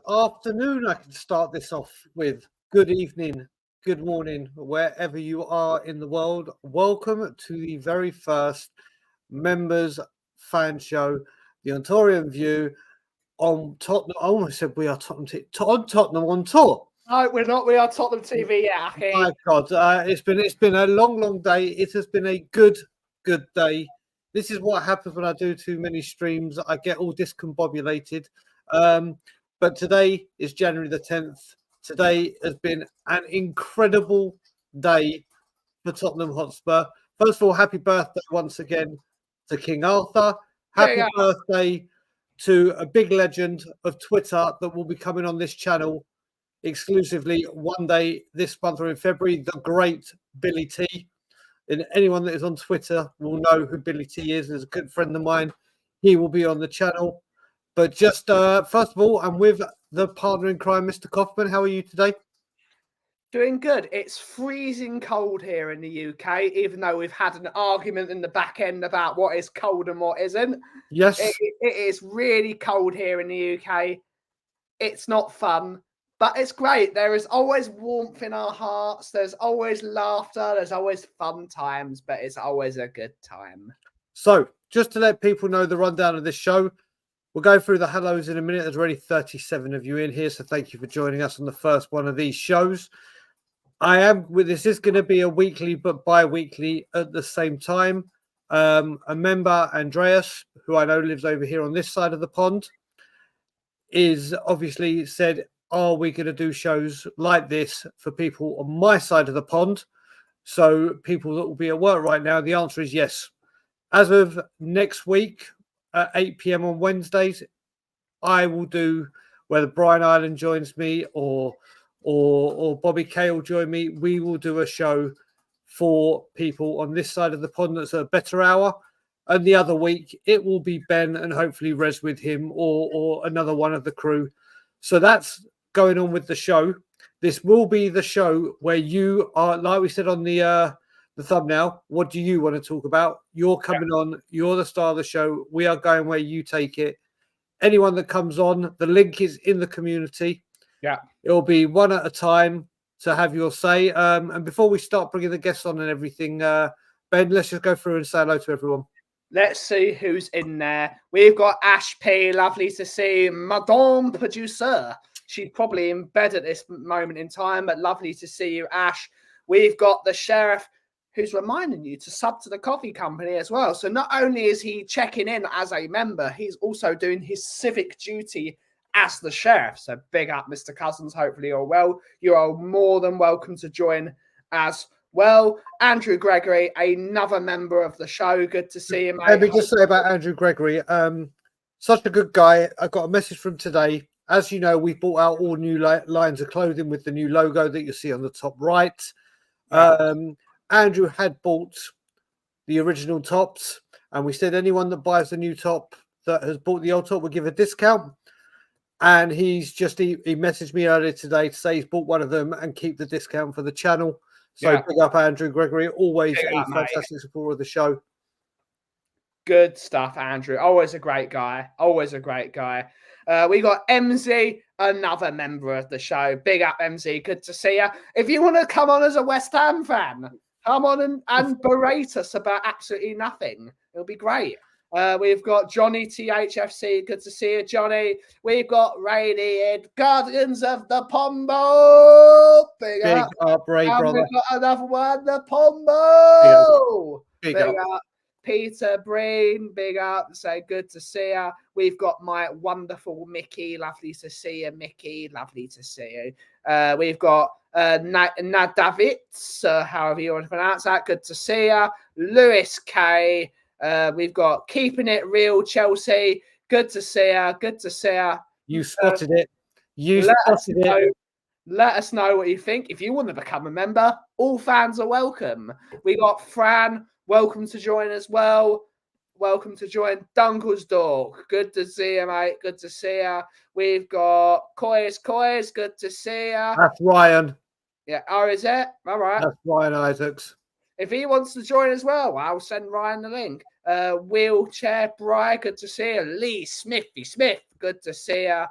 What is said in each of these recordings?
afternoon. I can start this off with good evening, good morning, wherever you are in the world. Welcome to the very first members fan show, the Ontourian View on Tottenham. I almost said we are Tottenham, on Tottenham on tour. No, we're not. We are Tottenham TV. Yeah, okay. My God, it's been a long day. It has been a good day. This is what happens when I do too many streams. I get all discombobulated. But today is January the 10th. Today has been an incredible day for Tottenham Hotspur. First of all, happy birthday once again to King Arthur. Happy birthday to a big legend of Twitter that will be coming on this channel exclusively one day this month or in February, the great Billy T. And anyone that is on Twitter will know who Billy T is. He's a good friend of mine. He will be on the channel. But just first of all, I'm with the partner in crime, Mr. Kaufman. How are you today? Doing good. It's freezing cold here in the UK, even though we've had an argument in the back end about what is cold and what isn't. Yes. It is really cold here in the UK. It's not fun, but it's great. There is always warmth in our hearts. There's always laughter. There's always fun times, but it's always a good time. So just to let people know the rundown of this show, we'll go through the hellos in a minute. There's already 37 of you in here, so thank you for joining us on the first one of these shows. This is going to be a weekly but bi-weekly at the same time. A member, Andreas, who I know lives over here on this side of the pond, is obviously said, are we going to do shows like this for people on my side of the pond? So people that will be at work right now, the answer is yes. As of next week at 8 p.m. on Wednesdays, I will do, whether Brian Ireland joins me or Bobby Kay will join me, we will do a show for people on this side of the pond that's a better hour. And the other week, it will be Ben and hopefully Rez with him or another one of the crew. So that's going on with the show. This will be the show where you are, like we said on the thumbnail, what do you want to talk about? You're coming on. You're the star of the show. We are going where you take it. Anyone that comes on, the link is in the community. Yeah. It'll be one at a time to have your say. And before we start bringing the guests on and everything, Ben, let's just go through and say hello to everyone. Let's see who's in there. We've got Ash P. Lovely to see Madame Producer. She's probably in bed at this moment in time, but lovely to see you, Ash. We've got the Sheriff, who's reminding you to sub to the coffee company as well. So not only is he checking in as a member, he's also doing his civic duty as the Sheriff. So big up, Mr. Cousins. Hopefully you're well. You are more than welcome to join as well. Andrew Gregory, another member of the show. Good to see you, mate. Let me just say about Andrew Gregory. Such a good guy. I got a message from today. As you know, we bought out all new lines of clothing with the new logo that you see on the top right. Andrew had bought the original tops, and we said anyone that buys the new top that has bought the old top will give a discount. And he messaged me earlier today to say he's bought one of them and keep the discount for the channel. So big up Andrew Gregory, always a fantastic supporter of the show. Good stuff, Andrew. Always a great guy. Always a great guy. We got MZ, another member of the show. Big up, MZ. Good to see you. If you want to come on as a West Ham fan, come on and berate us about absolutely nothing. It'll be great. We've got Johnny THFC. Good to see you, Johnny. We've got Radiant Guardians of the Pombo. Big up, Ray, and brother. we've got another one, the Pombo. Big up. Peter Breen, big up. Say good to see you. We've got my wonderful Mickey. Lovely to see you, Mickey. Lovely to see you. We've got Nadavitz, however you want to pronounce that. Good to see you. Lewis K. We've got Keeping It Real, Chelsea. Good to see you. Good to see you. You spotted it. You spotted it. Let us know what you think. If you want to become a member, all fans are welcome. We got Fran. Welcome to join as well. Welcome to join Dunkle's Dog. Good to see you, mate. Good to see you. We've got Coys. Good to see you. That's Ryan. Yeah. Oh, is it? All right. That's Ryan Isaacs. If he wants to join as well, I'll send Ryan the link. Wheelchair Bry. Good to see you. Lee Smith. Good to see you.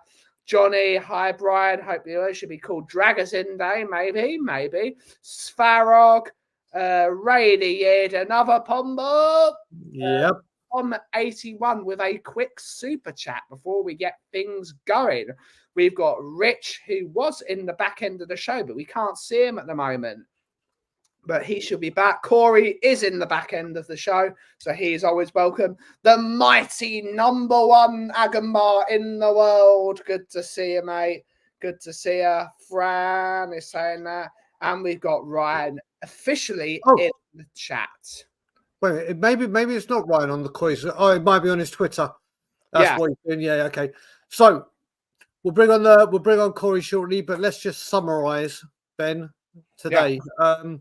Johnny, hi Brian. Hope it should be called Dragazin Day, maybe. Svarog, Radiated, another Pombo. Yep. Tom 81 with a quick super chat before we get things going. We've got Rich, who was in the back end of the show, but we can't see him at the moment. But he should be back. Corey is in the back end of the show, so he is always welcome. The mighty number one Agamar in the world. Good to see you, mate. Good to see you. Fran is saying that. And we've got Ryan officially in the chat. Wait, maybe it's not Ryan on the quiz. Oh, it might be on his Twitter. That's what he's doing. Yeah, okay. So we'll bring on Corey shortly, but let's just summarize, Ben, today. Yeah.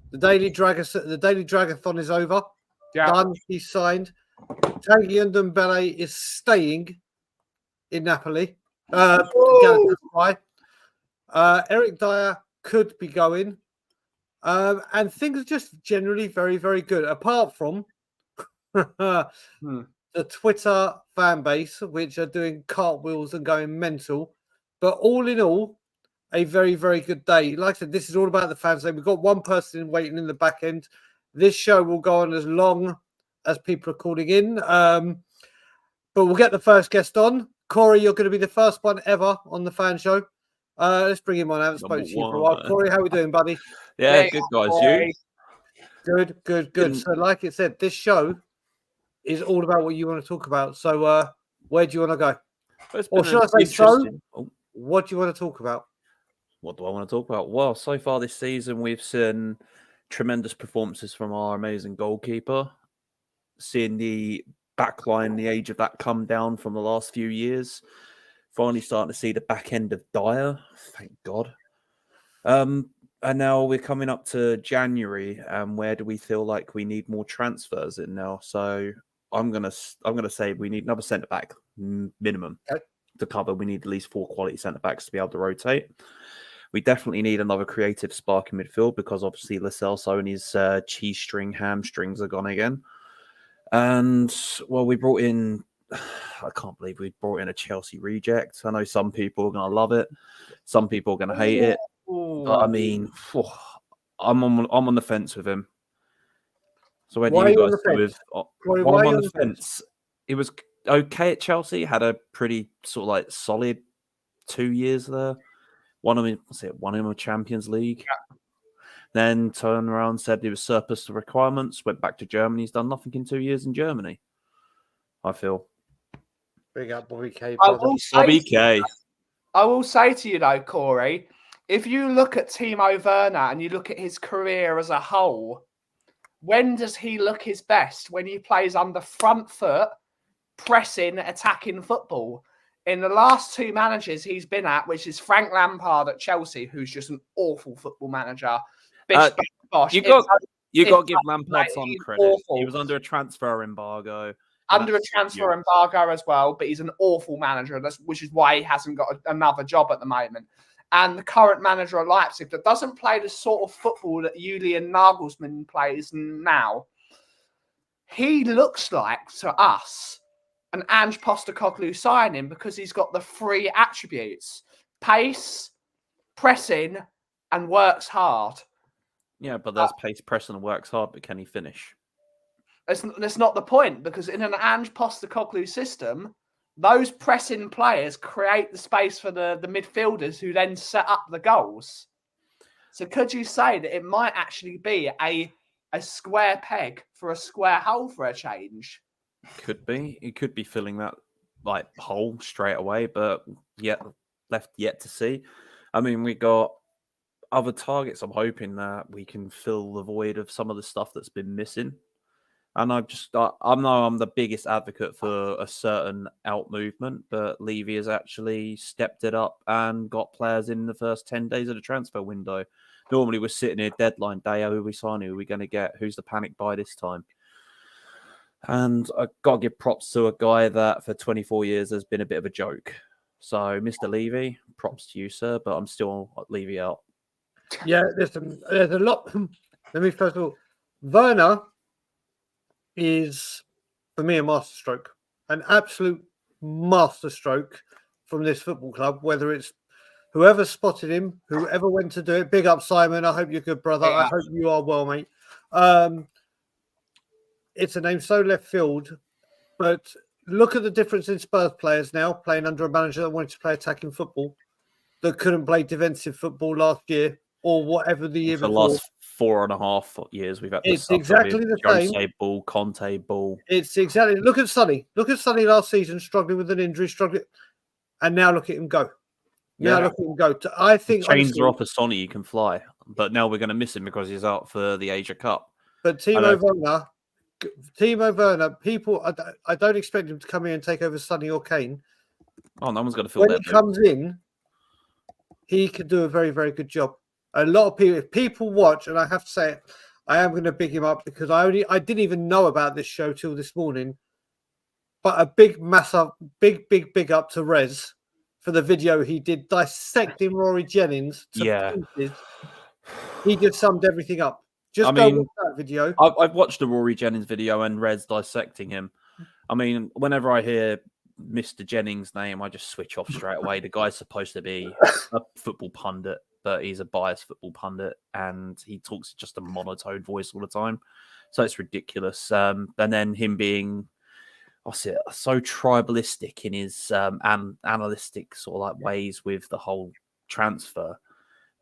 The daily Dragathon is over. Yeah. Done. He's signed. Tanguy Ndombele is staying in Napoli. Eric Dyer could be going. And things are just generally very, very good, apart from the Twitter fan base, which are doing cartwheels and going mental. But all in all, a very, very good day. Like I said, this is all about the fans. We've got one person waiting in the back end. This show will go on as long as people are calling in. But we'll get the first guest on. Corey, you're going to be the first one ever on the fan show. Let's bring him on. I haven't spoken to you for a while. Corey, how are we doing, buddy? Yeah, good guys. You? Good. So, like I said, this show is all about what you want to talk about. So, where do you want to go? Or should I say, what do you want to talk about? What do I want to talk about? Well, so far this season, we've seen tremendous performances from our amazing goalkeeper. Seeing the backline, the age of that come down from the last few years. Finally starting to see the back end of Dyer. Thank God. And now we're coming up to January, and where do we feel like we need more transfers in now? So I'm gonna say we need another centre back minimum to cover. We need at least 4 quality centre backs to be able to rotate. We definitely need another creative spark in midfield because obviously Lo Celso and his cheese string hamstrings are gone again. And well, we brought in. I can't believe we brought in a Chelsea reject. I know some people are gonna love it, some people are gonna hate it. But I mean, I'm on the fence with him. So where do you guys go with? I'm on the fence. It was okay at Chelsea. Had a pretty sort of like solid 2 years there. Won him a Champions League. Yeah. Then turned around, said he was surplus to requirements. Went back to Germany. He's done nothing in 2 years in Germany. I feel. Big up Bobby K. I will say to you though, Corey, if you look at Timo Werner and you look at his career as a whole, when does he look his best? When he plays under front foot, pressing, attacking football. In the last 2 managers he's been at, which is Frank Lampard at Chelsea, who's just an awful football manager. You got to give Lampard some credit. Awful. He was under a transfer embargo. Under a transfer embargo as well, but he's an awful manager, which is why he hasn't got another job at the moment. And the current manager at Leipzig that doesn't play the sort of football that Julian Nagelsmann plays now. He looks like, to us, an Ange Postecoglou signing because he's got the 3 attributes: pace, pressing, and works hard. Yeah, but there's pace, pressing, and works hard, but can he finish? That's not the point, because in an Ange Postecoglou system, those pressing players create the space for the midfielders who then set up the goals. So could you say that it might actually be a square peg for a square hole for a change? Could be. He could be filling that like hole straight away, but left yet to see. I mean, we got other targets. I'm hoping that we can fill the void of some of the stuff that's been missing. And I'm the biggest advocate for a certain out movement, but Levy has actually stepped it up and got players in the first 10 days of the transfer window. Normally we're sitting here deadline day, who are we signing, who are we going to get, who's the panic buy this time? And I've got to give props to a guy that for 24 years has been a bit of a joke. So, Mr. Levy, props to you, sir, but I'm still Levy out. Yeah, listen, there's a lot. Let me first of all, Werner is, for me, a masterstroke, an absolute masterstroke from this football club, whether it's whoever spotted him, whoever went to do it. Big up, Simon. I hope you're good, brother. I hope you are well, mate. It's a name so left field, but look at the difference in Spurs players now playing under a manager that wanted to play attacking football, that couldn't play defensive football last year or whatever the year For the before. last 4.5 years, we've had to It's suffer exactly with the same. Jose Ball, Conte Ball. It's exactly. Look at Sonny. Look at Sonny last season, struggling with an injury, and now look at him go. Now look at him go. I think Chains honestly, are off of Sonny, you can fly. But now we're going to miss him because he's out for the Asia Cup. But Timo Werner, people, I don't expect him to come in and take over Sonny or Kane. Oh, no one's going to fill When their he boots. comes in, he could do a very, very good job. A lot of people, if people watch, and I have to say it, I am going to big him up because I didn't even know about this show till this morning. But a big up to Rez for the video he did dissecting Rory Jennings to pieces. He just summed everything up. Just watch that video. I've watched the Rory Jennings video and Rez dissecting him. I mean, whenever I hear Mr. Jennings' name, I just switch off straight away. The guy's supposed to be a football pundit, but he's a biased football pundit, and he talks just a monotone voice all the time. So it's ridiculous. And then him being, so tribalistic in his analytic sort of like ways with the whole transfer.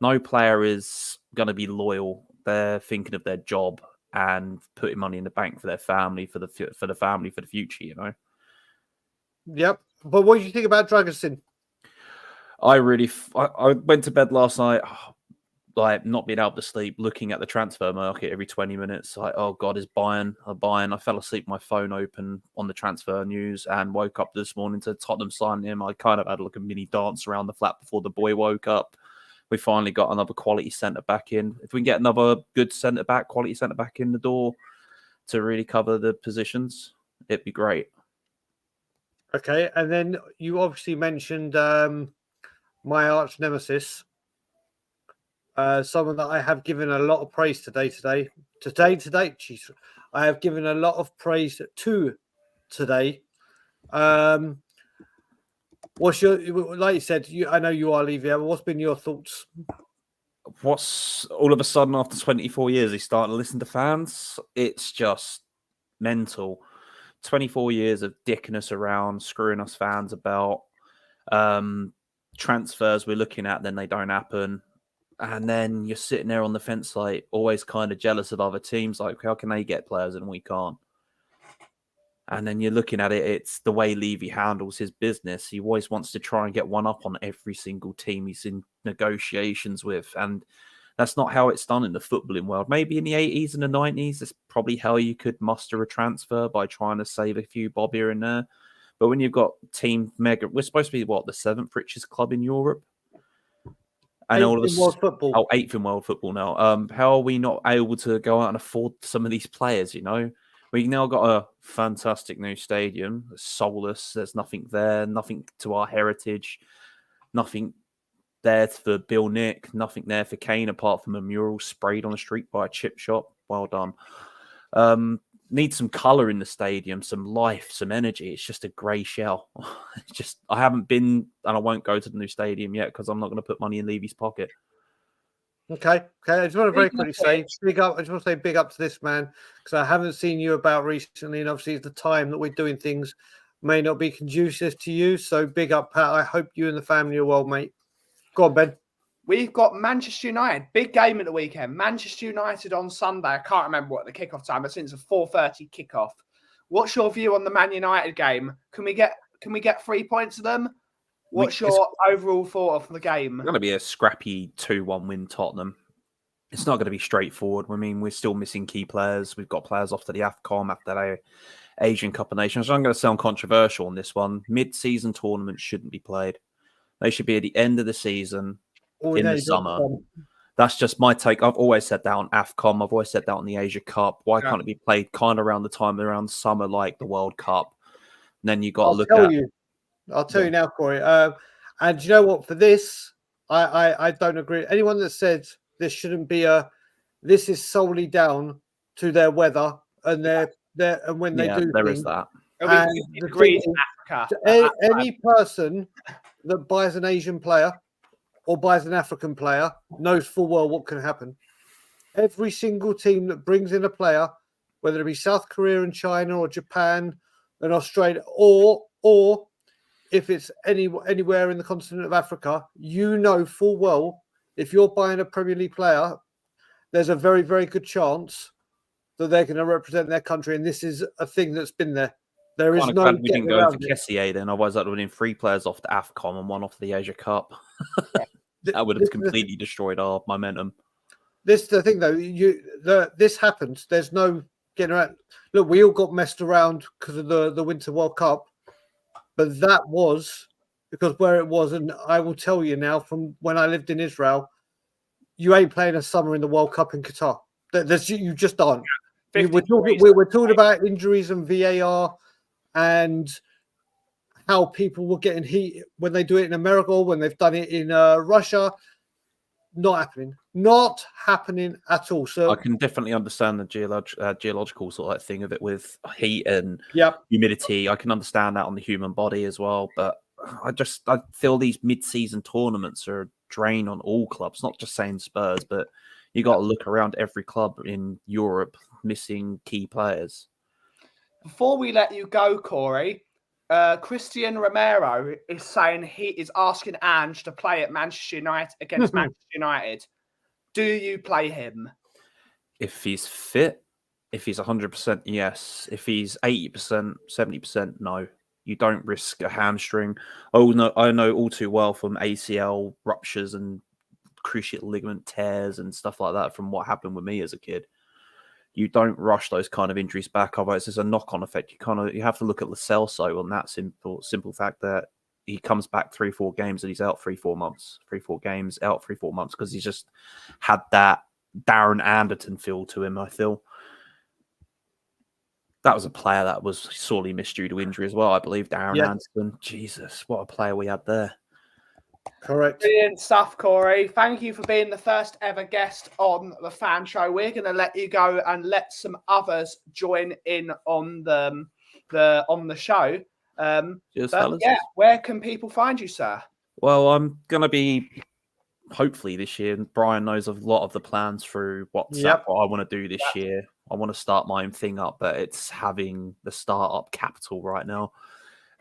No player is going to be loyal. They're thinking of their job and putting money in the bank for their family, for the future, you know? Yep. But what do you think about Dragusin? I went to bed last night, like not being able to sleep, looking at the transfer market every 20 minutes. Like, oh God, is Bayern a Bayern? I fell asleep, my phone open on the transfer news, and woke up this morning to Tottenham signing him. I kind of had like a mini dance around the flat before the boy woke up. We finally got another quality centre back in. If we can get another good quality centre back in the door to really cover the positions, it'd be great. Okay, and then you obviously mentioned my arch nemesis, someone that I have given a lot of praise today. Jeez, I have given a lot of praise to today. What's your, like you said, I know you are Levy, but what's been your thoughts? What's all of a sudden after 24 years, he's starting to listen to fans? It's just mental. 24 years of dicking us around, screwing us fans about transfers we're looking at, then they don't happen. And then you're sitting there on the fence, like always kind of jealous of other teams. Like, how can they get players and we can't? And then you're looking at it, it's the way Levy handles his business. He always wants to try and get one up on every single team he's in negotiations with. And that's not how it's done in the footballing world. Maybe in the 80s and the 90s, that's probably how you could muster a transfer, by trying to save a few bob here and there. But when you've got team mega, we're supposed to be, the 7th richest club in Europe? And all of us, world football. 8th in world football now. How are we not able to go out and afford some of these players, you know? We've now got a fantastic new stadium. It's soulless. There's nothing there, nothing to our heritage, nothing there for Bill Nick, nothing there for Kane apart from a mural sprayed on the street by a chip shop. Well done. Need some colour in the stadium, some life, some energy. It's just a grey shell. I haven't been, and I won't go to the new stadium yet because I'm not going to put money in Levy's pocket. Okay. I just want to very quickly say big up. I just want to say big up to this man because I haven't seen you about recently, and obviously the time that we're doing things may not be conducive to you. So big up, Pat. I hope you and the family are well, mate. Go on, Ben. We've got Manchester United, big game at the weekend. Manchester United on Sunday. I can't remember what the kickoff time is. Since a 4:30 kickoff. What's your view on the Man United game? Can we get 3 points of them? What's your overall thought of the game? It's going to be a scrappy 2-1 win, Tottenham. It's not going to be straightforward. I mean, we're still missing key players. We've got players off to the AFCON, after the Asian Cup of Nations. I'm going to sound controversial on this one. Mid-season tournaments shouldn't be played. They should be at the end of the season, in the summer. That's just my take. I've always said that on AFCON. I've always said that on the Asia Cup. Why can't it be played kind of around the time, around summer, like the World Cup? And then you got to look at... I'll tell you now, Corey. And you know what? For this, I don't agree. Anyone that said this shouldn't be this is solely down to their weather and their and when they do there things. is that. And Agreed in Africa. any person that buys an Asian player or buys an African player knows full well what can happen. Every single team that brings in a player, whether it be South Korea and China or Japan and Australia, or if it's anywhere in the continent of Africa, you know full well if you're buying a Premier League player, there's a very, very good chance that they're going to represent their country. And this is a thing that's been there. There is no glad we didn't getting go around for it. Kessier then, otherwise that would have been 3 players off the AFCON and 1 off the Asia Cup. That would have completely destroyed our momentum. This is the thing, though. This happens. There's no getting around. Look, we all got messed around because of the Winter World Cup, but that was because where it was. And I will tell you now, from when I lived in Israel, you ain't playing a summer in the World Cup in Qatar. You just aren't. We're talking about injuries and VAR and how people were getting heat when they do it in America, or when they've done it in Russia. Not happening. Not happening at all. So I can definitely understand the geological sort of thing of it with heat and Yep. humidity. I can understand that on the human body as well. But I feel these mid-season tournaments are a drain on all clubs, not just saying Spurs, but you got to look around every club in Europe missing key players. Before we let you go, Corey, Christian Romero is saying he is asking Ange to play at Manchester United against Manchester United. Do you play him? If he's fit, if he's 100%, yes. If he's 80%, 70%, no. You don't risk a hamstring. Oh no, I know all too well from ACL ruptures and cruciate ligament tears and stuff like that from what happened with me as a kid. You don't rush those kind of injuries back, otherwise there's a knock-on effect. You have to look at Lo Celso on that simple fact that he comes back 3-4 games and he's out 3-4 months. 3-4 games, out 3-4 months, because he's just had that Darren Anderton feel to him, I feel. That was a player that was sorely missed due to injury as well, I believe, Darren Anderton. Jesus, what a player we had there. Correct. Brilliant stuff, Corey. Thank you for being the first ever guest on the Fan Show. We're going to let you go and let some others join in on the show. Cheers, fellas. Yeah, where can people find you, sir? Well, I'm going to be, hopefully this year, Brian knows a lot of the plans through WhatsApp, what I want to do this year. I want to start my own thing up, but it's having the startup capital right now.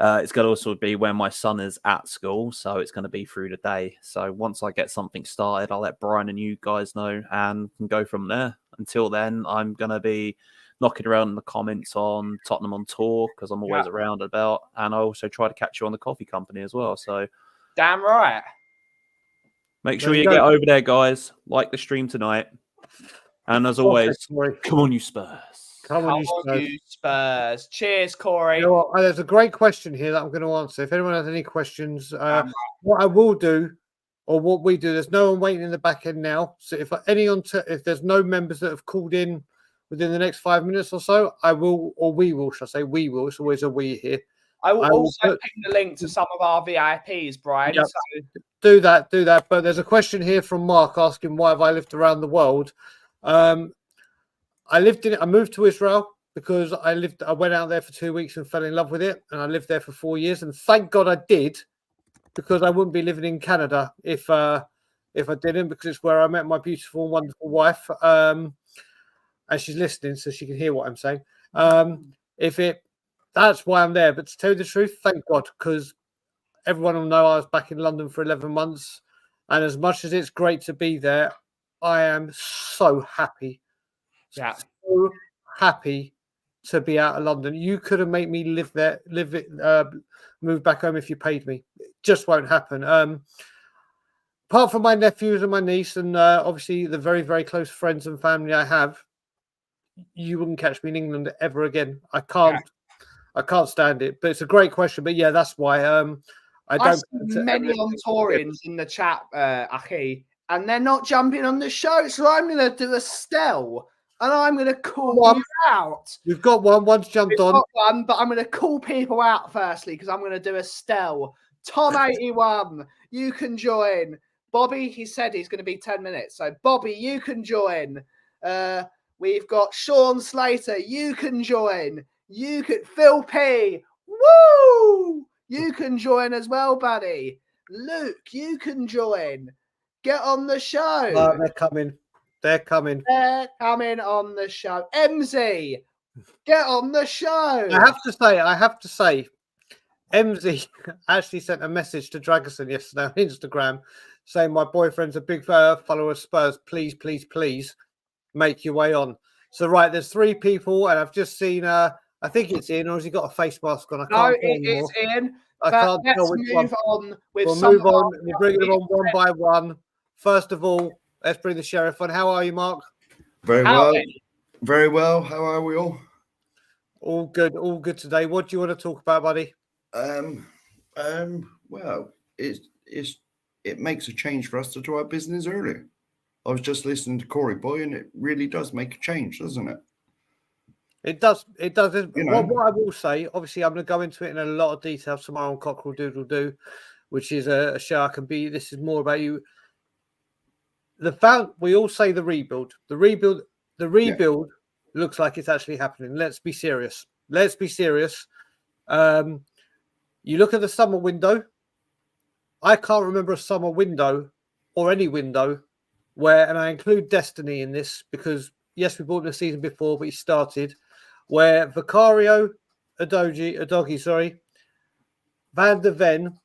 It's going to also be when my son is at school, so it's going to be through the day. So once I get something started, I'll let Brian and you guys know and can go from there. Until then, I'm going to be knocking around in the comments on Tottenham on tour, because I'm always around about, and I also try to catch you on the coffee company as well. So damn right. Make sure you get over there, guys. Like the stream tonight. And as always, come on, you Spurs. Come on, you Spurs. Cheers, Corey. You know what? There's a great question here that I'm going to answer. If anyone has any questions, what I will do, or what we do, there's no one waiting in the back end now. So if there's no members that have called in within the next 5 minutes or so, I will, or we will, shall I say, we will. It's always a we here. I will also ping the link to some of our VIPs, Brian. Yep. So. Do that. But there's a question here from Mark asking, why have I lived around the world? I moved to Israel because I went out there for 2 weeks and fell in love with it. And I lived there for 4 years. And thank God I did, because I wouldn't be living in Canada if I didn't, because it's where I met my beautiful and wonderful wife. And she's listening, so she can hear what I'm saying. That's why I'm there. But to tell you the truth, thank God, because everyone will know I was back in London for 11 months. And as much as it's great to be there, I am so happy. Yeah. So happy to be out of London. You could have made me move back home if you paid me. It just won't happen. Apart from my nephews and my niece, and obviously the very, very close friends and family I have, you wouldn't catch me in England ever again. I can't stand it. But it's a great question. But yeah, that's why I don't. See many ONTOURIANS in the chat, Aki, and they're not jumping on the show. So I'm going to do a stell, and I'm going to call you out. We've got one. One's jumped on. Got one, but I'm going to call people out firstly, because I'm going to do a stell. Tom81, you can join. Bobby, he said he's going to be 10 minutes. So Bobby, you can join. We've got Sean Slater. You can join. Phil P. Woo! You can join as well, buddy. Luke, you can join. Get on the show. They're coming. They're coming. They're coming on the show. MZ, get on the show. I have to say, MZ actually sent a message to Dragoson yesterday on Instagram saying, my boyfriend's a big follower of Spurs. Please, please, please make your way on. So, right, there's 3 people, and I've just seen, I think it's Ian, or has he got a face mask on? I can't tell anymore. It's Ian. I can't tell which one. On with we'll move on. We'll bring them on one by one. First of all, let's bring the sheriff on. How are you, Mark? Very well. Very well. How are we all? All good. All good today. What do you want to talk about, buddy? Well, it makes a change for us to do our business earlier. I was just listening to Corey Boy, and it really does make a change, doesn't it? It does. It does. You know. What I will say, obviously, I'm going to go into it in a lot of detail tomorrow on Cockerel Doodle Doo, which is a show I can be. This is more about you. We all say the rebuild. The rebuild looks like it's actually happening. Let's be serious. You look at the summer window. I can't remember a summer window or any window where, and I include Destiny in this because yes, we bought him the season before, but he started where Vicario, Udogie, Van der Ven,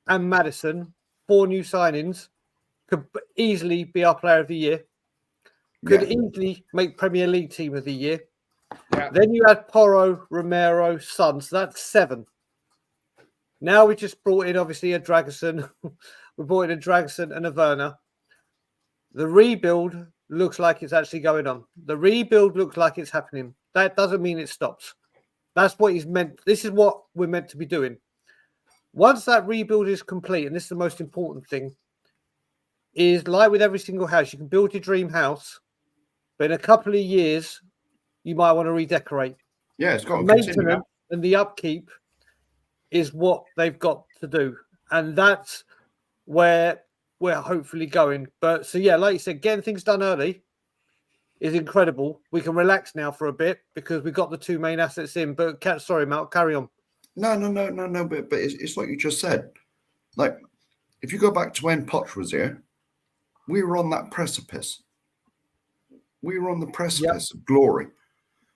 and Maddison, 4 new signings, could easily be our player of the year. Could easily make Premier League team of the year. Yeah. Then you had Porro, Romero, Son. So that's 7. Now we just brought in obviously a Dragoson. We brought in a Dragoson and a Werner. The rebuild looks like it's actually going on. The rebuild looks like it's happening. That doesn't mean it stops. That's what he's meant. This is what we're meant to be doing. Once that rebuild is complete, and this is the most important thing, is like with every single house, you can build your dream house, but in a couple of years, you might want to redecorate. Yeah, it's got to maintenance and the upkeep is what they've got to do. And that's where we're hopefully going. But so, yeah, like you said, getting things done early is incredible. We can relax now for a bit because we've got the 2 main assets in. But sorry, Mal, carry on. No. But it's like you just said. Like, if you go back to when Poch was here, we were on that precipice. We were on the precipice of glory.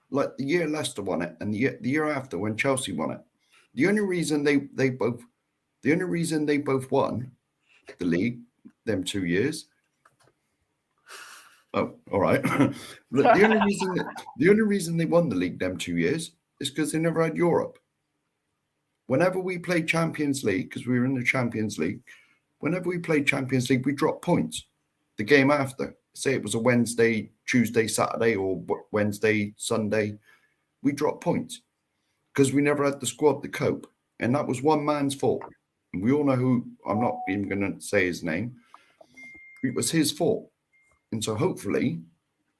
Like the year Leicester won it, and the year after when Chelsea won it. The only reason they both won the league them 2 years. Oh, all right. the only reason they won the league them 2 years is because they never had Europe. Whenever we played Champions League, because we were in the Champions League, whenever we played Champions League, we dropped points. The game after, say it was a Wednesday, Tuesday, Saturday, or Wednesday, Sunday, we dropped points because we never had the squad to cope. And that was one man's fault. And we all know who, I'm not even going to say his name. It was his fault. And so hopefully,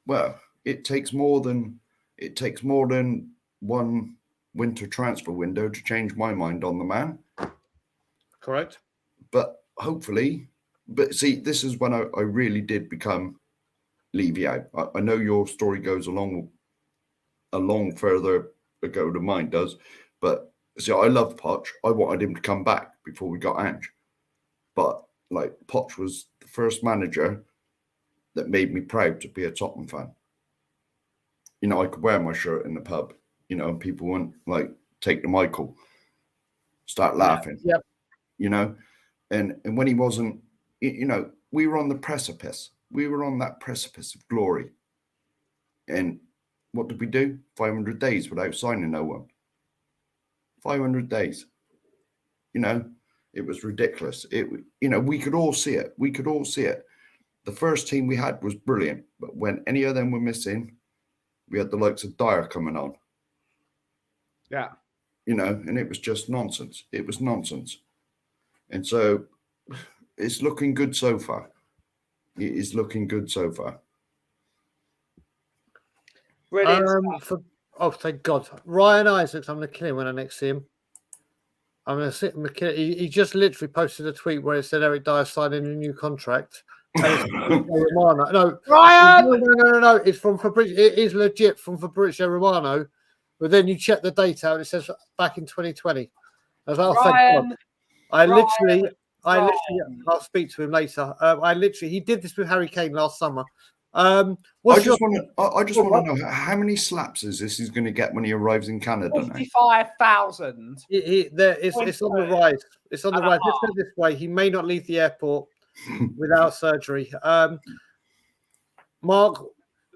well, it takes more than one winter transfer window to change my mind on the man. Correct. But hopefully, see, this is when I really did become Levy out. I know your story goes along further ago than mine does, but see, I love Poch. I wanted him to come back before we got Ange. But like Poch was the first manager that made me proud to be a Tottenham fan. You know, I could wear my shirt in the pub, you know, and people wouldn't like take the Michael, start laughing. Yep. You know, and when he wasn't, you know, we were on the precipice. We were on that precipice of glory. And what did we do? 500 days without signing no one. 500 days. You know, it was ridiculous. You know, we could all see it. We could all see it. The first team we had was brilliant, but when any of them were missing, we had the likes of Dyer coming on. Yeah. You know, and it was just nonsense. It was nonsense. And so it's looking good so far. It is looking good so far. Brilliant. Thank God. Ryan Isaacs, I'm going to kill him when I next see him. I'm going to sit and kill him. He just literally posted a tweet where it said Eric Dyer signing a new contract. No, Ryan! No. It's from Fabrizio. It is legit from Fabrizio Romano. But then you check the date out, it says back in 2020. I was like, oh, thank God. I'll speak to him later. He did this with Harry Kane last summer. I just want to know how many slaps is this he's going to get when he arrives in Canada now? 55,000. It's on the rise. It's on the rise. Let's go this way. He may not leave the airport without surgery. Mark,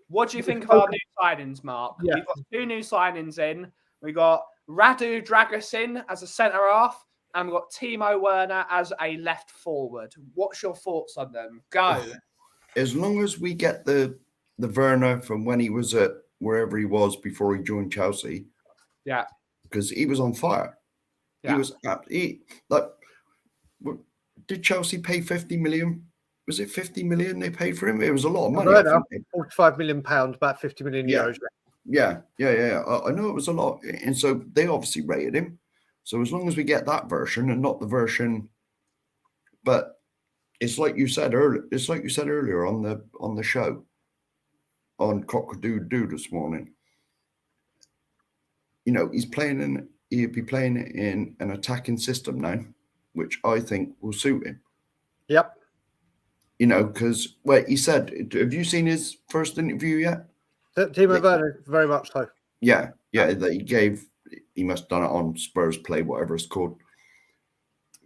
what do you think of our new signings, Mark? Yeah. We've got 2 new signings in. We got Radu Dragusin as a centre half, and we've got Timo Werner as a left forward. What's your thoughts on them? Go. As long as we get the Werner from when he was at wherever he was before he joined Chelsea. Yeah. Because he was on fire. Yeah. He was did Chelsea pay 50 million? Was it 50 million they paid for him? It was a lot of money. £45 million, about 50 million euros. Yeah. I know it was a lot. And so they obviously rated him. So as long as we get that version and not the version, but it's like you said earlier. It's like you said earlier on the show, on Cock-a-Doo-Doo this morning. You know, he'd be playing in an attacking system now, which I think will suit him. Yep. You know, because he said, have you seen his first interview yet? Timo Werner, very much so. Yeah, that he must have done it on Spurs Play, whatever it's called.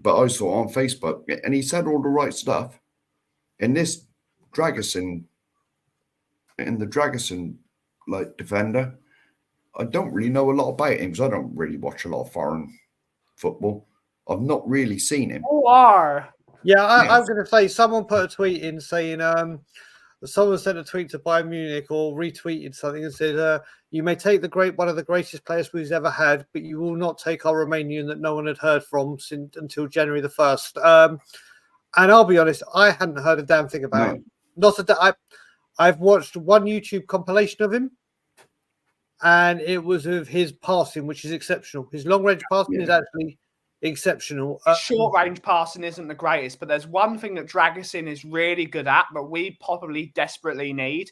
But I saw on Facebook, and he said all the right stuff. And this Dragusin, like defender, I don't really know a lot about him because I don't really watch a lot of foreign football. I've not really seen him. Who are? Yeah, I'm going to say someone put a tweet in saying someone sent a tweet to Bayern Munich or retweeted something and said, you may take one of the greatest players we've ever had, but you will not take our Romanian that no one had heard from until January the 1st. And I'll be honest, I hadn't heard a damn thing about him. I've watched one YouTube compilation of him, and it was of his passing, which is exceptional. His long-range passing is actually exceptional. Short-range passing isn't the greatest, but there's one thing that Dragusin is really good at, but we probably desperately need.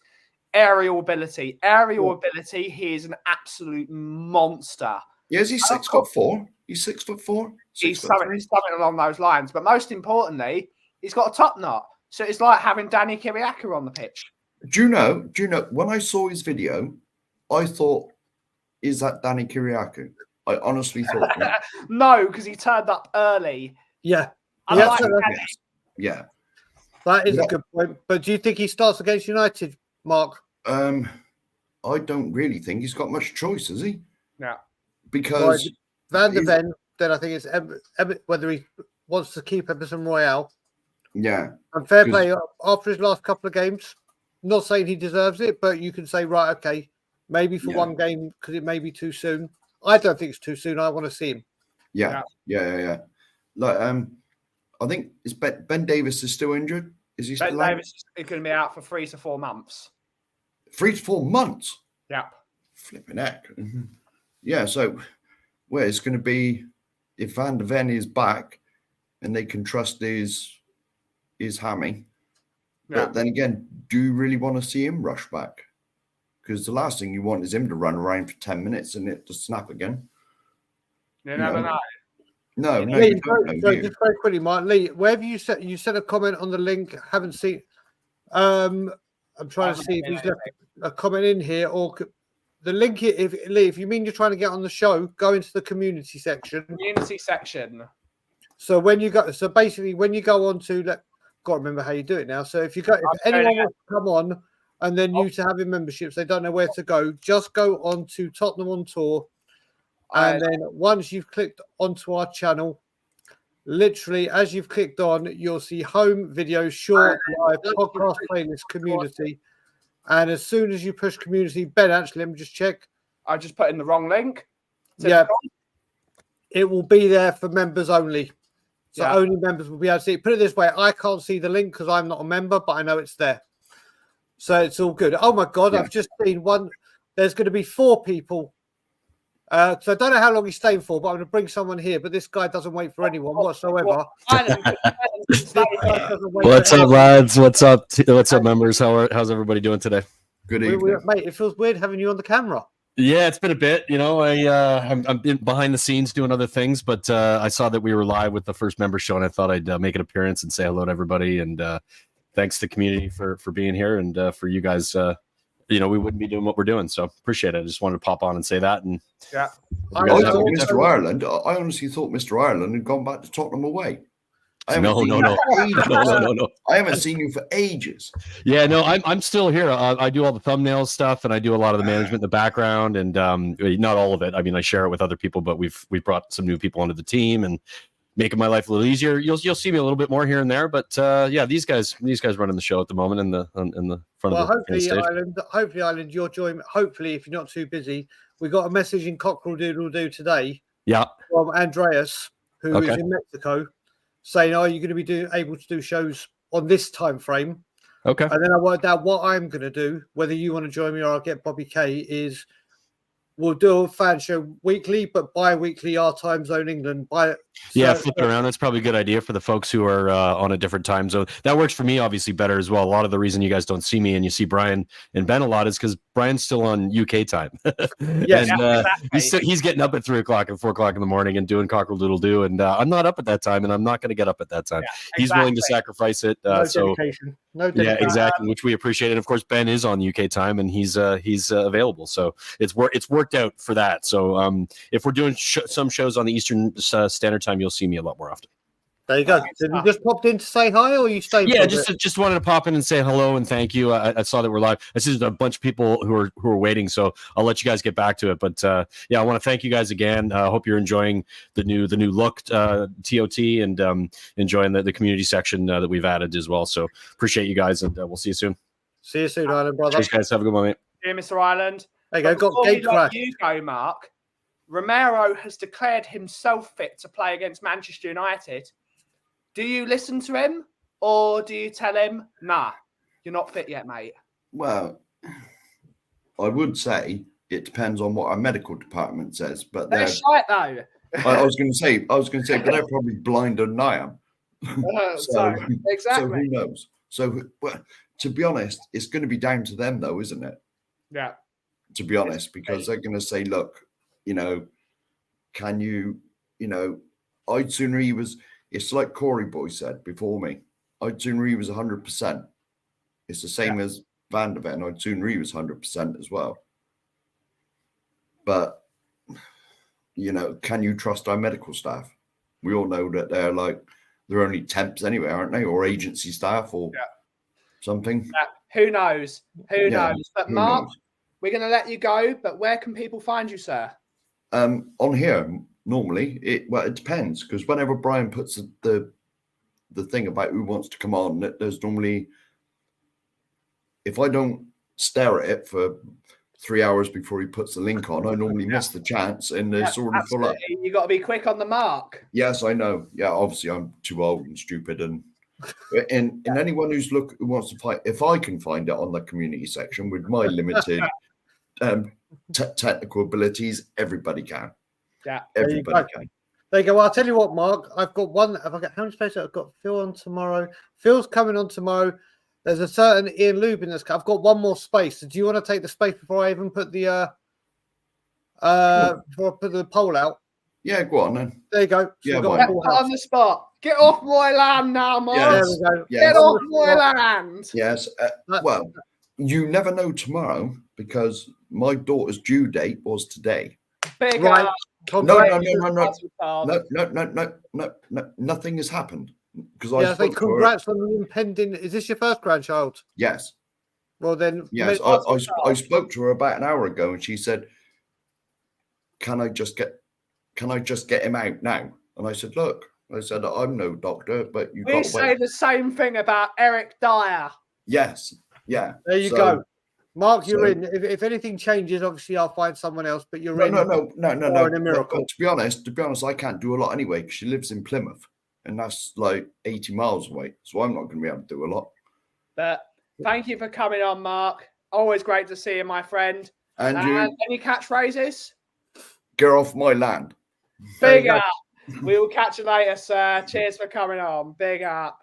Aerial ability. Ability, he is an absolute monster. Yeah, is he 6'4"? He's 6'4"? He's something along those lines. But most importantly, he's got a top knot. So it's like having Danny Kiriakou on the pitch. Do you know, when I saw his video, I thought, is that Danny Kiriakou? I honestly thought that. No, because he turned up early. Yeah. Yeah. That is a good point. But do you think he starts against United, Mark? I don't really think he's got much choice, has he? Yeah. Because Van der Ven, then I think it's whether he wants to keep Emerson Royale. Yeah. And fair play, after his last couple of games, not saying he deserves it, but you can say, right, okay, maybe for one game, because it may be too soon. I don't think it's too soon. I want to see him. Yeah. Like, I think Ben Davis is still injured. Is he still Ben Davis is going to be out for 3 to 4 months. 3 to 4 months? Yeah. Flipping heck. Yeah, so it's going to be if Van der Ven is back and they can trust his hammy. Yeah. But then again, do you really want to see him rush back? Because the last thing you want is him to run around for 10 minutes and it to snap again. You never know. No, Lee, you don't know, just very quickly, Mark. Lee, wherever you said a comment on the link, haven't seen. I'm trying to see if he's left a comment in here or the link. If you mean you're trying to get on the show, go into the community section. Community section. So when you go, when you go on to got to remember how you do it now. So if anyone wants to come on and they're new to having memberships, they don't know where to go. Just go on to Tottenham on Tour. And then once you've clicked onto our channel, literally as you've clicked on, you'll see home, video, short, live, podcast, playlist, community. And as soon as you push community, Ben, actually, let me just check. I just put in the wrong link. It will be there for members only. So only members will be able to see it. Put it this way, I can't see the link because I'm not a member, but I know it's there. So it's all good. Oh, my God, I've just seen one. There's going to be 4 people. So I don't know how long he's staying for, but I'm going to bring someone here. But this guy doesn't wait for anyone whatsoever. What's up, lads? What's up, members? How's everybody doing today? Good evening, mate. It feels weird having you on the camera. Yeah, it's been a bit. I'm behind the scenes doing other things, but I saw that we were live with the first member show, and I thought I'd make an appearance and say hello to everybody. And thanks to the community for being here, and for you guys. We wouldn't be doing what we're doing, so appreciate it. I just wanted to pop on and say that. And Yeah, I thought Mr. Ireland. I honestly thought Mr. Ireland had gone back to Tottenham away. No. I haven't seen you for ages. Yeah, no, I'm still here. I do all the thumbnail stuff, and I do a lot of the management in the background, and not all of it. I mean, I share it with other people, but we've brought some new people onto the team and making my life a little easier. You'll see me a little bit more here and there, but yeah, these guys running the show at the moment in the front of the stage. Hopefully, Ireland, you're joining. Hopefully, if you're not too busy, we got a message in Cockerel Doodle Doo today. Yeah, from Andreas, who is in Mexico, saying, "Are you going to be able to do shows on this time frame?" Okay. And then I worked out what I'm going to do. Whether you want to join me or I'll get Bobby K. Is we'll do a fan show weekly, but bi-weekly our time zone England. Flip it around. That's probably a good idea for the folks who are on a different time zone. That works for me obviously better as well. A lot of the reason you guys don't see me and you see Brian and Ben a lot is because Brian's still on UK time. Yes, exactly. He's getting up at 3 o'clock and 4 o'clock in the morning and doing Cockerel Doodle Doo, and I'm not up at that time, and I'm not going to get up at that time. Yeah, He's willing to sacrifice it. No dedication. Yeah, exactly, which we appreciate. And of course, Ben is on UK time, and he's available. So it's worked out for that. So if we're doing some shows on the Eastern Standard Time, you'll see me a lot more often. There you go. Did you just popped in to say hi, or you stayed? Yeah, just wanted to pop in and say hello and thank you. I saw that we're live. I see there's a bunch of people who are waiting, so I'll let you guys get back to it. But yeah, I want to thank you guys again. I hope you're enjoying the new look TOT and enjoying the community section that we've added as well. So appreciate you guys, and we'll see you soon. See you soon, Ireland brother. Cheers, guys. Have a good one, mate. Yeah, Mr. Ireland. There you go. Got gate crash. You go, Mark. Romero has declared himself fit to play against Manchester United. Do you listen to him, or do you tell him, nah, you're not fit yet, mate? Well, I would say it depends on what our medical department says, but they're shite though. I was going to say, but they're probably blinder than I am. So exactly. So who knows? So, well, to be honest, it's going to be down to them, though, isn't it? Yeah. To be honest, because they're going to say, look, can you, I'd sooner he was. It's like Corey Boy said before me. I'd sooner he was 100%. It's the same as Van der Ven. I'd sooner he was 100% as well. But, can you trust our medical staff? We all know that they're only temps anyway, aren't they? Or agency staff or something. Who knows? Who knows? But Mark, we're going to let you go. But where can people find you, sir? On here. Normally, it depends, because whenever Brian puts the thing about who wants to come on, there's normally, if I don't stare at it for 3 hours before he puts the link on, I normally miss the chance, and they're sort of full up. You got to be quick on the mark. Yes, I know. Yeah, obviously I'm too old and stupid, and anyone who wants to fight, if I can find it on the community section with my limited technical abilities, everybody can. Yeah, everybody can. There you go. Well, I'll tell you what, Mark. I've got one. Have I got how many spaces? I've got Phil on tomorrow. Phil's coming on tomorrow. There's a certain Ian Lubin that's. I've got one more space. So do you want to take the space before I even put the before I put the poll out? Yeah, go on then. There you go. So yeah, on the spot. Get off my land now, Mark. Yes. There we go. Yes. Get off my land. Yes. Well, you never know tomorrow, because my daughter's due date was today. Big right. No. Nothing has happened. Because I think congrats on the impending. Is this your first grandchild? Yes. Well then, yes. I spoke to her about an hour ago, and she said, "Can I just get him out now?" And I said, "Look," I said, "I'm no doctor, but you." We say the same thing about Eric Dyer. Yes. Yeah. There you go. Mark, you're in. If anything changes, obviously I'll find someone else. But you're in. No. In a miracle. But to be honest, I can't do a lot anyway, because she lives in Plymouth, and that's like 80 miles away. So I'm not going to be able to do a lot. But thank you for coming on, Mark. Always great to see you, my friend. And you, any catchphrases? Get off my land. Big up. We will catch you later, sir. Cheers for coming on. Big up.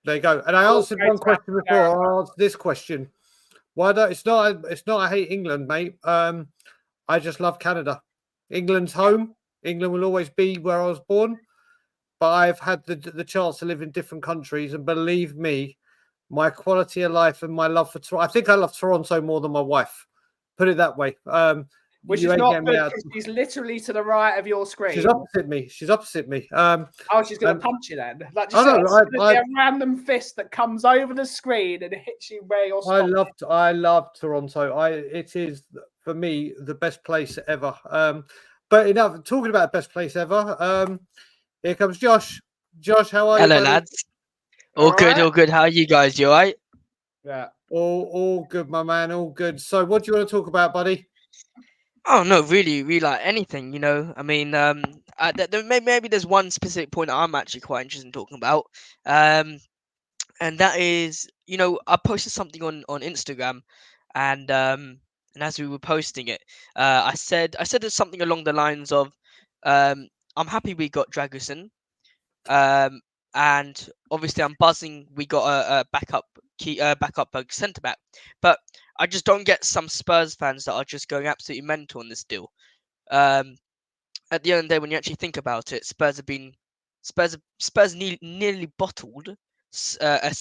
There you go. And I answered one question before. I'll answer this question. Why don't it's not I hate England, mate. I I just love Canada. England's home. England will always be where I was born. But I've had the chance to live in different countries, and believe me, my quality of life and my love for Toronto. I think I love Toronto more than my wife. Put it that way. Which you is ain't not getting me good out. because she's literally to the right of your screen. She's opposite me. She's opposite me. Oh, she's going and- to punch you then. Like, Oh, just no, it's I- going to be a random fist that comes over the screen and hits you where you're stopping. I love Toronto. It is for me the best place ever. But enough talking about best place ever. Here comes Josh. Josh, how are you, Hello, buddy? lads. All good, Alright. all good. How are you guys? You alright? Yeah. All good, my man. All good. So, what do you want to talk about, buddy? Oh no, really like anything, you know. I mean, maybe there's one specific point that I'm actually quite interested in talking about. And that is, you know, I posted something on Instagram, and as we were posting it, I said there's something along the lines of, I'm happy we got Dragusin. And obviously I'm buzzing. We got a backup centre back, but I just don't get some Spurs fans that are just going absolutely mental on this deal. At the end of the day, when you actually think about it, Spurs nearly bottled a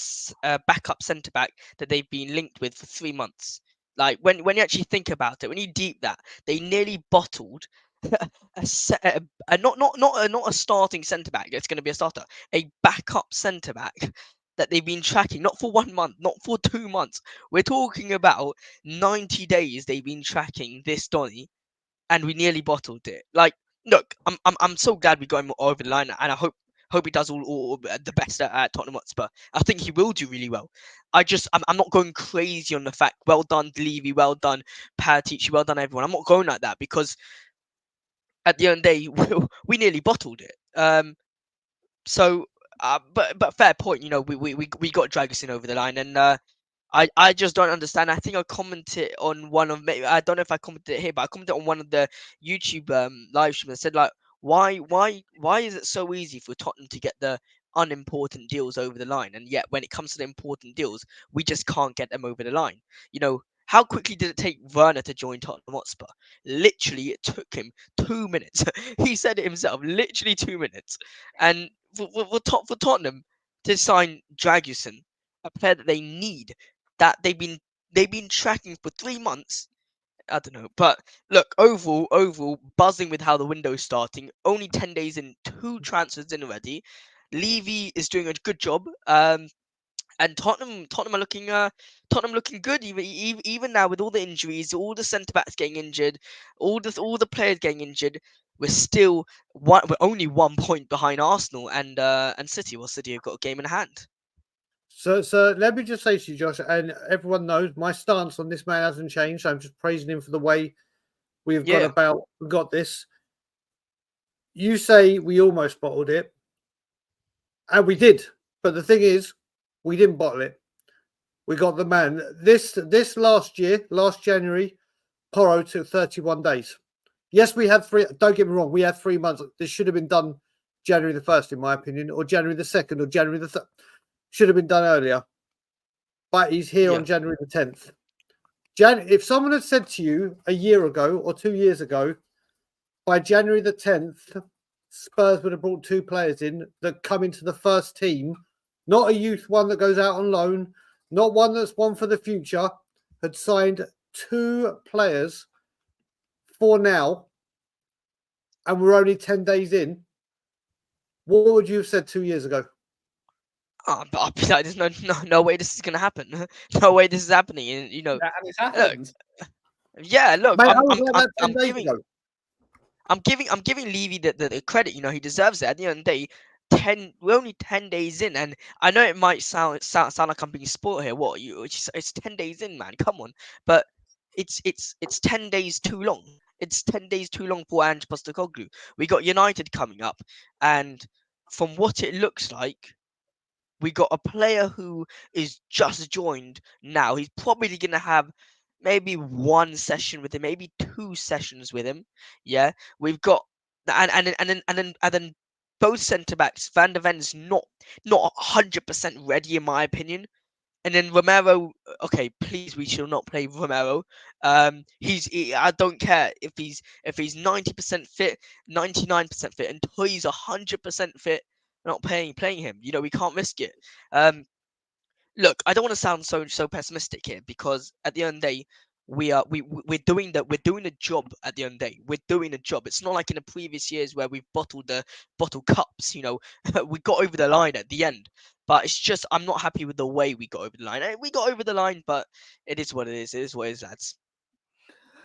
backup centre back that they've been linked with for 3 months. Like when you actually think about it, when you deep that, they nearly bottled not a starting centre back. It's going to be a starter, a backup centre back that they've been tracking, not for 1 month, not for 2 months. We're talking about 90 days they've been tracking this Donny, and we nearly bottled it. Like, look, I'm so glad we got him over the line, and I hope he does all the best at Tottenham Hotspur. I think he will do really well. I'm not going crazy on the fact, well done Levy, well done Paratici, well done everyone. I'm not going like that because at the end of the day, we nearly bottled it. But fair point. You know, we got Dragusin over the line, and I just don't understand. I think I commented on one of, I don't know if I commented it here, but I commented on one of the YouTube live streams. I said, like, why is it so easy for Tottenham to get the unimportant deals over the line, and yet when it comes to the important deals, we just can't get them over the line? You know, how quickly did it take Werner to join Tottenham Hotspur? Literally, it took him 2 minutes. He said it himself, literally 2 minutes. And for Tottenham to sign Dragusin, a player that they need, that they've been tracking for 3 months. I don't know, but look, overall, buzzing with how the window's starting. Only 10 days in, 2 transfers in already. Levy is doing a good job. And Tottenham are looking good. Even now with all the injuries, all the centre backs getting injured, all the players getting injured, we're only 1 point behind Arsenal and City. Well, City have got a game in hand. So let me just say to you, Josh, and everyone knows my stance on this man hasn't changed. I'm just praising him for the way we've got this. You say we almost bottled it, and we did. But the thing is, we didn't bottle it. We got the man. This last January, Porro took 31 days. Yes, we had 3. Don't get me wrong, we had 3 months. This should have been done January the 1st, in my opinion, or January the 2nd, or January the 3rd. Should have been done earlier. But he's here on January the 10th. If someone had said to you a year ago or 2 years ago, by January the 10th, Spurs would have brought 2 players in that come into the first team, not a youth one that goes out on loan, not one that's one for the future, had signed 2 players for now, and we're only 10 days in, what would you have said 2 years ago? I'll be like, there's no way this is gonna happen. No way this is happening. And you know, Yeah, and it's happened. look, Mate, I'm giving Levy the credit. You know, he deserves it. At the end of the day, we're only 10 days in, and I know it might sound like I'm being spoiled here. It's 10 days in, man. Come on, but it's 10 days too long. It's 10 days too long for Ange Postecoglou. We got United coming up, and from what it looks like, we got a player who is just joined now. He's probably going to have maybe 1 session with him, maybe 2 sessions with him. Yeah, we've got and then both centre backs. Van der Ven is not 100% ready in my opinion, And then Romero, okay, please, we shall not play Romero. I don't care if he's 90% fit, 99% fit, until he's 100% fit. We're not playing him. You know, we can't risk it. Look, I don't want to sound so pessimistic here, because at the end of the day, we're doing the job. At the end of the day, we're doing the job. It's not like in the previous years where we've bottled cups. You know, we got over the line at the end. But it's just, I'm not happy with the way we got over the line. We got over the line, but it is what it is. It is what it is, lads.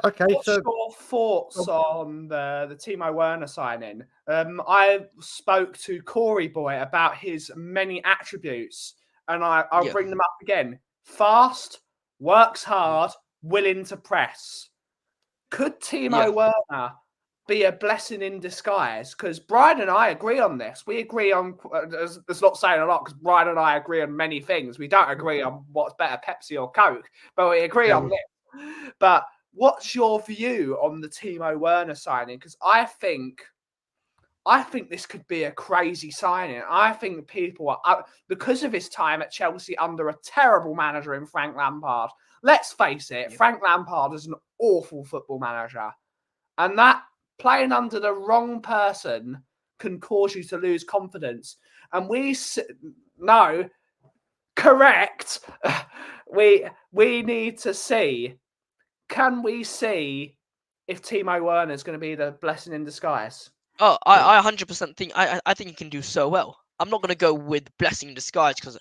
Okay, What's so your thoughts on the Timo Werner signing? I spoke to Corey Boy about his many attributes, and I'll bring them up again. Fast, works hard, willing to press. Could Timo Werner be a blessing in disguise? Because Brian and I agree on this. We agree on, there's not saying a lot, because Brian and I agree on many things. We don't agree on what's better, Pepsi or Coke, but we agree on this. But what's your view on the Timo Werner signing? Because I think this could be a crazy signing. I think people are, because of his time at Chelsea under a terrible manager in Frank Lampard. Let's face it, Frank Lampard is an awful football manager. And that playing under the wrong person can cause you to lose confidence. And correct. We need to see. Can we see if Timo Werner is going to be the blessing in disguise? Oh, I 100% think I think he can do so well. I'm not going to go with blessing in disguise, because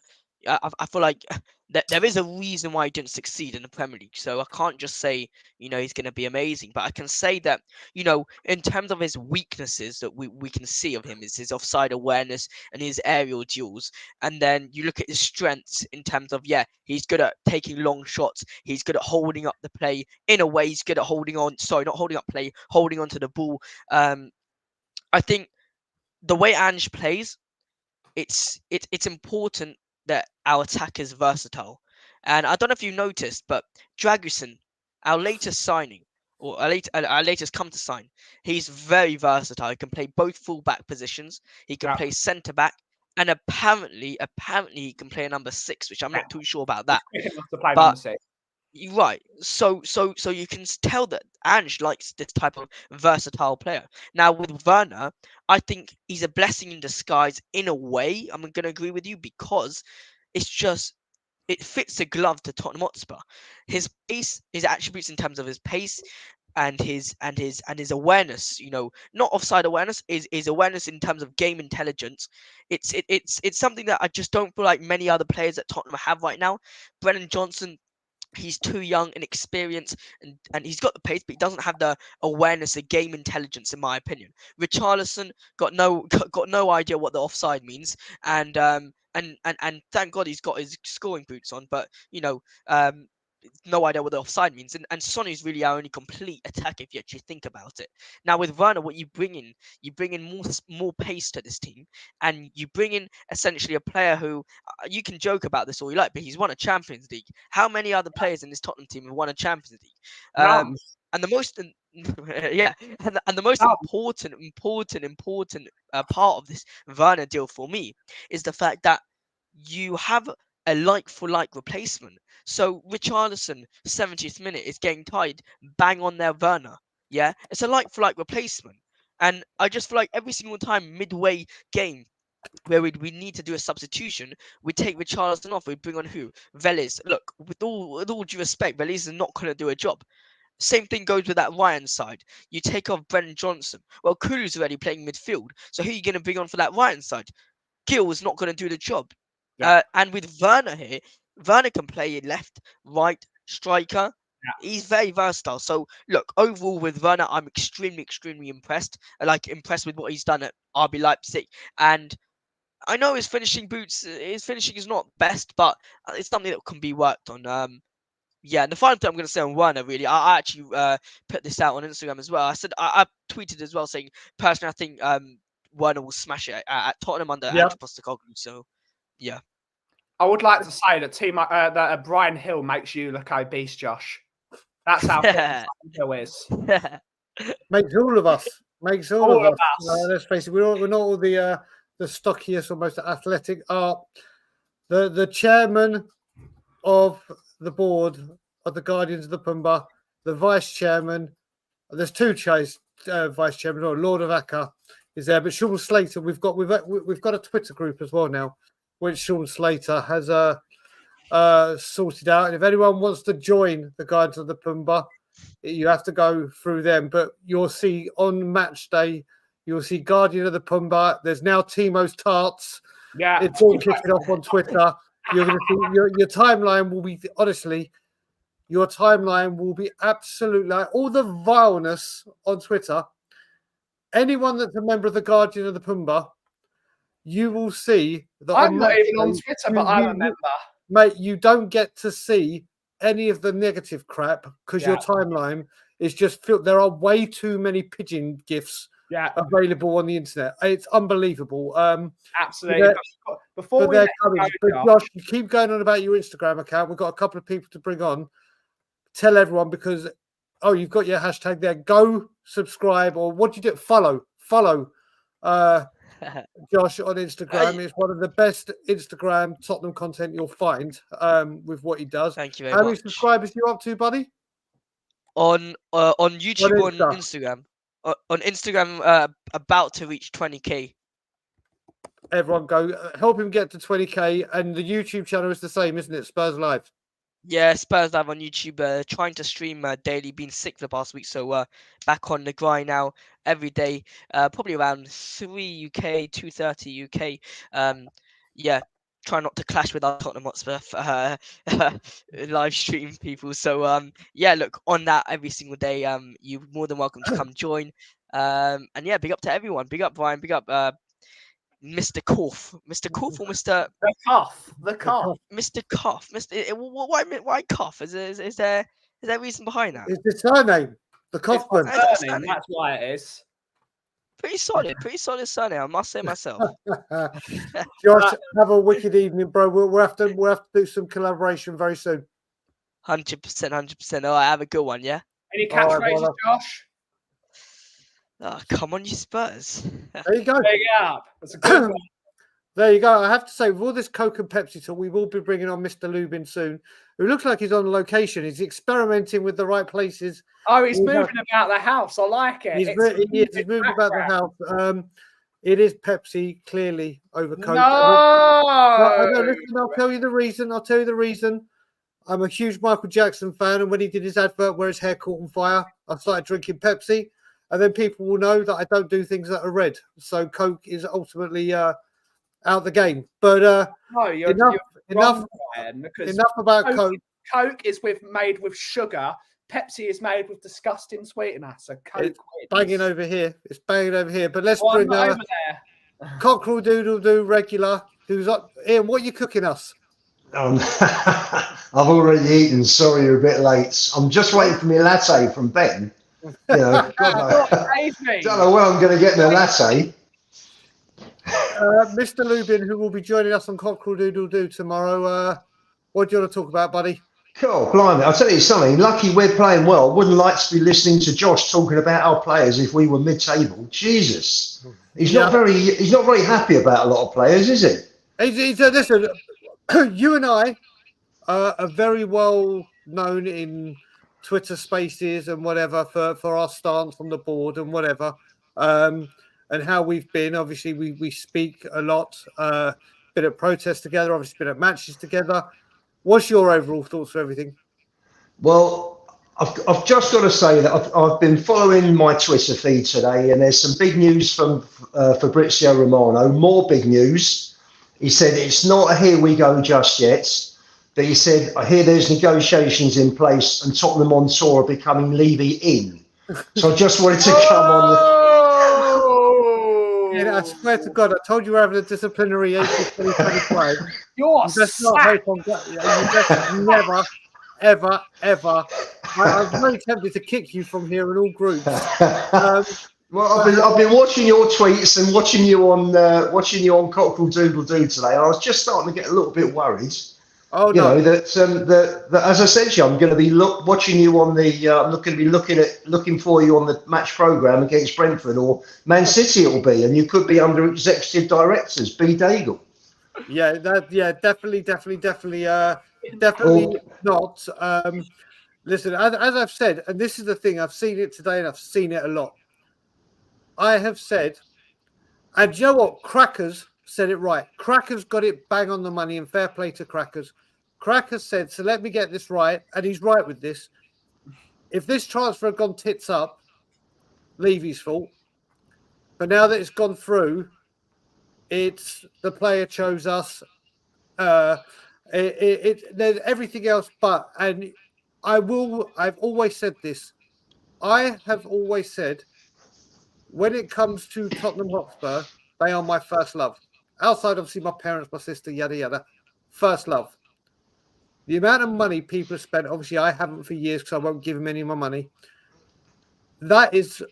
I feel like there is a reason why he didn't succeed in the Premier League. So I can't just say, you know, he's going to be amazing. But I can say that, you know, in terms of his weaknesses that we can see of him, is his offside awareness and his aerial duels. And then you look at his strengths in terms of, he's good at taking long shots. He's good at holding up the play. In a way, he's good at holding on to the ball. I think the way Ange plays, it's important that our attack is versatile. And I don't know if you noticed, but Dragusin, our latest signing, or our latest come to sign, he's very versatile. He can play both full-back positions. He can play centre-back. And apparently he can play a number 6, which I'm not too sure about that. But number 6. Right. So you can tell that Ange likes this type of versatile player. Now with Werner, I think he's a blessing in disguise in a way. I'm going to agree with you, because it's just, it fits the glove to Tottenham Hotspur. His pace, his attributes in terms of his pace and his awareness, you know, not offside awareness, is awareness in terms of game intelligence. It's something that I just don't feel like many other players at Tottenham have right now. Brennan Johnson, he's too young and inexperienced, and he's got the pace, but he doesn't have the awareness of game intelligence, in my opinion. Richarlison got no idea what the offside means, and thank God he's got his scoring boots on, but you know, no idea what the offside means. And Sonny's really our only complete attack, if you actually think about it. Now with Werner, what you bring in more pace to this team, and you bring in essentially a player who, you can joke about this all you like, but he's won a Champions League. How many other players in this Tottenham team have won a Champions League? And the most and the most important part of this Werner deal for me is the fact that you have a like-for-like replacement. So Richarlison, 70th minute, is getting tied bang on their Werner. Yeah, it's a like-for-like replacement. And I just feel like every single time midway game where we need to do a substitution, we take Richarlison off, we bring on who? Vélez. Look, with all due respect, Vélez is not going to do a job. Same thing goes with that Ryan side. You take off Brennan Johnson. Well, Kulu's already playing midfield. So who are you going to bring on for that Ryan side? Gill is not going to do the job. And with Werner here, Werner can play left, right, striker. He's very versatile. So look, overall with Werner, I'm extremely impressed. Impressed with what he's done at RB Leipzig. And I know his finishing is not best, but it's something that can be worked on. And the final thing I'm going to say on Werner, really, I actually put this out on Instagram as well. I said I tweeted as well, saying personally I think Werner will smash it at Tottenham under Ange Postecoglou. So yeah. I would like to say that Brian Hill makes you look obese, Josh. That's how Brian Hill is. Makes all of us. Let's face it, we're not all the stockiest or most athletic. The chairman of the board of the Guardians of the Pumba, the vice chairman. There's two vice chairman, or Lord of Akka is there, but Sean Slater. We've got a Twitter group as well now, which Sean Slater has sorted out. And if anyone wants to join the Guardians of the Pumba, you have to go through them. But you'll see on match day, you'll see Guardian of the Pumba. There's now Timo's Tarts. Yeah, It's all kicking off on Twitter. You're going to see your timeline will be, honestly, your timeline will be absolutely like all the vileness on Twitter. Anyone that's a member of the Guardian of the Pumba, you will see that. I'm not even on Twitter, but I'm a member. Mate, you don't get to see any of the negative crap because your timeline is just filled. There are way too many pigeon gifs available on the internet. It's unbelievable. Absolutely. Before we but Josh, you keep going on about your Instagram account. We've got a couple of people to bring on. Tell everyone because you've got your hashtag there. Go subscribe, or what do you do? Follow Josh on Instagram. It's one of the best Instagram Tottenham content you'll find with what he does. Thank you very much. How many subscribers you up to, buddy? On YouTube or on Instagram? On Instagram, about to reach 20k. Everyone go help him get to 20k, and the YouTube channel is the same, isn't it? Spurs Live. Yeah, Spurs Live on YouTube. Trying to stream daily. Been sick for the past week, so back on the grind now every day. Probably around 3 UK, 2:30 UK. Try not to clash with our Tottenham Hotspur live stream people. So look on that every single day. You're more than welcome to come join. And big up to everyone. Big up Brian. Big up Mr. Korf. Mr. Korf or Mr. The Cuff. The Cuff. Mr. Cuff. Why Cuff? Is there a reason behind that? It's the surname. The Kaufman. That's why it is. Pretty solid surname, I must say myself. Josh, have a wicked evening, bro. We'll have to do some collaboration very soon. 100%. All right, have a good one, yeah? Any catchphrases, Josh? Oh, come on, you Spurs. There you go. Big up. That's a good one. There you go. I have to say, with all this Coke and Pepsi talk, we will be bringing on Mr. Lubin soon, who looks like he's on location. He's experimenting with the right places. Oh, he's moving about the house. I like it. He's moving about the house. It is Pepsi, clearly, over Coke. No! Listen, I'll tell you the reason. I'm a huge Michael Jackson fan, and when he did his advert where his hair caught on fire, I started drinking Pepsi, and then people will know that I don't do things that are red. So Coke is ultimately out the game. But enough about Coke. Coke is made with sugar. Pepsi is made with disgusting sweetener. So Coke it's banging over here. But let's bring over there. Cockerel Doodle Doo regular who's up. Ian, what are you cooking us? I've already eaten. Sorry, you're a bit late. I'm just waiting for my latte from Ben. You know, God, don't know where I'm going to get my latte. Mr. Lubin, who will be joining us on Cockerel Doodle Doo tomorrow. What do you want to talk about, buddy? Cool, blimey! I'll tell you something. Lucky we're playing well. Wouldn't like to be listening to Josh talking about our players if we were mid-table. Jesus, he's not very happy about a lot of players, is he? Listen, you and I are very well known in Twitter Spaces and whatever for our stance on the board and whatever, and how we've been. Obviously, we speak a lot. Been at protests together. Obviously, been at matches together. What's your overall thoughts for everything? Well, I've just got to say that I've been following my Twitter feed today, and there's some big news from Fabrizio Romano. More big news. He said it's not a here we go just yet, but he said I hear there's negotiations in place, and Tottenham on tour are becoming Levy in. So I just wanted to come on. I swear to God, I told you we're having a disciplinary April 2025. You're never, ever. I'm very tempted to kick you from here in all groups. Well, I've been watching your tweets and watching you on Cockerel Doodle Doo today, and I was just starting to get a little bit worried. Oh you know that as I said to you, I'm going to be watching you on the. I'm not going to be looking for you on the match program against Brentford or Man City. It'll be, and you could be under executive directors. B. Daigle. Yeah, definitely. definitely not. Listen, as I've said, and this is the thing, I've seen it today and I've seen it a lot. I have said, and you know what? Crackers said it right. Crackers got it bang on the money, and fair play to Crackers. Crackers said, so let me get this right, and he's right with this. If this transfer had gone tits up, Levy's fault. But now that it's gone through, it's the player chose us. There's everything else but, and I've always said this. I have always said, when it comes to Tottenham Hotspur, they are my first love. Outside, obviously, my parents, my sister, yada, yada. First love. The amount of money people have spent, obviously, I haven't for years because I won't give them any of my money. That is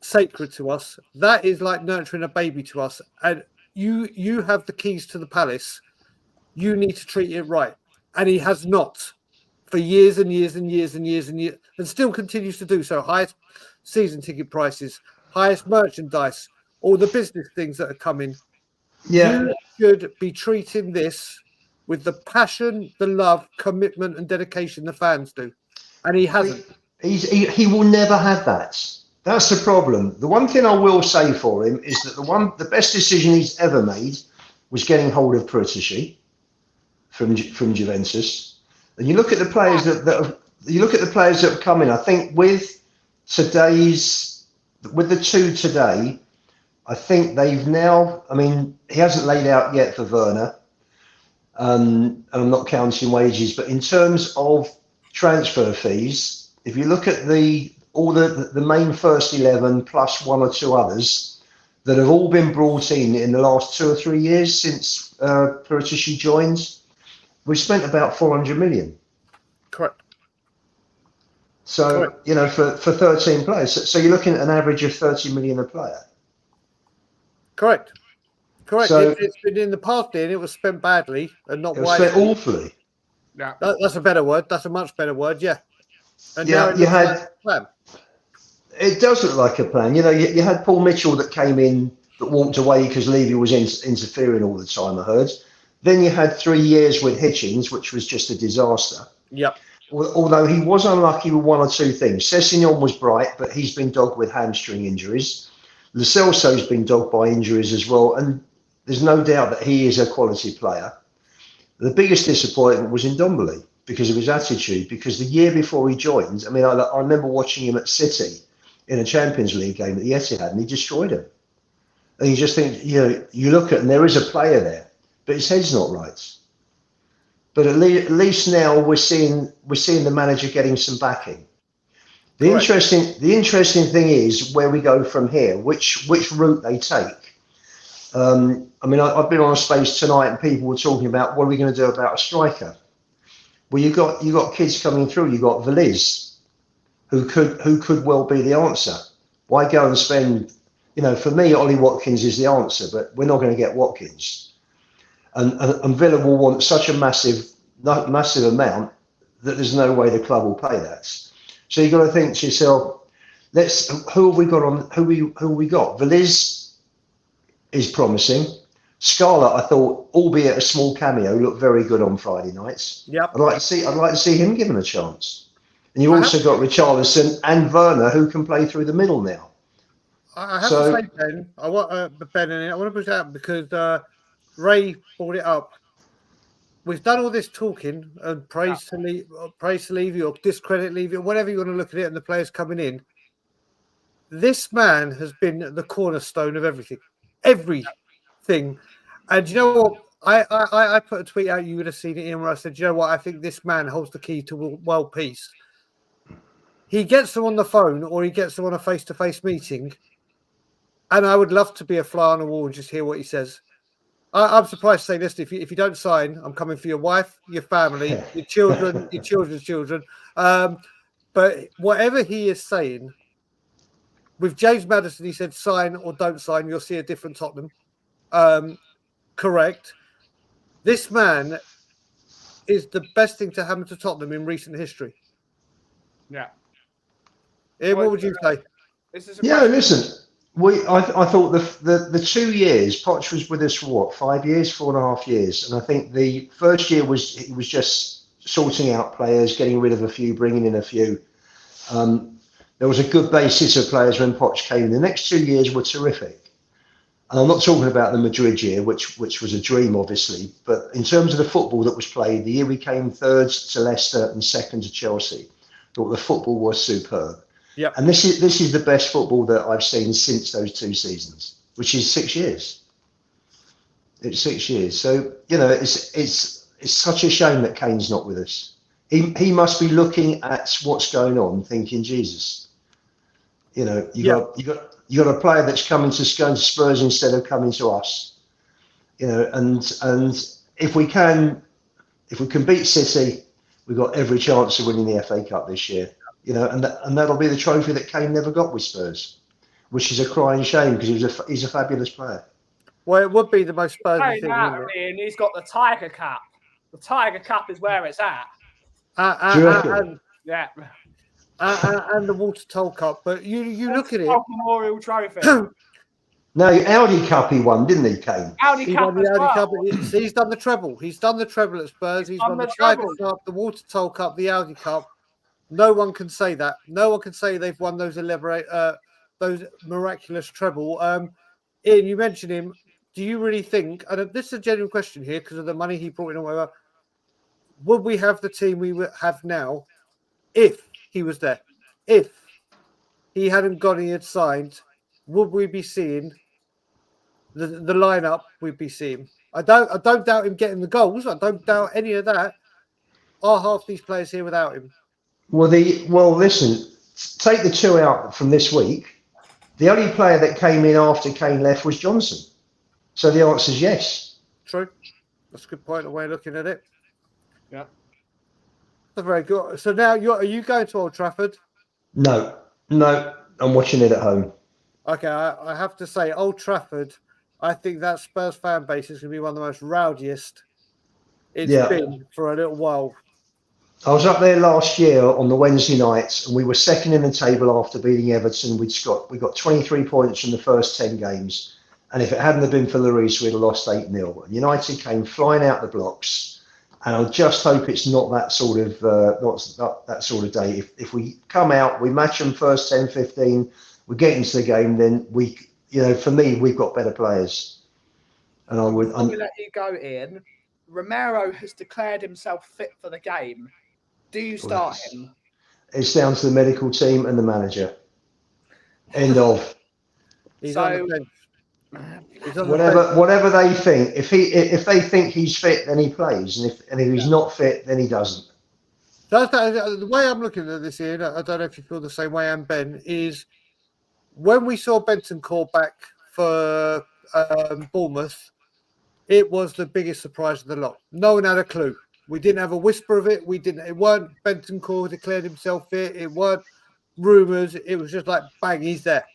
sacred to us. That is like nurturing a baby to us. And you have the keys to the palace. You need to treat it right. And he has not for years and years and years and years and years, and still continues to do so. Highest season ticket prices, highest merchandise, all the business things that are coming. Yeah. You should be treating this with the passion, the love, commitment, and dedication the fans do. And he hasn't. He will never have that. That's the problem. The one thing I will say for him is that the best decision he's ever made was getting hold of Perisic from Juventus. And you look at the players that have come in. I think with the two today, I think they've now. I mean, he hasn't laid out yet for Werner, and I'm not counting wages. But in terms of transfer fees, if you look at all the main first 11 plus one or two others that have all been brought in the last 2 or 3 years since Perisic joined, we've spent about 400 million. Correct. So, for 13 players. So you're looking at an average of 30 million a player. Correct. So, it's been in the past, and it was spent badly and not it was wisely. spent awfully. Yeah. That's a better word. That's a much better word, yeah. And Yeah, now it looks like a plan. It does look like a plan. You had Paul Mitchell that came in that walked away because Levy was interfering all the time, I heard. Then you had 3 years with Hitchens, which was just a disaster. Yep. Although he was unlucky with one or two things. Sessegnon was bright, but he's been dogged with hamstring injuries. Lo Celso's been dogged by injuries as well, and there's no doubt that he is a quality player. The biggest disappointment was in Ndombele because of his attitude, because the year before he joined, I mean, I remember watching him at City in a Champions League game at the Etihad, and he destroyed him. And you just think, you look at, and there is a player there, but his head's not right. But at least now we're seeing the manager getting some backing. The interesting thing is where we go from here, which route they take. I mean, I've been on a space tonight, and people were talking about what are we going to do about a striker. Well, you got kids coming through. You got Veliz, who could well be the answer. Why go and spend? For me, Ollie Watkins is the answer, but we're not going to get Watkins. And Villa will want such a massive amount that there's no way the club will pay that. So you've got to think to yourself, who have we got? Veliz is promising. Scarlett, I thought, albeit a small cameo, looked very good on Friday nights. Yep. I'd like to see him given a chance. And you've also got Richarlison and Werner, who can play through the middle now. I have to say, Ben, I want to push it out because Ray brought it up. We've done all this talking and praise to Levy or discredit Levy or whatever you want to look at it, and the players coming in. This man has been the cornerstone of everything. And you know what? I put a tweet out, you would have seen it in, where I said, you know what? I think this man holds the key to world peace. He gets them on the phone or he gets them on a face-to-face meeting, and I would love to be a fly on the wall and just hear what he says. I'm surprised to say this. If you don't sign, I'm coming for your wife, your family, your children, your children's children. But whatever he is saying, with James Maddison, he said, sign or don't sign, you'll see a different Tottenham. Correct. This man is the best thing to happen to Tottenham in recent history. Yeah. Ian, what would you say? Listen. I thought the 2 years Poch was with us for 5 years, 4.5 years, and I think the first year he was just sorting out players, getting rid of a few, bringing in a few. There was a good basis of players when Poch came in. The next 2 years were terrific. And I'm not talking about the Madrid year, which was a dream, obviously. But in terms of the football that was played, the year we came third to Leicester and second to Chelsea, thought the football was superb. Yep. And this is the best football that I've seen since those 2 seasons, which is 6 years. It's 6 years. So, you know, it's such a shame that Kane's not with us. He must be looking at what's going on, thinking, Jesus, you know, you got a player that's going to Spurs instead of coming to us, you know, and if we can beat City, we've got every chance of winning the FA Cup this year, you know, and that'll be the trophy that Kane never got with Spurs, which is a crying shame because he's a fabulous player. Well, it would be the most Spursy thing, That, wouldn't it? and he's got the Tiger Cup. The Tiger Cup is where it's at. Do you reckon? Yeah. And the Water Toll Cup, but you look at it. Memorial Trophy. No, Audi Cup he won, didn't he, Kane? Audi He Cup won the as Audi well. Cup. He's done the treble. He's done the treble at Spurs. He's won the Tiger Cup, the Water Toll Cup, the Audi Cup. No one can say that. No one can say they've won those miraculous treble. Ian, you mentioned him. Do you really think, and this is a genuine question here because of the money he brought in or whatever, would we have the team we would have now if he was there? If he hadn't gone, he had signed, would we be seeing the lineup we'd be seeing? I don't doubt him getting the goals. I don't doubt any of that. Are half these players here without him? Well, listen, take the 2 out from this week. The only player that came in after Kane left was Johnson. So the answer is yes. True. That's a good point, the way of looking at it. Yeah. That's very good. So now are you going to Old Trafford? No, I'm watching it at home. Okay, I have to say, Old Trafford, I think that Spurs fan base is going to be one of the most rowdiest it's been for a little while. I was up there last year on the Wednesday nights, and we were second in the table after beating Everton. We got 23 points from the first 10 games, and if it hadn't have been for Lloris, we'd have lost 8-0. And United came flying out the blocks, and I just hope it's not that sort of not that sort of day. If we come out, we match them first 10, 15, we get into the game, then for me, we've got better players. And I'm going to let you go, Ian. Romero has declared himself fit for the game. Do you start him? It's down to the medical team and the manager. End of. He's on the bench. Whatever they think. If they think he's fit, then he plays, and if he's not fit, then he doesn't. The way I'm looking at this, Ian, I don't know if you feel the same way, and Ben, is when we saw Bentancur back for Bournemouth, it was the biggest surprise of the lot. No one had a clue. We didn't have a whisper of it. It weren't Bentancur declared himself fit. It weren't rumours. It was just like, bang, he's there.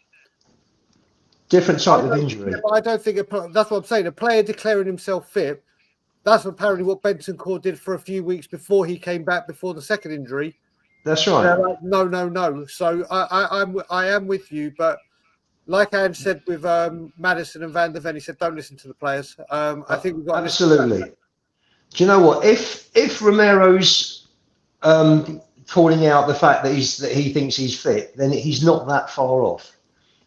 Different type of injury. I don't think that's what I'm saying. A player declaring himself fit, that's apparently what Bentancur did for a few weeks before he came back before the second injury. That's right. Like, no. So I am with you, but like I said with Maddison and Van der Ven, he said, don't listen to the players. I think we've got absolutely. Do you know what? If Romero's calling out the fact that he thinks he's fit, then he's not that far off.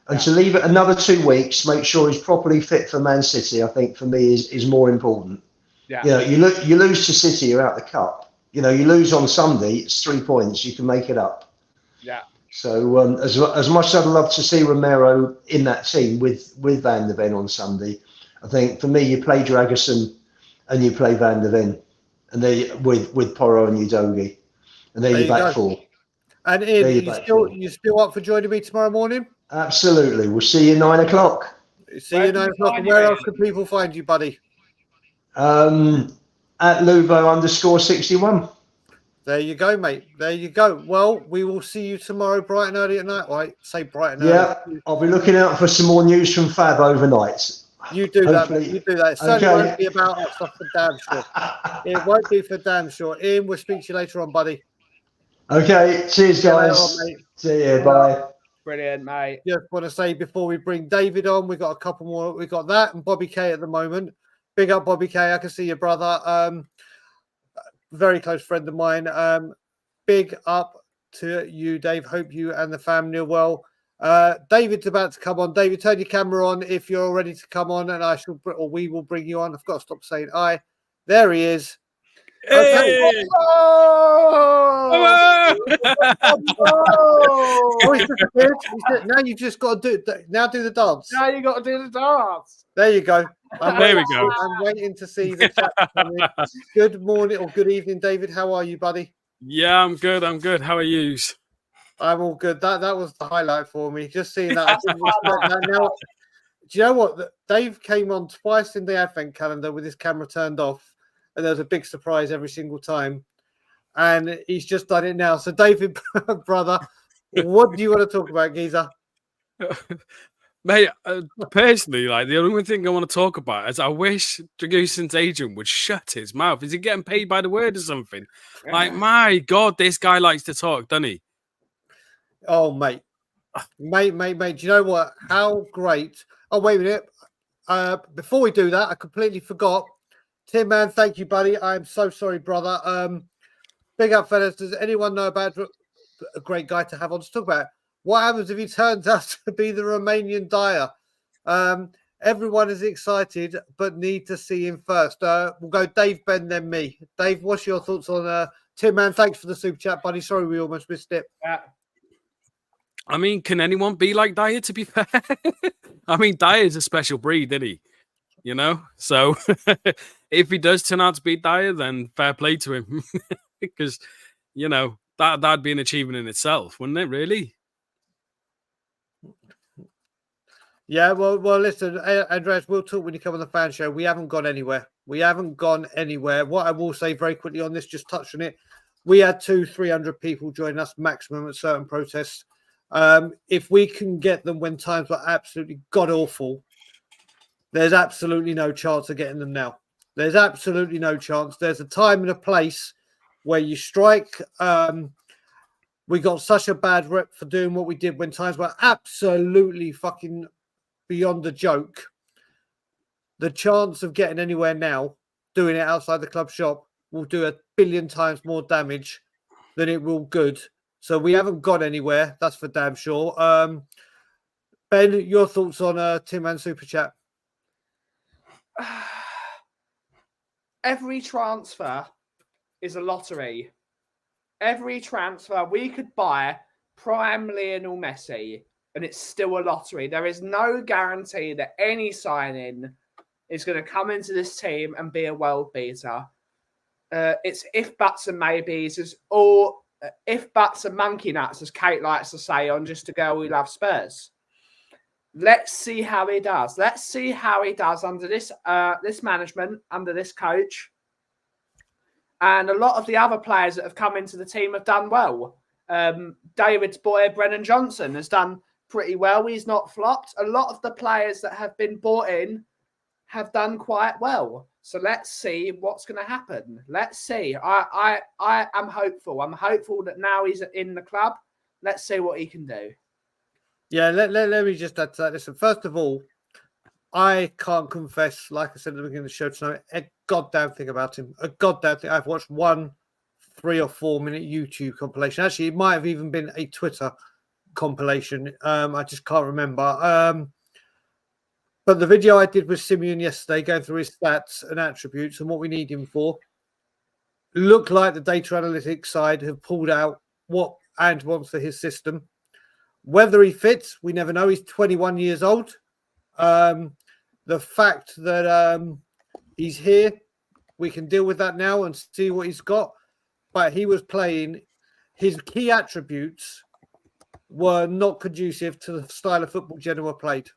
And to leave it another 2 weeks, make sure he's properly fit for Man City, I think for me is more important. Yeah. You lose to City, you're out the cup. You lose on Sunday, it's 3 points. You can make it up. Yeah. So as much as I'd love to see Romero in that team with Van der Ven on Sunday, I think for me you play Dragusin and you play Van der Ven, and they with Porro and Udogie, and they're your back four. And Ian, you still up for joining me tomorrow morning? Absolutely. We'll see you 9 o'clock. See you 9 o'clock. And where else can people find you, buddy? At Luvo_61. There you go, mate. There you go. Well, we will see you tomorrow bright and early at night. Right? Say bright and early. Yeah, I'll be looking out for some more news from Fab overnight. You do that, mate. You do that. It certainly won't be about us, that's for damn sure. It won't be for damn sure. Ian, we'll speak to you later on, buddy. Okay, cheers, guys. See you. Bye. Brilliant, mate. Just want to say before we bring David on, we got a couple more. We got that and Bobby K at the moment. Big up, Bobby K. I can see your brother. very close friend of mine. Big up to you, Dave. Hope you and the family are well. David's about to come on. David, turn your camera on if you're ready to come on, and we will bring you on. I've got to stop saying I. There he is. Okay. Hey! Oh! Oh, he's disappeared. Now you've just got to do it. Now do the dance. Now you got to do the dance. There you go. There we go. I'm waiting to see the chat come in. Good morning or good evening, David. How are you, buddy? Yeah, I'm good. I'm good. How are you? I'm all good. That was the highlight for me. Just seeing that. I didn't expect that. Now, do you know what? Dave came on twice in the advent calendar with his camera turned off, and there was a big surprise every single time. And he's just done it now. So, David, brother, what do you want to talk about, Geezer? Mate, personally, like the only thing I want to talk about is I wish Dragoosen's agent would shut his mouth. Is he getting paid by the word or something? Like, my God, this guy likes to talk, doesn't he? Oh, mate. Mate. Do you know what? How great. Oh, wait a minute. Before we do that, I completely forgot. Tim, man, thank you, buddy. I'm so sorry, brother. Big up, fellas. Does anyone know about a great guy to have on to talk about? What happens if he turns out to be the Romanian Dyer? Everyone is excited, but need to see him first. We'll go Dave, Ben, then me. Dave, what's your thoughts on Tim, man? Thanks for the super chat, buddy. Sorry we almost missed it. I mean, can anyone be like Dyer, to be fair? I mean, Dyer's a special breed, isn't he? You know? So if he does turn out to be Dyer, then fair play to him. Because, you know, that'd be an achievement in itself, wouldn't it, really? Yeah, well, listen, Andreas, we'll talk when you come on the fan show. We haven't gone anywhere. What I will say very quickly on this, just touch on it. We had 200-300 people join us maximum at certain protests. If we can get them when times were absolutely god-awful, there's absolutely no chance of getting them now. There's absolutely no chance. There's a time and a place where you strike. We got such a bad rep for doing what we did when times were absolutely fucking beyond a joke. The chance of getting anywhere now, doing it outside the club shop, will do 1 billion times more damage than it will good. So we haven't got anywhere. That's for damn sure. Ben, your thoughts on Tim and Super Chat? Every transfer is a lottery. Every transfer we could buy prime Lionel Messi, and it's still a lottery. There is no guarantee that any signing is going to come into this team and be a world beater. It's if, buts, and maybes, or if, buts, and monkey nuts, as Kate likes to say on Just a Girl Who Loves Spurs. Let's see how he does. Let's see how he does under this this management, under this coach. And a lot of the other players that have come into the team have done well. David's boy, Brennan Johnson, has done pretty well. He's not flopped. A lot of the players that have been brought in have done quite well. So let's see what's going to happen. Let's see. I am hopeful. I'm hopeful that now he's in the club. Let's see what he can do. Yeah, let me just add to that. Listen, first of all, I can't confess, like I said at the beginning of the show tonight, a goddamn thing about him. A goddamn thing. I've watched one 3 or 4 minute YouTube compilation. Actually, it might have even been a Twitter compilation. I just can't remember. But the video I did with Simeon yesterday, going through his stats and attributes and what we need him for, looked like the data analytics side have pulled out what Ant wants for his system. Whether he fits, we never know. He's 21 years old. The fact that he's here, we can deal with that now and see what he's got. But he was playing, his key attributes were not conducive to the style of football Genoa played.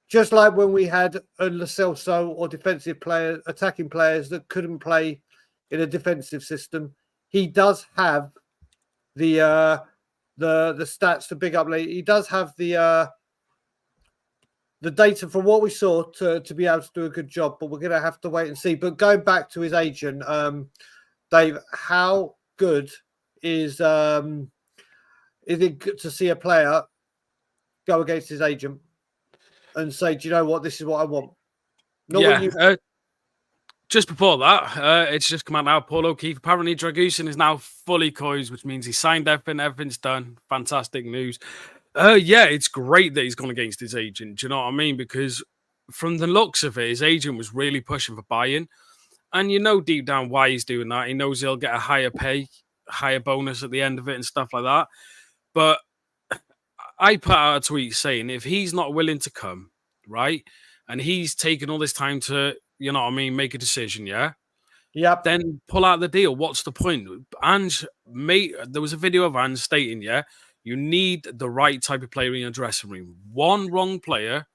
Just like when we had a Lo Celso or defensive player, attacking players that couldn't play in a defensive system, he does have the stats to big up. He does have the data from what we saw to be able to do a good job, but we're going to have to wait and see. But going back to his agent, Dave, how good is it good to see a player go against his agent and say, do you know what, this is what I want? just before that, it's just come out now. Paul O'Keefe. Apparently, Dragusin is now fully coised, which means he signed everything. Everything's done. Fantastic news. Yeah, it's great that he's gone against his agent. Do you know what I mean? Because from the looks of it, his agent was really pushing for buy-in. And you know deep down why he's doing that. He knows he'll get a higher pay, higher bonus at the end of it and stuff like that. But I put out a tweet saying if he's not willing to come, right, and he's taken all this time to, you know what I mean, make a decision, yeah? Yep. Then pull out the deal. What's the point? Ange, mate, there was a video of Ange stating, yeah, you need the right type of player in your dressing room. One wrong player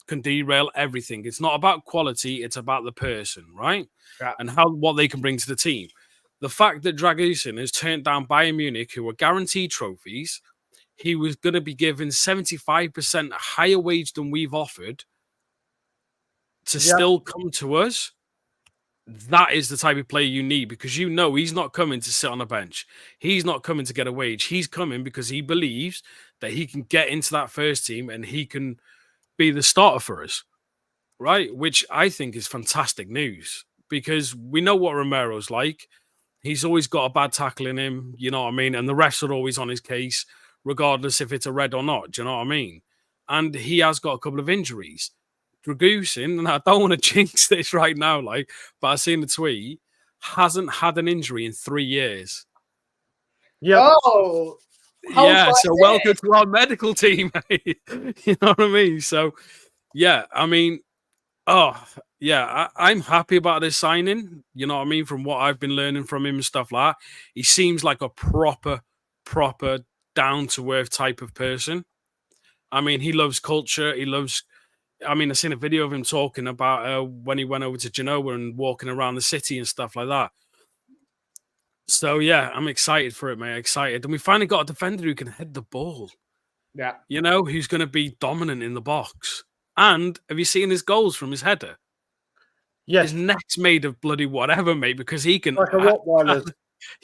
can derail everything. It's not about quality, it's about the person, right? Yeah. And what they can bring to the team. The fact that Dragusin has turned down Bayern Munich, who were guaranteed trophies, he was going to be given 75% higher wage than we've offered to still come to us. That is the type of player you need, because you know he's not coming to sit on a bench. He's not coming to get a wage. He's coming because he believes that he can get into that first team and he can be the starter for us, right? Which I think is fantastic news, because we know what Romero's like. He's always got a bad tackle in him, you know what I mean? And the refs are always on his case, regardless if it's a red or not, do you know what I mean? And he has got a couple of injuries. Dragusin, and I don't want to jinx this right now, but I seen the tweet, hasn't had an injury in 3 years. Yeah. Oh, yeah. So welcome to our medical team. You know what I mean? So, yeah, I mean, I'm happy about this signing. You know what I mean? From what I've been learning from him and stuff like that, he seems like a proper down-to-earth type of person. I mean, he loves culture. I've seen a video of him talking about when he went over to Genoa and walking around the city and stuff like that. So, yeah, I'm excited for it, mate. Excited. And we finally got a defender who can head the ball. Yeah. You know, who's going to be dominant in the box. And have you seen his goals from his header? Yes. His neck's made of bloody whatever, mate, because he can... Like a Rottweiler.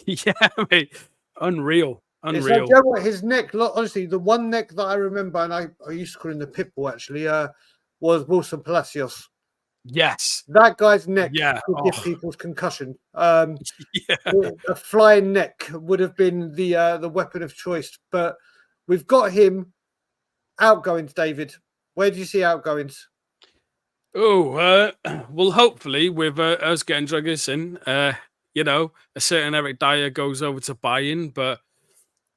Yeah, mate. Unreal. It's like, you know what, his neck, honestly, the one neck that I remember, and I used to call him the Pitbull, actually, was Wilson Palacios. Yes. That guy's neck could give people's concussion. A flying neck would have been the weapon of choice. But we've got him. Outgoings, David. Where do you see outgoings? Oh, well, hopefully with us getting Dragusin, a certain Eric Dyer goes over to Bayern, but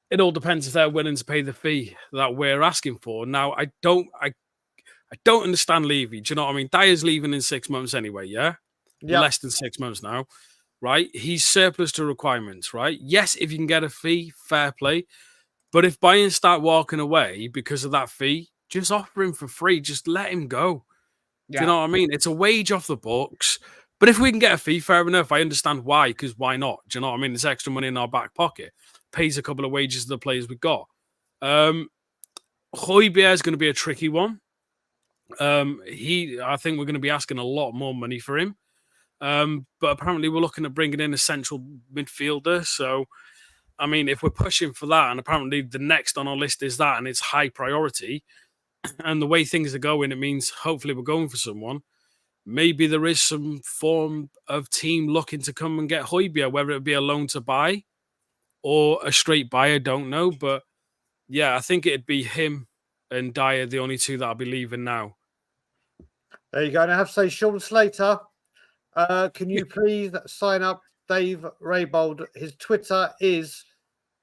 it all depends if they're willing to pay the fee that we're asking for. Now, I don't understand Levy. Do you know what I mean? Dyer's leaving in 6 months anyway, yeah? Less than 6 months now, right? He's surplus to requirements, right? Yes, if you can get a fee, fair play. But if Bayern start walking away because of that fee, just offer him for free. Just let him go. Yeah. Do you know what I mean? It's a wage off the books. But if we can get a fee, fair enough. I understand why, because why not? Do you know what I mean? It's extra money in our back pocket. Pays a couple of wages to the players we've got. Højbjerg is going to be a tricky one. I think we're going to be asking a lot more money for him. But apparently we're looking at bringing in a central midfielder. So, I mean, if we're pushing for that, and apparently the next on our list is that, and it's high priority, and the way things are going, it means hopefully we're going for someone. Maybe there is some form of team looking to come and get Højbjerg, whether it be a loan to buy or a straight buy, I don't know. But yeah, I think it'd be him and Dyer, the only two that I'll be leaving now. There you go. And I have to say, Sean Slater, can you please sign up Dave Raybold? His Twitter is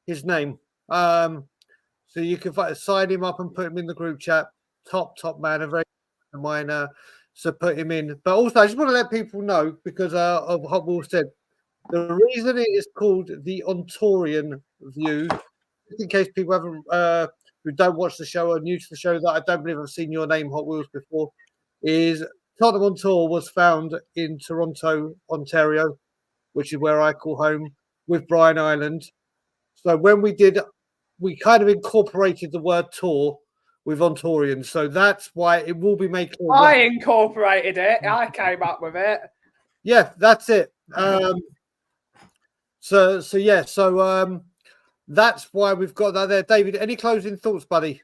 his name. So you can sign him up and put him in the group chat. Top man, a very minor. So put him in. But also, I just want to let people know, because of what Will said, the reason it is called the Ontourian View, in case people haven't who don't watch the show or are new to the show, that I don't believe I've seen your name, Hot Wheels, before, is Tottenham on Tour was found in Toronto, Ontario, which is where I call home, with Brian Ireland. So when we did, we kind of incorporated the word tour with Ontourians. So that's why it will be made clear. I incorporated it. I came up with it. Yeah, that's it. So that's why we've got that there. David, any closing thoughts, buddy?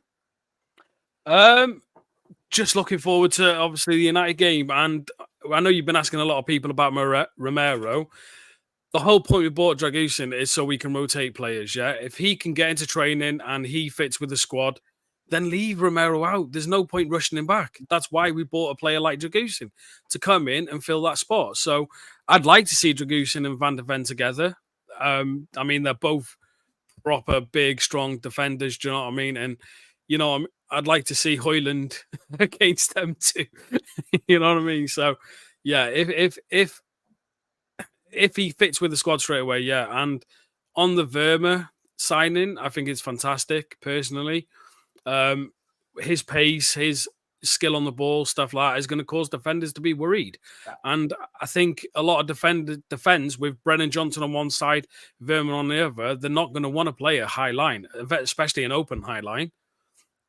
Just looking forward to obviously the United game, and I know you've been asking a lot of people about Romero. The whole point we bought Dragusin is so we can rotate players. Yeah, if he can get into training and he fits with the squad, then leave Romero out. There's no point rushing him back. That's why we bought a player like Dragusin to come in and fill that spot. So I'd like to see Dragusin and Van de Ven together. I mean, they're both proper big, strong defenders. Do you know what I mean? And I'd like to see Højlund against them too. You know what I mean? So, yeah, if he fits with the squad straight away, yeah. And on the Verma signing, I think it's fantastic. Personally, his pace, his skill on the ball, stuff like that, is going to cause defenders to be worried. Yeah. And I think a lot of defense with Brennan Johnson on one side, Verma on the other, they're not going to want to play a high line, especially an open high line.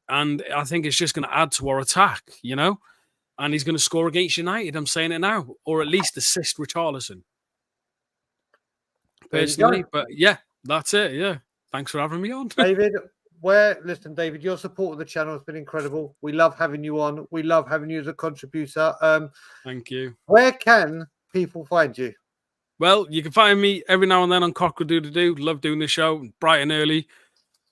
And I think it's just going to add to our attack, And he's going to score against United, I'm saying it now, or at least assist Richarlison. Personally, but yeah, that's it. Yeah. Thanks for having me on. David, listen, David, your support of the channel has been incredible. We love having you on. We love having you as a contributor. Thank you. Where can people find you? Well, you can find me every now and then on Cockle-Doo-Doo. Love doing the show, bright and early,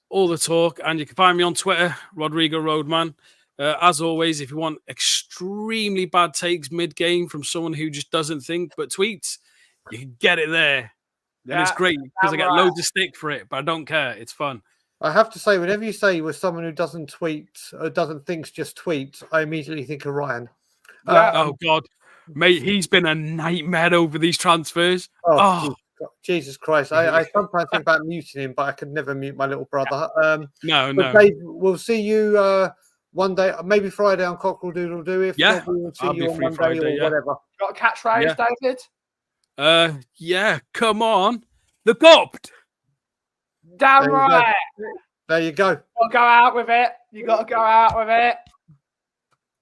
all the talk. And you can find me on Twitter, Rodrigo Roadman. As always, if you want extremely bad takes mid-game from someone who just doesn't think but tweets, you can get it there. And it's great because I get loads of stick for it, but I don't care. It's fun. I have to say, whenever you say with someone who doesn't tweet or doesn't think, just tweet, I immediately think of Ryan. Oh, God. Mate, he's been a nightmare over these transfers. Oh. Jesus Christ. I sometimes think about muting him, but I could never mute my little brother. No. Dave, we'll see you one day, maybe Friday on Cockle-Doodle-Doo. If not, we'll see you on Monday Friday, or whatever. Got a catchphrase, David? Yeah, come on. The Copt. Damn right. There you go. I'll go out with it. You got to go out with it.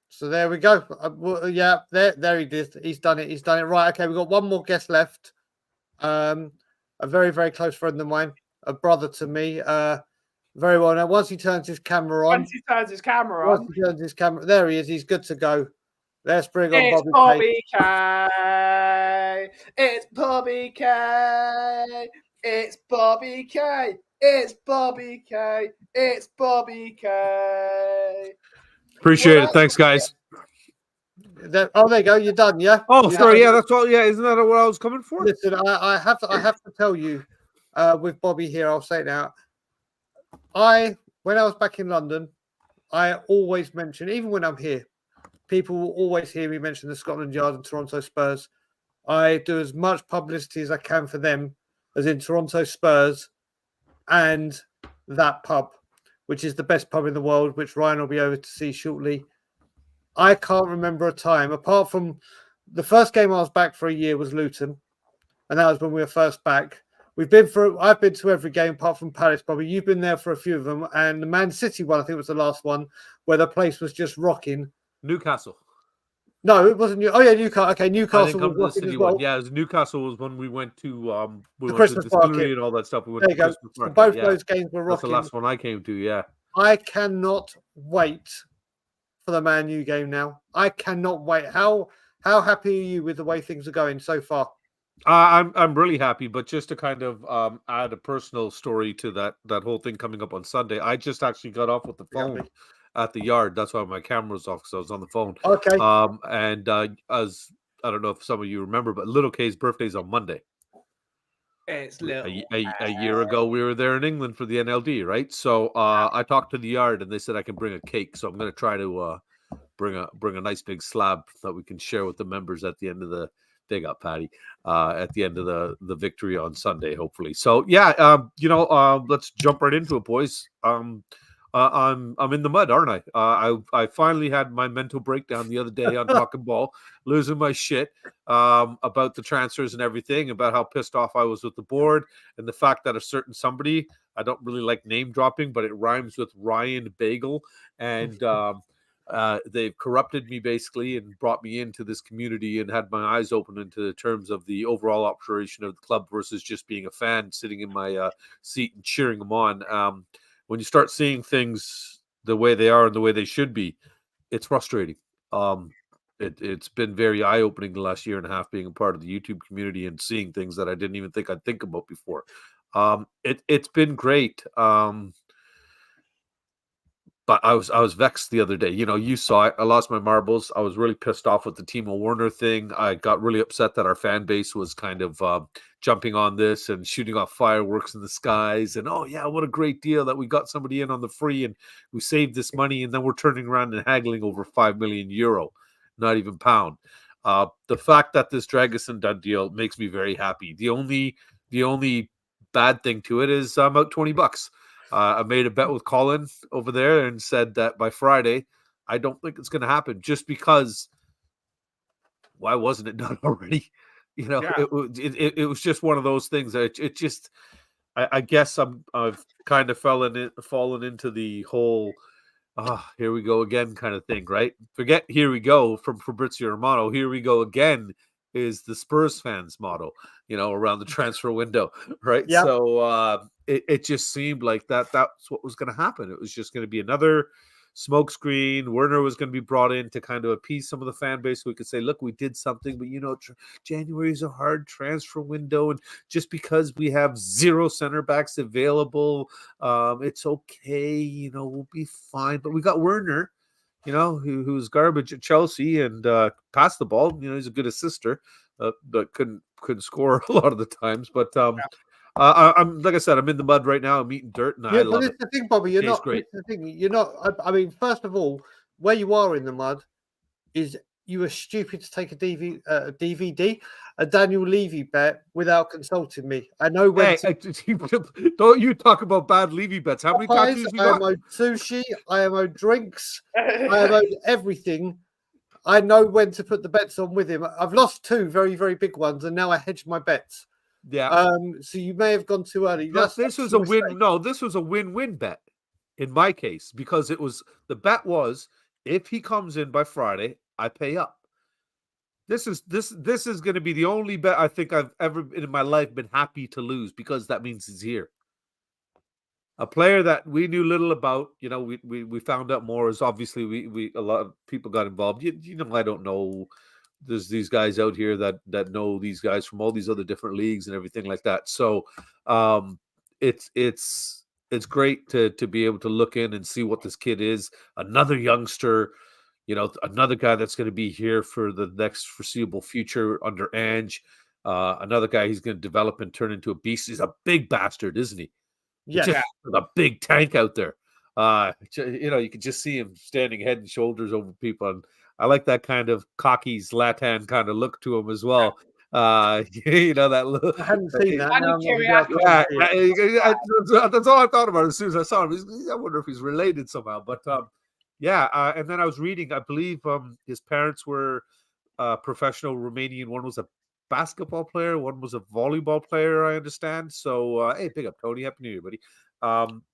So there we go. Yeah, there he did. He's done it. He's done it. Right. Okay, we've got one more guest left. A very, very close friend of mine, a brother to me. Very well. Now, once he turns his camera on. Once he turns his camera, there he is. He's good to go. Let's bring on Bobby K. It's Bobby K. It's Bobby K. It's Bobby K. It's Bobby K. Appreciate it. Thanks, guys. There you go. You're done, yeah? Oh, sorry. Yeah, that's all. Yeah, isn't that what I was coming for? Listen, I have to tell you, with Bobby here, I'll say it now. When I was back in London, I always mention, even when I'm here, people will always hear me mention the Scotland Yard and Toronto Spurs. I do as much publicity as I can for them, as in Toronto Spurs and that pub, which is the best pub in the world, which Ryan will be over to see shortly. I can't remember a time, apart from the first game I was back for a year was Luton, and that was when we were first back. I've been to every game apart from Palace, Bobby. You've been there for a few of them, and the Man City one, I think, was the last one where the place was just rocking. Newcastle. No, it wasn't. Oh yeah, Newcastle. Okay, Newcastle was rocking as well. Yeah, Newcastle was when we went to the Christmas market and all that stuff. We went there you go. So both those games were rocking. That's the last one I came to. Yeah, I cannot wait for the Man U game now. I cannot wait. How happy are you with the way things are going so far? I'm really happy, but just to kind of add a personal story to that whole thing coming up on Sunday, I just actually got off with the phone at the yard. That's why my camera was off, because I was on the phone. Okay. And as I don't know if some of you remember, but Little K's birthday is on Monday. It's little. A year ago, we were there in England for the NLD, right? So I talked to the yard, and they said I can bring a cake. So I'm going to try to bring a nice big slab that we can share with the members at the end of the. They got Patty at the end of the victory on Sunday, hopefully. So yeah, let's jump right into it, boys. I'm in the mud, aren't I? I finally had my mental breakdown the other day on talking ball, losing my shit about the transfers and everything, about how pissed off I was with the board and the fact that a certain somebody, I don't really like name dropping, but it rhymes with Ryan Bagel, and they've corrupted me basically and brought me into this community and had my eyes open into the terms of the overall operation of the club versus just being a fan sitting in my seat and cheering them on. When you start seeing things the way they are and the way they should be, it's frustrating. it's been very eye opening the last year and a half being a part of the YouTube community and seeing things that I didn't even think I'd think about before. It's been great. But I was vexed the other day. You saw it. I lost my marbles. I was really pissed off with the Timo Werner thing. I got really upset that our fan base was kind of jumping on this and shooting off fireworks in the skies. And oh yeah, what a great deal that we got somebody in on the free and we saved this money. And then we're turning around and haggling over €5 million, not even pound. The fact that this Dragusin done deal makes me very happy. The only bad thing to it is I'm out $20. I made a bet with Colin over there and said that by Friday, I don't think it's going to happen just because why wasn't it done already? It was just one of those things. It just, I guess I've kind of fallen into the whole, here we go again kind of thing, right? Forget here we go from Fabrizio Romano. Here we go again is the Spurs fans motto, around the transfer window, right? Yep. So it just seemed like that's what was going to happen. It was just going to be another smokescreen. Werner was going to be brought in to kind of appease some of the fan base. So we could say, look, we did something, but January is a hard transfer window, and just because we have 0 center backs available, it's okay. We'll be fine. But we got Werner, who's garbage at Chelsea and passed the ball. He's a good assister, but couldn't score a lot of the times. But I'm like I said, I'm in the mud right now. I'm eating dirt, and I love it. The thing, Bobby, you're Tastes not. great. The thing, you're not. I mean, first of all, where you are in the mud is you were stupid to take a DVD, a Daniel Levy bet without consulting me. I know when. Don't you talk about bad Levy bets? How many tattoos you I got? am owed sushi. I am owed drinks. I am owed everything. I know when to put the bets on with him. I've lost 2 very, very big ones, and now I hedge my bets. Yeah. So you may have gone too early. This was a win. No, this was a win-win bet in my case because the bet was if he comes in by Friday, I pay up. This is going to be the only bet I think I've ever in my life been happy to lose because that means he's here. A player that we knew little about, we found out more is obviously we a lot of people got involved. I don't know. There's these guys out here that know these guys from all these other different leagues and everything like that. So it's great to be able to look in and see what this kid is. Another youngster, another guy that's going to be here for the next foreseeable future under Ange. Another guy he's going to develop and turn into a beast. He's a big bastard, isn't he? Yeah, just a big tank out there. You can just see him standing head and shoulders over people. And I like that kind of cocky Zlatan kind of look to him as well. That look. I haven't seen that. That's all I thought about as soon as I saw him. I wonder if he's related somehow. But and then I was reading. I believe his parents were professional Romanian. One was a basketball player, one was a volleyball player, I understand. So hey, big up Tony, happy new year, buddy.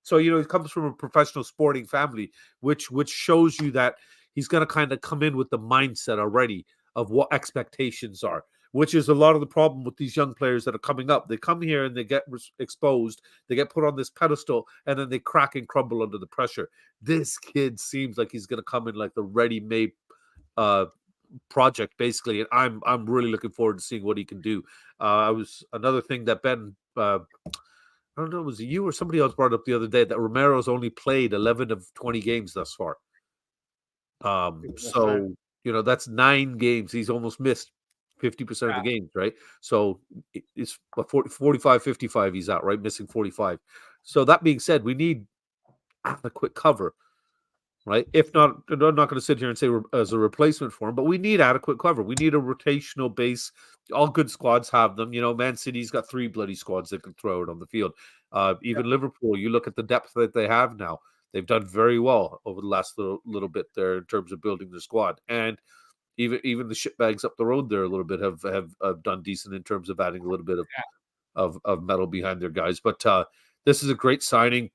So he comes from a professional sporting family, which shows you that he's going to kind of come in with the mindset already of what expectations are, which is a lot of the problem with these young players that are coming up. They come here and they get exposed, they get put on this pedestal, and then they crack and crumble under the pressure. This kid seems like he's going to come in like the ready-made project basically, and I'm really looking forward to seeing what he can do. I was another thing that Ben I don't know, was it you or somebody else brought up the other day that Romero's only played 11 of 20 games thus far. So that's 9 games. He's almost missed 50% of the games, right? So it's 45 55 he's out, right? Missing 45. So that being said, we need a quick cover. Right. If not, I'm not going to sit here and say as a replacement for him, but we need adequate cover. We need a rotational base. All good squads have them. Man City's got 3 bloody squads that can throw it on the field. Even Liverpool, you look at the depth that they have now. They've done very well over the last little bit there in terms of building their squad. And even the shitbags up the road there a little bit have done decent in terms of adding a little bit of metal behind their guys. But this is a great signing.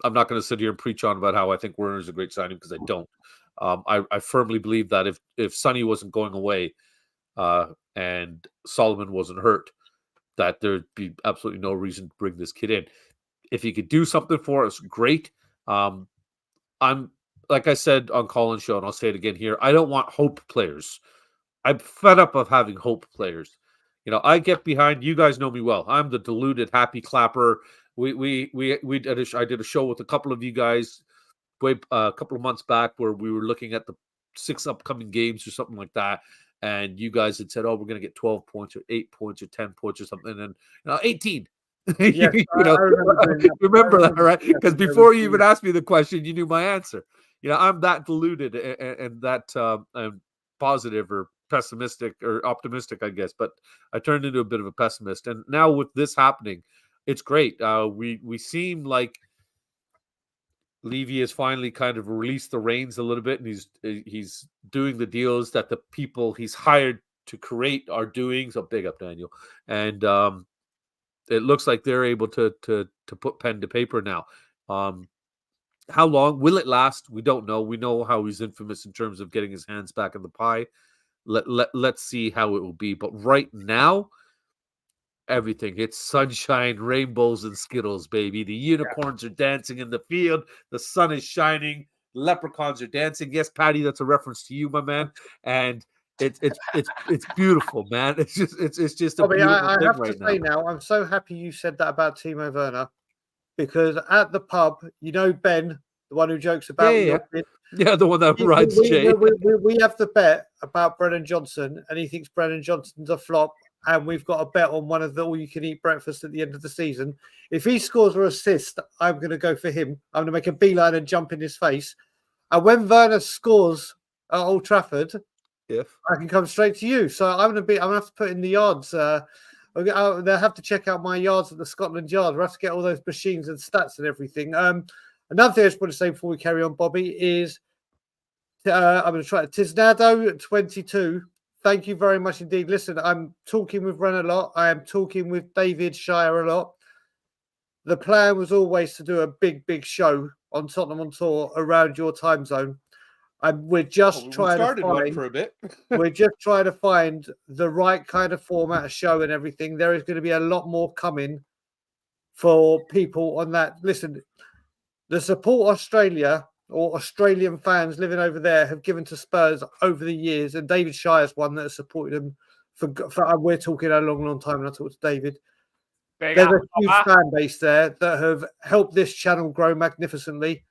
I'm not going to sit here and preach on about how I think Werner is a great signing because I don't. I firmly believe that if Sonny wasn't going away and Solomon wasn't hurt, that there'd be absolutely no reason to bring this kid in. If he could do something for us, great. I'm like I said on Colin's show, and I'll say it again here, I don't want hope players. I'm fed up of having hope players. I get behind. You guys know me well. I'm the deluded happy clapper. I did a show with a couple of you guys a couple of months back where we were looking at the 6 upcoming games or something like that, and you guys had said, "Oh, we're going to get 12 points or 8 points or 10 points or something," and 18. Yes, I Remember that, right? Because before you even asked me the question, you knew my answer. I'm that deluded and that I'm positive or pessimistic or optimistic, I guess. But I turned into a bit of a pessimist, and now with this happening, it's great. We seem like Levy has finally kind of released the reins a little bit, and he's doing the deals that the people he's hired to create are doing. So big up, Daniel. And it looks like they're able to put pen to paper now. How long will it last? We don't know. We know how he's infamous in terms of getting his hands back in the pie. Let's see how it will be. But right now, everything. It's sunshine, rainbows, and Skittles, baby. The unicorns are dancing in the field. The sun is shining. Leprechauns are dancing. Yes, Patty, that's a reference to you, my man. And it's beautiful, man. It's just a beautiful I thing have right to say now, I'm so happy you said that about Timo Werner, because at the pub, Ben, the one who jokes about Yeah, the one that rides Jay. We have the bet about Brennan Johnson, and he thinks Brennan Johnson's a flop. And we've got a bet on one of the all-you-can-eat breakfast at the end of the season. If he scores or assists, I'm going to go for him. I'm going to make a beeline and jump in his face. And when Werner scores at Old Trafford, I can come straight to you. So I'm going to have to put in the yards. They'll have to check out my yards at the Scotland Yard. We'll have to get all those machines and stats and everything. Another thing I just want to say before we carry on, Bobby, is I'm going to try it. Tisnado 22. Thank you very much indeed. Listen, I'm talking with Ren a lot. I am talking with David Shire a lot. The plan was always to do a big show on Tottenham on Tour around your time zone. And we're just trying to find for a bit. we're just trying to find the right kind of format of show and everything. There is going to be a lot more coming for people on that. Listen, the Support Australia or Australian fans living over there have given to Spurs over the years, and David Shire's one that has supported them for we're talking a long time, and I talked to David. There's a huge fan base there that have helped this channel grow magnificently.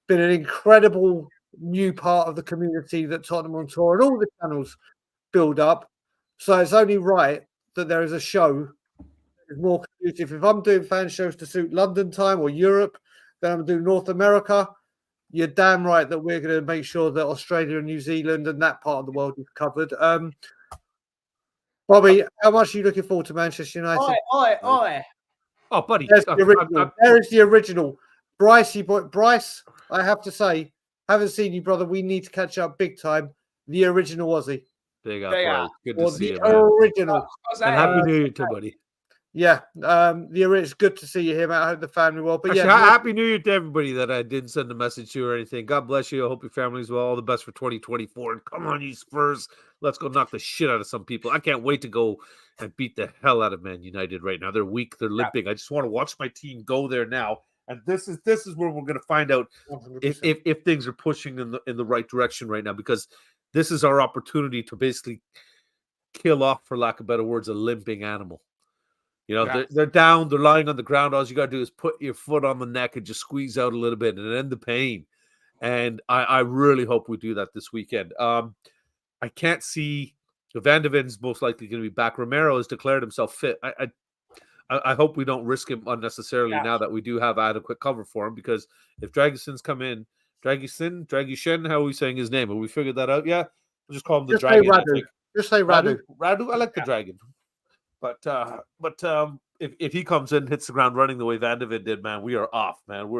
Been an incredible new part of the community that Tottenham on Tour and all the channels build up. So it's only right that there is a show that is more conducive. If I'm doing fan shows to suit London time or Europe, then I'm doing North America. You're damn right that we're going to make sure that Australia and New Zealand and that part of the world is covered. Bobby, how much are you looking forward to Manchester United? Oi. Oh, buddy. There's the original. There is the original. Bryce, I have to say, haven't seen you, brother. We need to catch up big time. The original Aussie. Big up, Bryce. Good to see you, man. Original. And Happy New Year to buddy. Yeah, it's good to see you here, man. I hope the family well. But actually, yeah, Happy New Year to everybody that I didn't send a message to or anything. God bless you. I hope your family's well. All the best for 2024. And come on, you Spurs. Let's go knock the shit out of some people. I can't wait to go and beat the hell out of Man United right now. They're weak. They're limping. I just want to watch my team go there now. And this is where we're going to find out if things are pushing in the right direction right now, because this is our opportunity to basically kill off, for lack of better words, a limping animal. They're down, they're lying on the ground. All you got to do is put your foot on the neck and just squeeze out a little bit and end the pain. And I really hope we do that this weekend. I can't see Van de Ven's most likely going to be back. Romero has declared himself fit. I hope we don't risk him unnecessarily now that we do have adequate cover for him, because if Dragison's come in, Dragishen, how are we saying his name? Have we figured that out? Yeah, we'll just call him the Dragon. Just say Radu. Radu, I like the Dragon. But if he comes in, hits the ground running the way Van de Ven did, man, we are off, man.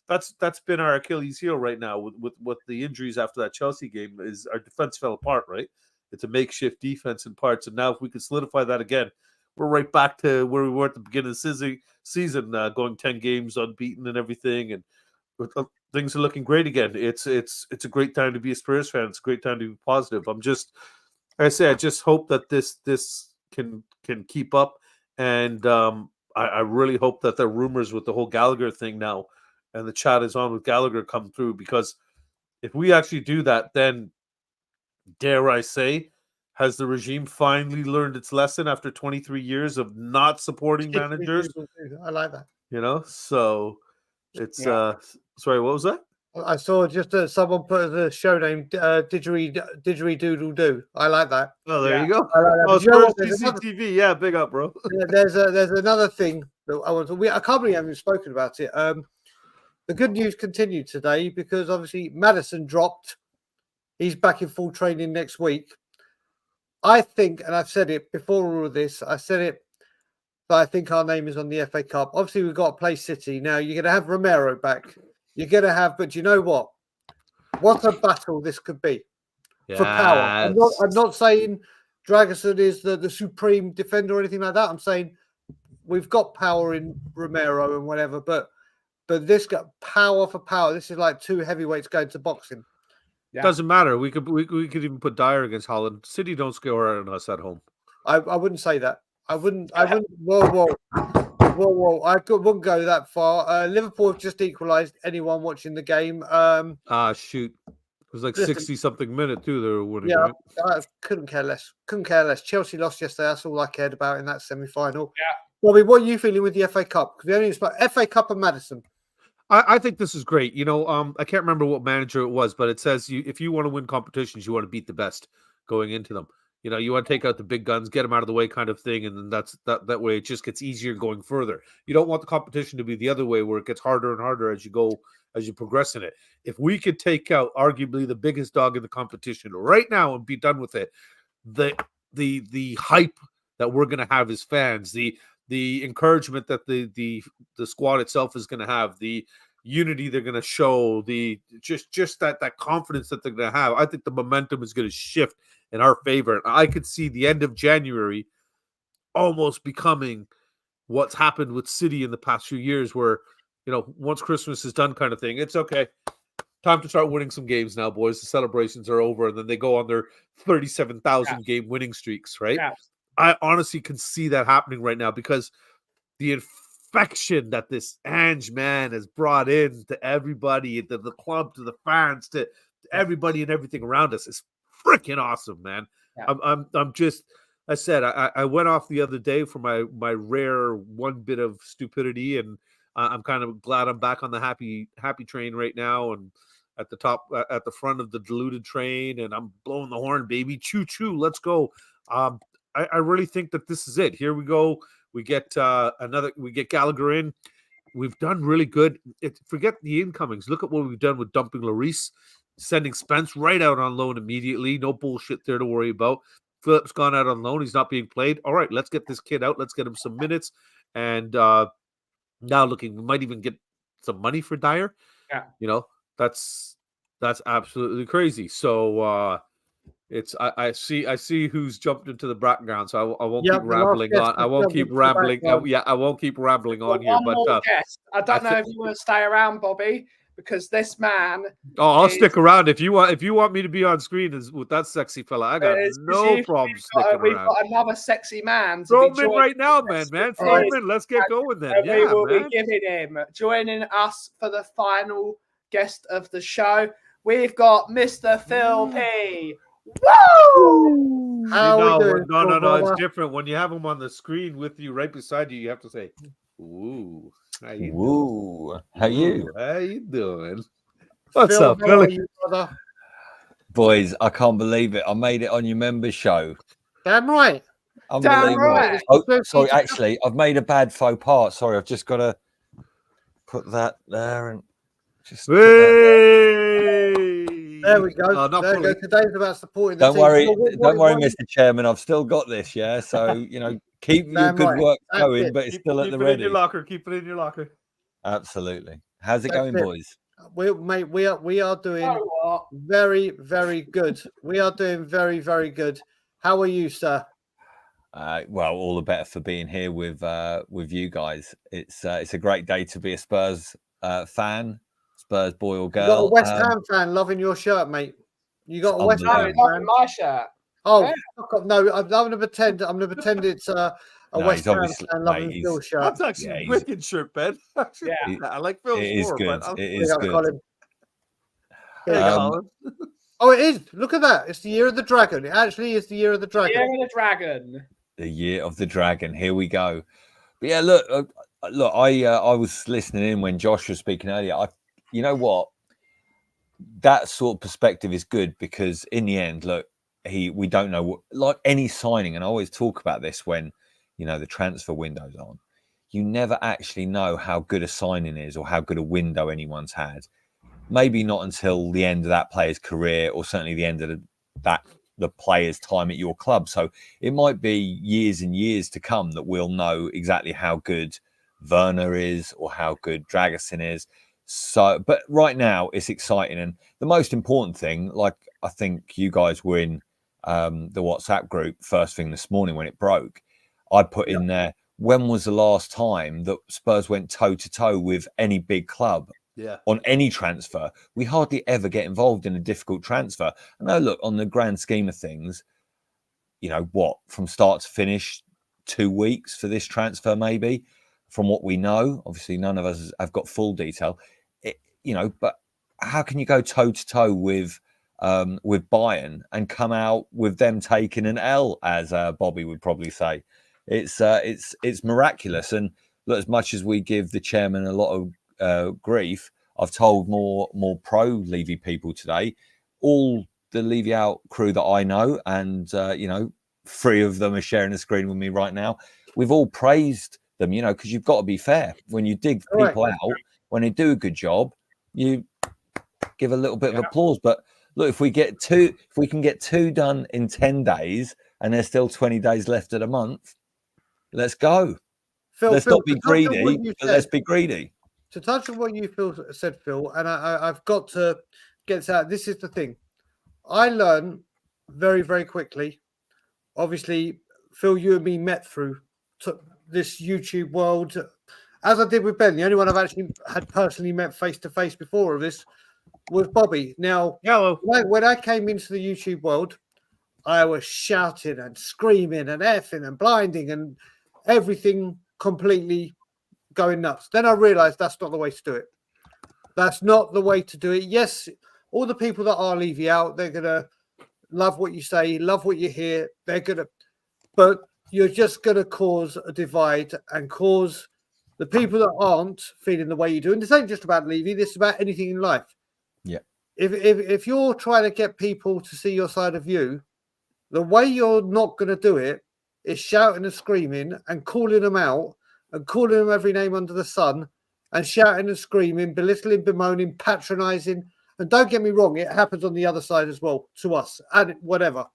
That's been our Achilles heel right now with the injuries after that Chelsea game. Is our defense fell apart, right? It's a makeshift defense in parts, and now if we can solidify that again, we're right back to where we were at the beginning of the season, going 10 games unbeaten and everything, and things are looking great again. It's a great time to be a Spurs fan. It's a great time to be positive. I just hope that this can keep up, and I really hope that the rumors with the whole Gallagher thing now and the chat is on with Gallagher come through, because if we actually do that, then dare I say, has the regime finally learned its lesson after 23 years of not supporting managers? I like that. You know, so it's Yeah. sorry, what was that? I saw just someone put the show name Didgeridoo. I like that. Oh, there Yeah. you go. I like that. Oh, But you know what? Spurs CCTV, yeah, big up, bro. There's another thing that I want to. I can't believe I haven't spoken about it. The good news continued today because obviously Maddison dropped. He's back in full training next week. I think, and I've said it before all of this, I said it, but I think our name is on the FA Cup. Obviously, we've got to play City. Now, you're going to have Romero back. You're going to have, but you know what? What a battle this could be for power. I'm not saying Dragoson is the supreme defender or anything like that. I'm saying we've got power in Romero and whatever, but this got power for power. This is like two heavyweights going to boxing. Yeah. Doesn't matter. We could even put Dyer against Holland. City don't score on us at home. I wouldn't say that. I wouldn't. Whoa. I wouldn't go that far. Liverpool have just equalised. Anyone watching the game? Shoot. It was like Listen, 60-something minute too. They were winning. Yeah, Right? I couldn't care less. Chelsea lost yesterday. That's all I cared about in that semi-final. Yeah. Bobby, what are you feeling with the FA Cup? Because we only spoke FA Cup and Maddison. I think this is great. You know, I can't remember what manager it was, but it says if you want to win competitions, you want to beat the best going into them. You know, you want to take out the big guns, get them out of the way, kind of thing, and then that way it just gets easier going further. You don't want the competition to be the other way, where it gets harder and harder as you progress in it. If we could take out arguably the biggest dog in the competition right now and be done with it, the hype that we're going to have as fans, the encouragement that the squad itself is going to have, the unity they're going to show, the just that confidence that they're going to have, I think the momentum is going to shift in our favor. I could see the end of January almost becoming what's happened with City in the past few years, where, you know, once Christmas is done kind of thing, it's okay. Time to start winning some games now, boys. The celebrations are over, and then they go on their 37,000 game winning streaks, right? Yeah. I honestly can see that happening right now, because the infection that this Ange man has brought in to everybody, to the club, to the fans, to everybody and everything around us is freaking awesome, man. Yeah. I'm just, I said, I went off the other day for my rare one bit of stupidity, and I'm kind of glad I'm back on the happy train right now, and at the top, at the front of the deluded train, and I'm blowing the horn, baby. Choo choo, let's go. I really think that this is it. Here we go. We get we get Gallagher in. We've done really good. Forget the incomings. Look at what we've done with dumping Lloris, sending Spence right out on loan immediately. No bullshit there to worry about. Phillips gone out on loan. He's not being played. All right, let's get this kid out. Let's get him some minutes. And now we might even get some money for Dyer. Yeah. You know, that's absolutely crazy. So it's I see who's jumped into the background, so I won't keep rambling on. I won't keep rambling. I won't keep rambling on here. One But more guest. I don't know if you want to stay around, Bobby, because this man. I'll stick around if you want me to be on screen with that sexy fella. I got no problem sticking around. We've got another sexy man. Throw him in right now, man. Throw him in. Let's get going then. We will be giving him joining us for the final guest of the show. We've got Mr. Phil P. Woo! How are we doing? No. It's different when you have him on the screen with you right beside you. You have to say, "Ooh, how you doing? How you? How you doing? What's Phil, up, Philly? Boys, I can't believe it. I made it on your members show. Damn right. Unbelievable. Right. Oh, sorry, actually, I've made a bad faux pas. Sorry, I've just got to put that there and just. There we go. There we go. Today's about supporting the Don't team. worry, So don't worry, Mr. Chairman. I've still got this. Yeah, so keep your good work going, but it's still at the ready. Keep it in your locker. Absolutely. How's it going, boys? We are doing very, very good. We are doing very, very good. How are you, sir? Well, all the better for being here with you guys. It's a great day to be a Spurs fan. Spurs boy or girl. You got a West Ham fan loving your shirt, mate. You got a West Ham fan. My shirt. Oh, no! I'm going to pretend. It's a West Ham fan loving Phil's shirt. That's actually a wicked shirt, Ben. Yeah, I like Phil's It is more, good. but It is good. Oh, it is. Look at that. It's the year of the dragon. It actually is the year of the dragon. Year of the dragon. The year of the dragon. Here we go. But yeah, look. I was listening in when Josh was speaking earlier. You know what? That sort of perspective is good because in the end, look, we don't know what, like any signing, and I always talk about this when, you know, the transfer window's on. You never actually know how good a signing is or how good a window anyone's had. Maybe not until the end of that player's career, or certainly the end of the player's time at your club. So it might be years and years to come that we'll know exactly how good Werner is or how good Dragusin is. So, but right now it's exciting, and the most important thing, like I think you guys were in the WhatsApp group first thing this morning when it broke, I put in there, when was the last time that Spurs went toe to toe with any big club? On any transfer? We hardly ever get involved in a difficult transfer. I know, look, on the grand scheme of things, you know, what, from start to finish, 2 weeks for this transfer, maybe, from what we know. Obviously, none of us have got full detail, you know, but how can you go toe to toe with Bayern and come out with them taking an L, as Bobby would probably say? It's miraculous. And look, as much as we give the chairman a lot of grief, I've told more pro Levy people today, all the Levy Out crew that I know, and you know, 3 of them are sharing the screen with me right now. We've all praised them, you know, because you've got to be fair. When you dig people out, when they do a good job, you give a little bit of applause. But look, if we can get 2 done in 10 days, and there's still 20 days left of the month, let's go. Phil, let's not be greedy, but let's be greedy. To touch on what you said, Phil, and I've got to get this out. This is the thing. I learned very, very quickly. Obviously, Phil, you and me met through this YouTube world, as I did with Ben. The only one I've actually had personally met face to face before of this was Bobby. Now, when I came into the YouTube world, I was shouting and screaming and effing and blinding and everything completely going nuts. Then I realized that's not the way to do it. That's not the way to do it. Yes, all the people that are Levy Out, they're gonna love what you say, love what you hear. But you're just gonna cause a divide and cause the people that aren't feeling the way you do. And this ain't just about Levy. This is about anything in life. Yeah. If you're trying to get people to see your side of you, the way you're not going to do it is shouting and screaming and calling them out and calling them every name under the sun and shouting and screaming, belittling, bemoaning, patronizing. And don't get me wrong, it happens on the other side as well to us and whatever.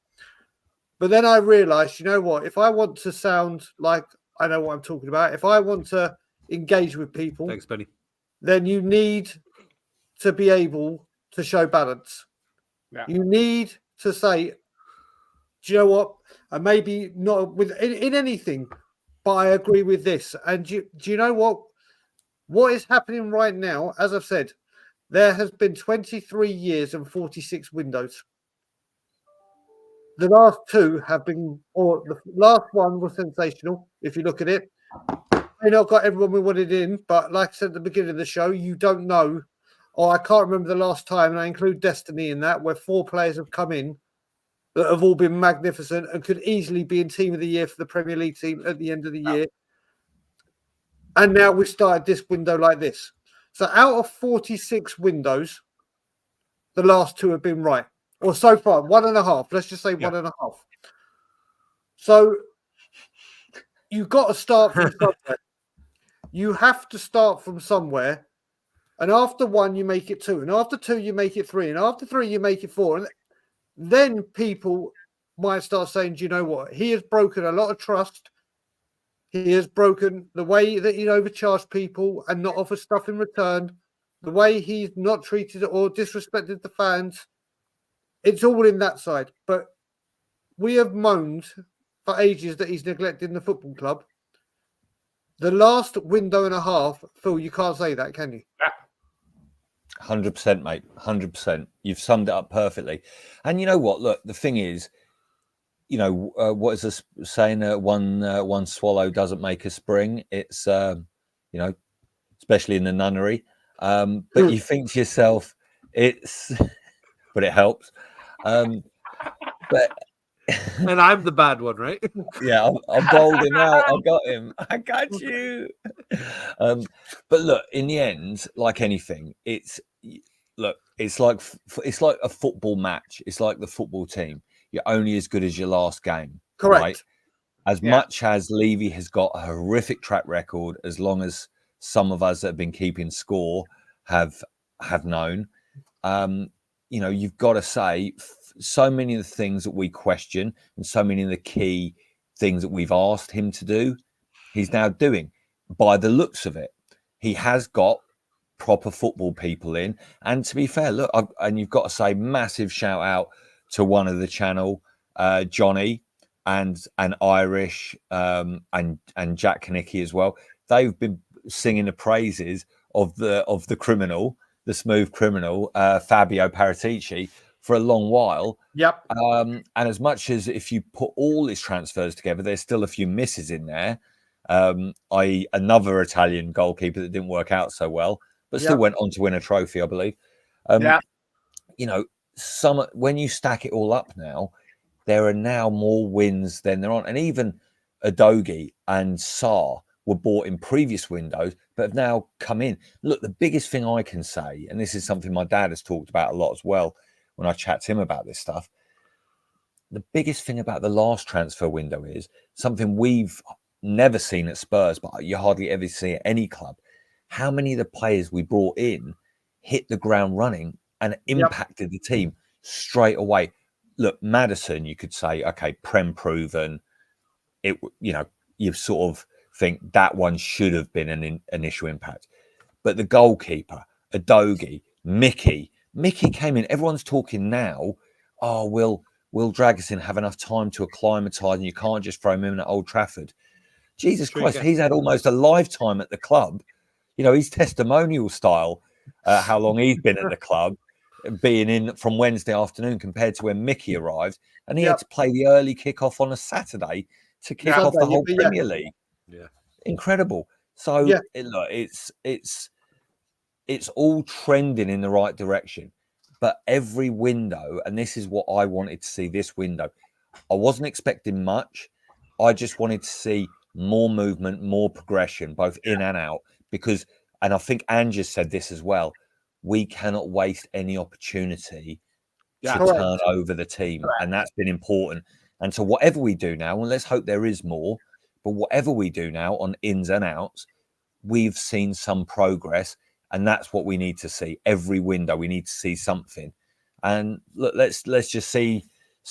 But then I realized, you know what? If I want to sound like I know what I'm talking about, if I want to engage with people, thanks, Benny, then you need to be able to show balance. Yeah. You need to say, do you know what? And maybe not in anything, but I agree with this. And do you know what? What is happening right now, as I've said, there has been 23 years and 46 windows. The last 2 have been, or the last one was sensational, if you look at it. They not got everyone we wanted in, but like I said at the beginning of the show, you don't know. Or I can't remember the last time, and I include Destiny in that, where 4 players have come in that have all been magnificent and could easily be in Team of the Year for the Premier League team at the end of the year. And now we've started this window like this. So out of 46 windows, the last 2 have been right. Or so far, 1.5. Let's just say 1.5. So you've got to start from somewhere. You have to start from somewhere. And after 1, you make it 2. And after 2, you make it 3. And after 3, you make it 4. And then people might start saying, do you know what? He has broken a lot of trust. He has broken the way that he overcharged people and not offered stuff in return, the way he's not treated or disrespected the fans. It's all in that side. But we have moaned for ages that he's neglecting the football club. The last window and a half, Phil, you can't say that, can you? 100%, mate. 100%. You've summed it up perfectly. And you know what? Look, the thing is, you know, what is this saying? One swallow doesn't make a spring. It's, you know, especially in the nunnery. But you think to yourself, it's but it helps. But And I'm the bad one, right? yeah, I'm bowled him out. I got him. I got you. But look, in the end, like anything, it's like a football match. It's like the football team. You're only as good as your last game. Correct. Right? As much as Levy has got a horrific track record, as long as some of us that have been keeping score have known, you've got to say so many of the things that we question and so many of the key things that we've asked him to do, he's now doing. By the looks of it, he has got proper football people in. And to be fair, look, and you've got to say massive shout out to one of the channel, Johnny and Irish and Jack Kanicki as well. They've been singing the praises of the criminal, the smooth criminal, Fabio Paratici, for a long while. Yep. And as much as if you put all his transfers together, there's still a few misses in there. I.e., another Italian goalkeeper that didn't work out so well, but still went on to win a trophy, I believe. When you stack it all up now, there are now more wins than there aren't. And even Adogi and Sarr were bought in previous windows, but have now come in. Look, the biggest thing I can say, and this is something my dad has talked about a lot as well when I chat to him about this stuff, the biggest thing about the last transfer window is something we've never seen at Spurs, but you hardly ever see at any club. How many of the players we brought in hit the ground running and impacted the team straight away? Look, Maddison, you could say, okay, Prem proven. You sort of think that one should have been an initial impact. But the goalkeeper, Adogi, Mickey came in. Everyone's talking now, oh, will Dragusin have enough time to acclimatise and you can't just throw him in at Old Trafford? Jesus Christ, he's had almost a lifetime at the club. His testimonial style, how long he's been at the club, being in from Wednesday afternoon compared to when Mickey arrived, and he had to play the early kickoff on a Saturday to kick off the whole Premier League. Yeah, incredible. So it's all trending in the right direction. But every window, and this is what I wanted to see this window, I wasn't expecting much. I just wanted to see more movement, more progression, both in and out. Because, and I think Ange said this as well, we cannot waste any opportunity to turn over the team. And that's been important. And so whatever we do now, and let's hope there is more, but whatever we do now on ins and outs, we've seen some progress. And that's what we need to see. Every window, we need to see something. And look, let's just see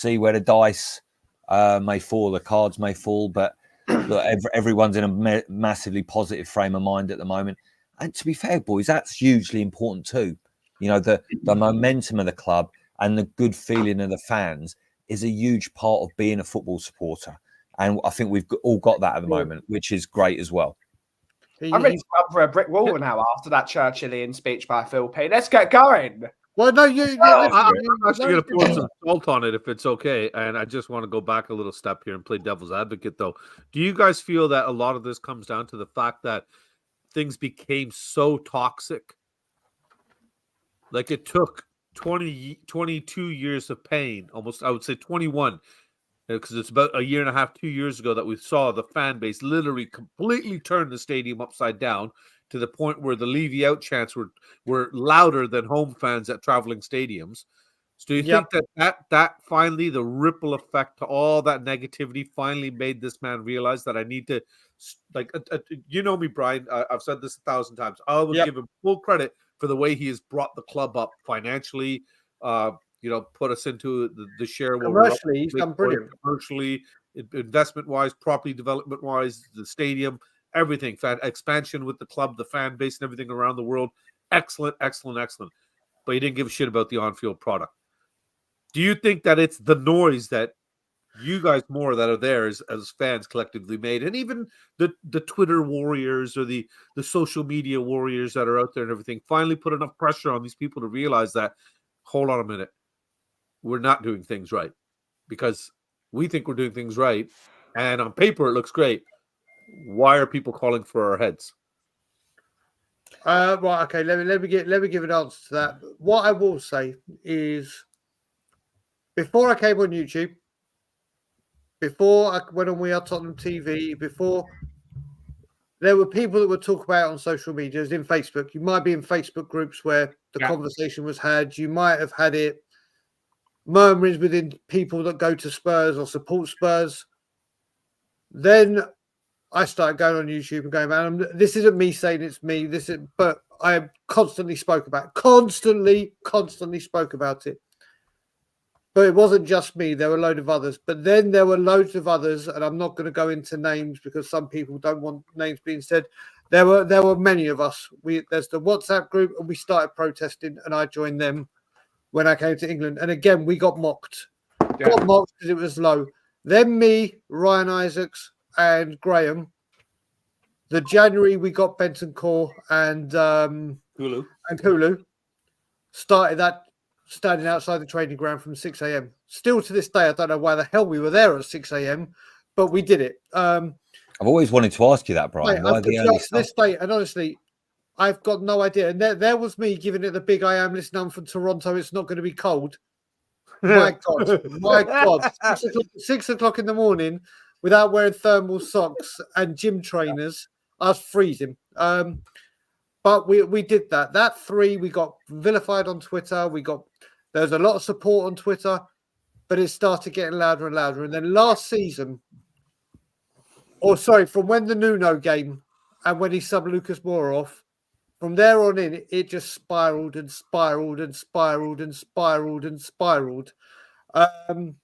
where the dice may fall, the cards may fall. But look, everyone's in a massively positive frame of mind at the moment. And to be fair, boys, that's hugely important too. The momentum of the club and the good feeling of the fans is a huge part of being a football supporter. And I think we've all got that at the moment, which is great as well. I'm ready to run for a brick wall now after that Churchillian speech by Phil P. Let's get going. Well, no, I'm actually going to pour some salt on it if it's okay. And I just want to go back a little step here and play devil's advocate, though. Do you guys feel that a lot of this comes down to the fact that things became so toxic? Like it took 22 years of pain, almost, I would say 21, because it's about a year and a half, 2 years ago that we saw the fan base literally completely turn the stadium upside down to the point where the Levy out chants were louder than home fans at traveling stadiums. So do you think that finally, the ripple effect to all that negativity finally made this man realize that I need to, you know me, Brian, I've said this 1,000 times. I will give him full credit for the way he has brought the club up financially, put us into the share. Commercially, he's done brilliant. Commercially, investment-wise, property development-wise, the stadium, everything. Expansion with the club, the fan base, and everything around the world. Excellent, excellent, excellent. But he didn't give a shit about the on-field product. Do you think that it's the noise that you guys more that are there as fans collectively made, and even the Twitter warriors or the social media warriors that are out there and everything, finally put enough pressure on these people to realize that, hold on a minute, we're not doing things right, because we think we're doing things right, and on paper it looks great. Why are people calling for our heads? Right, okay. Let me give an answer to that. What I will say is, before I came on YouTube, before I went on We Are Tottenham TV, before there were people that would talk about it on social medias, in Facebook. You might be in Facebook groups where the conversation was had. You might have had it murmurings within people that go to Spurs or support Spurs. Then I started going on YouTube and going, man, this isn't me saying it's me. But I constantly spoke about it. Constantly spoke about it. But it wasn't just me. There were a load of others. But then there were loads of others, and I'm not going to go into names because some people don't want names being said. There were many of us. There's the WhatsApp group, and we started protesting, and I joined them when I came to England. And again, we got mocked. Got mocked because it was low. Then me, Ryan Isaacs, and Graham. The January we got Benton Core and Kulu started that. Standing outside the training ground from 6 a.m. Still to this day, I don't know why the hell we were there at 6 a.m., but we did it. I've always wanted to ask you that, Brian. Mate, why the early to this day, and honestly, I've got no idea. And there was me giving it the big I am. Listen, I'm from Toronto. It's not going to be cold. My God. 6 o'clock in the morning without wearing thermal socks and gym trainers. I was freezing. But we did that. That 3, we got vilified on Twitter. There's a lot of support on Twitter, but it started getting louder and louder. And then last season, from when the Nuno game and when he subbed Lucas Moura off, from there on in, it just spiraled and spiraled and spiraled and spiraled and spiraled. And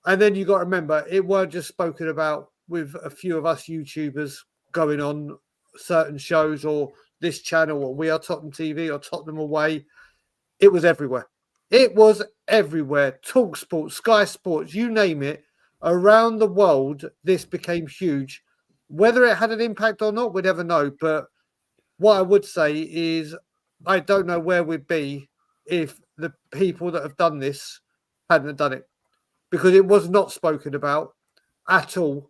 then you got to remember, it weren't just spoken about with a few of us YouTubers going on certain shows or this channel or We Are Tottenham TV or Tottenham Away. It was everywhere. It was everywhere. Talk Sports, Sky Sports, you name it. Around the world, this became huge. Whether it had an impact or not, we'd never know. But what I would say is I don't know where we'd be if the people that have done this hadn't done it. Because it was not spoken about at all.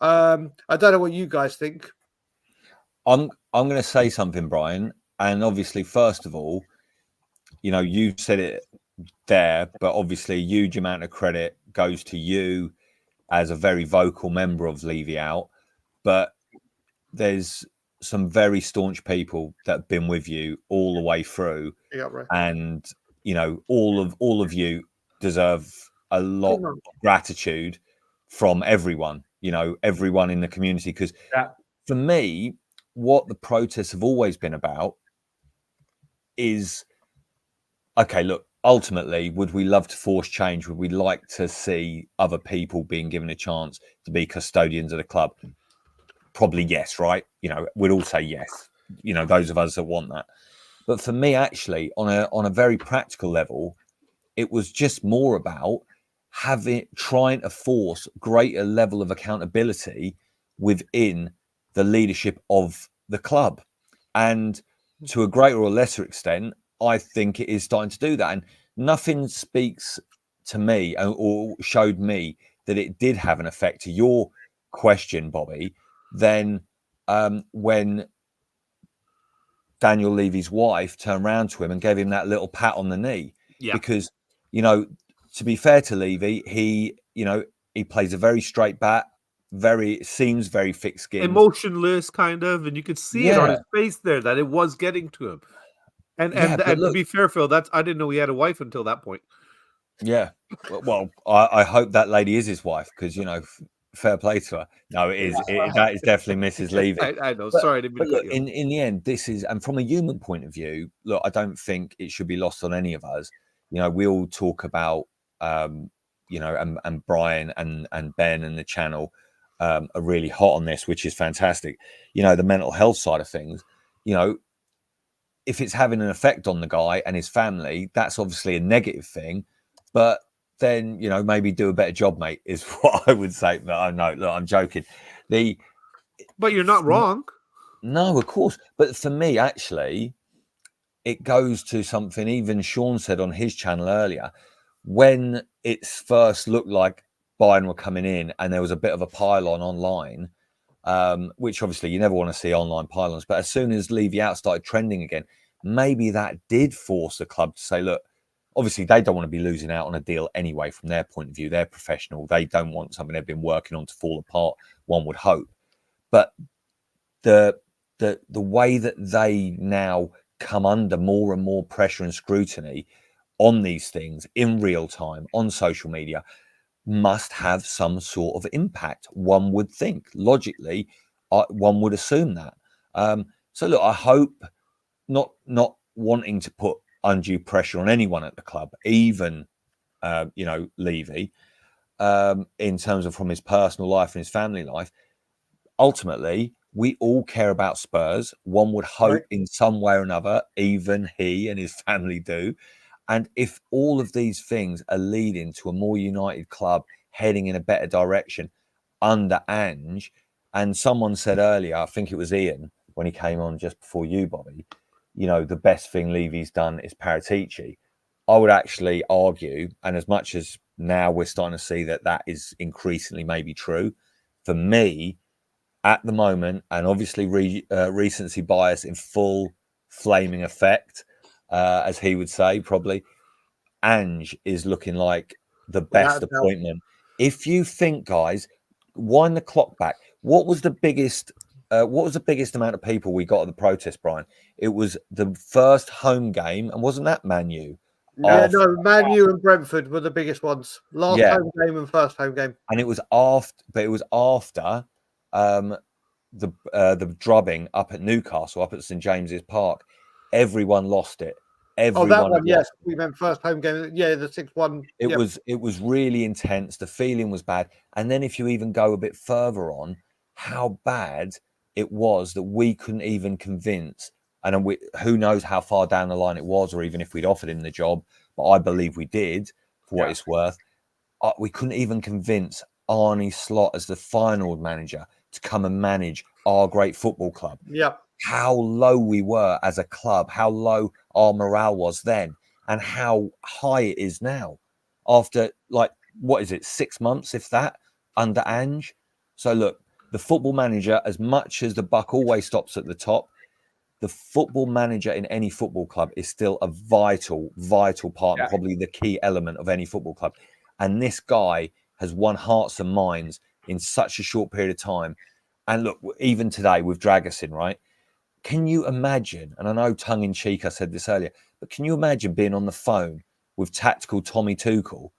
I don't know what you guys think. I'm going to say something, Brian. And obviously, first of all, you said it there, but obviously a huge amount of credit goes to you as a very vocal member of Levy Out. But there's some very staunch people that have been with you all the way through. Yeah, right. And, all of you deserve a lot of gratitude from everyone, everyone in the community. Because for me, what the protests have always been about is, okay, look, ultimately, would we love to force change? Would we like to see other people being given a chance to be custodians of the club? Probably yes, right? We'd all say yes, those of us that want that. But for me, actually, on a very practical level, it was just more about trying to force greater level of accountability within the leadership of the club. And to a greater or lesser extent, I think it is starting to do that. And nothing speaks to me or showed me that it did have an effect, to your question, Bobby, than when Daniel Levy's wife turned around to him and gave him that little pat on the knee. Yeah. Because, to be fair to Levy, he plays a very straight bat, seems very thick-skinned, emotionless kind of, and you could see it on his face there that it was getting to him. And to be fair, Phil, I didn't know he had a wife until that point. Yeah. Well, I hope that lady is his wife because fair play to her. No, it is. That is definitely Mrs. Levy. I know. Sorry, I didn't mean to cut you. In the end, this is, and from a human point of view, look, I don't think it should be lost on any of us. We all talk about, and Brian and Ben and the channel are really hot on this, which is fantastic. The mental health side of things, if it's having an effect on the guy and his family, that's obviously a negative thing. But then, maybe do a better job, mate, is what I would say. But I know, look, I'm joking. But you're not wrong. No, of course. But for me, actually, it goes to something even Sean said on his channel earlier. When it first looked like Bayern were coming in and there was a bit of a pylon online, which obviously you never want to see online pylons. But as soon as Levy Out started trending again, maybe that did force the club to say, look, obviously they don't want to be losing out on a deal anyway. From their point of view, they're professional. They don't want something they've been working on to fall apart. One would hope, but the way that they now come under more and more pressure and scrutiny on these things in real time on social media must have some sort of impact. One would think logically, one would assume that. So look, I hope not wanting to put undue pressure on anyone at the club, even Levy, in terms of from his personal life and his family life. Ultimately, we all care about Spurs. One would hope in some way or another, even he and his family do. And if all of these things are leading to a more united club heading in a better direction under Ange, and someone said earlier, I think it was Ian, when he came on just before you, Bobby, the best thing Levy's done is Paratici. I would actually argue, and as much as now we're starting to see that is increasingly maybe true, for me, at the moment, and obviously recency bias in full flaming effect, as he would say, probably, Ange is looking like the best appointment. If you think, guys, wind the clock back. What was the biggest amount of people we got at the protest, Brian? It was the first home game, and wasn't that Man U? Yeah, no, Man U and Brentford were the biggest ones. Last home game and first home game. And it was after the drubbing up at Newcastle, up at St James's Park. Everyone lost it. That one, yes. We meant first home game. Yeah, the 6-1. It was really intense. The feeling was bad. And then if you even go a bit further on, how bad it was that we couldn't even convince, and who knows how far down the line it was, or even if we'd offered him the job, but I believe we did, for what it's worth. We couldn't even convince Arne Slot as the final manager to come and manage our great football club. Yeah. How low we were as a club, how low our morale was then, and how high it is now after, 6 months, if that, under Ange. So look, the football manager, as much as the buck always stops at the top, the football manager in any football club is still a vital part, and probably the key element of any football club. And this guy has won hearts and minds in such a short period of time. And look, even today with Dragusin, right? Can you imagine, and I know tongue-in-cheek I said this earlier, but can you imagine being on the phone with tactical Tommy Tuchel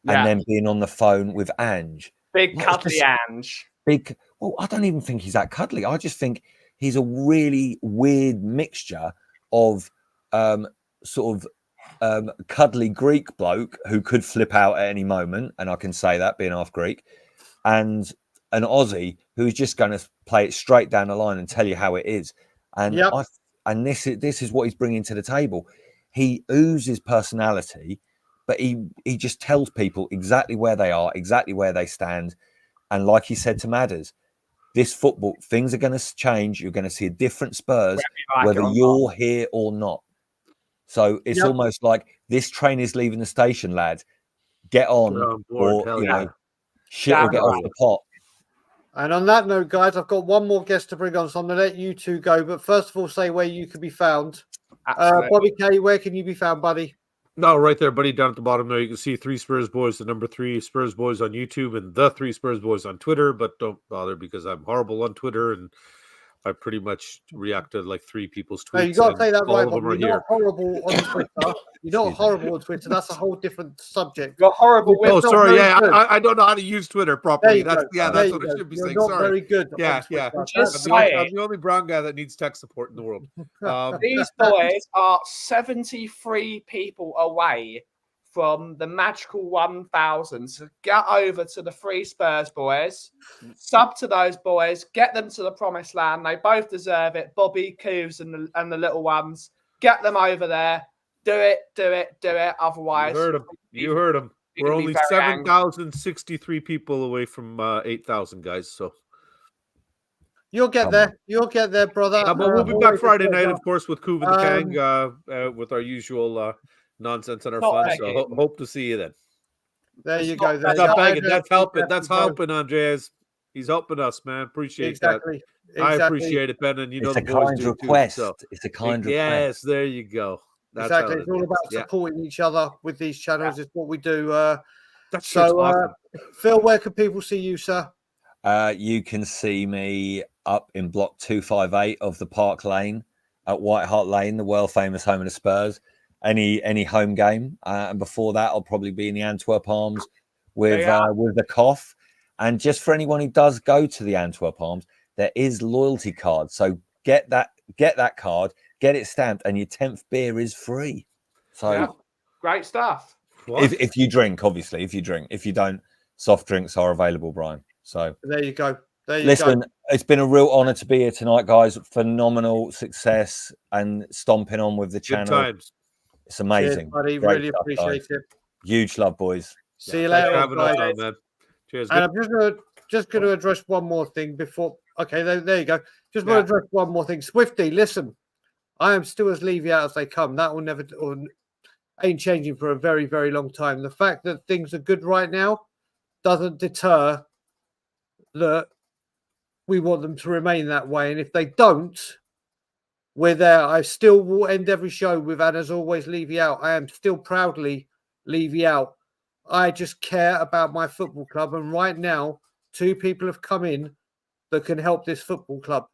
and then being on the phone with Ange? Big cuddly Ange. Well, I don't even think he's that cuddly. I just think he's a really weird mixture of cuddly Greek bloke who could flip out at any moment, and I can say that being half Greek, and an Aussie who's just going to play it straight down the line and tell you how it is. And this is what he's bringing to the table. He oozes personality, but he just tells people exactly where they are, exactly where they stand. And like he said to Madders, this football, things are going to change. You're going to see a different Spurs, whether you're here or not. So it's almost like this train is leaving the station, lad. Get on, shit will get off the pot. And on that note, guys, I've got one more guest to bring on, so I'm going to let you two go. But first of all, say where you can be found. Bobby K, where can you be found, buddy? No, right there, buddy, down at the bottom there. You can see 3 Spurs Boys, the number 3 Spurs Boys on YouTube, and the 3 Spurs Boys on Twitter. But don't bother because I'm horrible on Twitter, and I pretty much react to like 3 people's tweets. No, you got to say that right, Bobby. You're not horrible on Twitter. You're not horrible on Twitter. That's a whole different subject. You're horrible. Oh, sorry. Yeah, I don't know how to use Twitter properly. That's what I should be saying. Not sorry. Very good. Yeah. I'm the only brown guy that needs tech support in the world. These boys are 73 people away from the magical 1,000. So get over to the 3 Spurs Boys, sub to those boys, get them to the promised land. They both deserve it. Bobby, Coos, and the little ones. Get them over there. Do it. Otherwise, you heard them. We're only 7,063 people away from 8,000 guys. So you'll get there. You'll get there, brother. But we'll be back Friday night, of course, with Kuv and the Kang, with our usual nonsense and our fun. So hope to see you then. There you go. That's helping. That's helping, Andreas. He's helping us, man. Appreciate that. I appreciate it, Ben. And it's a kind request. It's a kind request. Yes, there you go. That's how exactly. it It's all is. about Yeah. supporting each other with these channels. It's what we do. That's So, awesome. Phil, where can people see you, sir? You can see me up in block 258 of the Park Lane at White Hart Lane, the world famous home of the Spurs. Any home game, and before that, I'll probably be in the Antwerp Arms with the Cough. And just for anyone who does go to the Antwerp Arms, there is loyalty cards. So get that card, get it stamped, and your 10th beer is free. So Yeah. Great stuff. if you drink, obviously, if you drink. If you don't, soft drinks are available, Brian. So There you go. There you listen, go. it's been a real honor to be here tonight, guys. Phenomenal success and stomping on with the Good channel. times. It's Cheers, amazing. buddy. Great Really stuff, appreciate guys. it. Huge love, boys. See you Thanks later, for having us guys. on, man. Cheers. And Good. I'm just gonna address one more thing before. Okay, there you go. Just Yeah. want to address one more thing. Swifty, listen, I am still as Levy out as they come. That will never or ain't changing for a very, very long time. The fact that things are good right now doesn't deter that we want them to remain that way. And if they don't, we're there. I still will end every show with, and as always, Levy out. I am still proudly Levy out. I just care about my football club. And right now, 2 people have come in that can help this football club,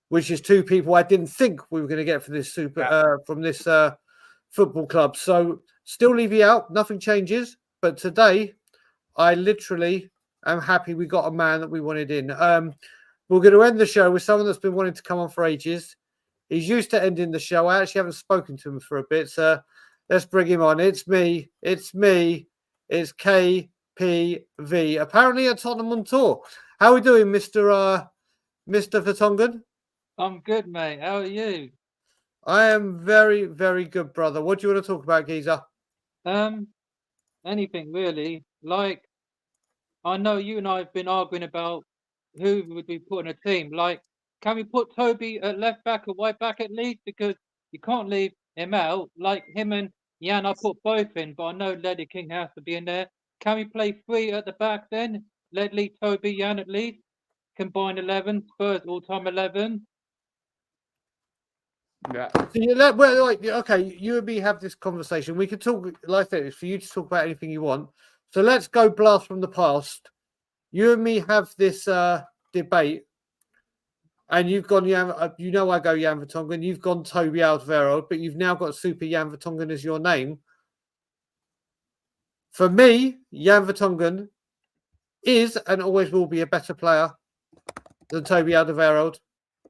which is 2 people I didn't think we were going to get for this from this football club. So still Levy out. Nothing changes. But today, I literally am happy we got a man that we wanted in. We're going to end the show with someone that's been wanting to come on for ages. He's used to ending the show. I actually haven't spoken to him for a bit, so let's bring him on. It's me. It's KPV. Apparently at Tottenham on tour. How are we doing, Mr. Vertonghen? I'm good, mate. How are you? I am very, very good, brother. What do you want to talk about, Geezer? Anything really. Like, I know you and I have been arguing about who would we put in a team. Like, can we put Toby at left back or right back at least? Because you can't leave him out. Like him and Jan, I put both in, but I know Ledley King has to be in there. Can we play 3 at the back then? Ledley, Toby, Jan at least. Combined 11, Spurs all-time 11. Yeah. So well, like, okay, you and me have this conversation. We can talk like that. It's for you to talk about anything you want. So let's go blast from the past. You and me have this debate, and you've gone you know I go Jan Vertonghen. You've gone Toby Alderweireld, but you've now got Super Jan Vertonghen as your name. For me, Jan Vertonghen is and always will be a better player than Toby Alderweireld.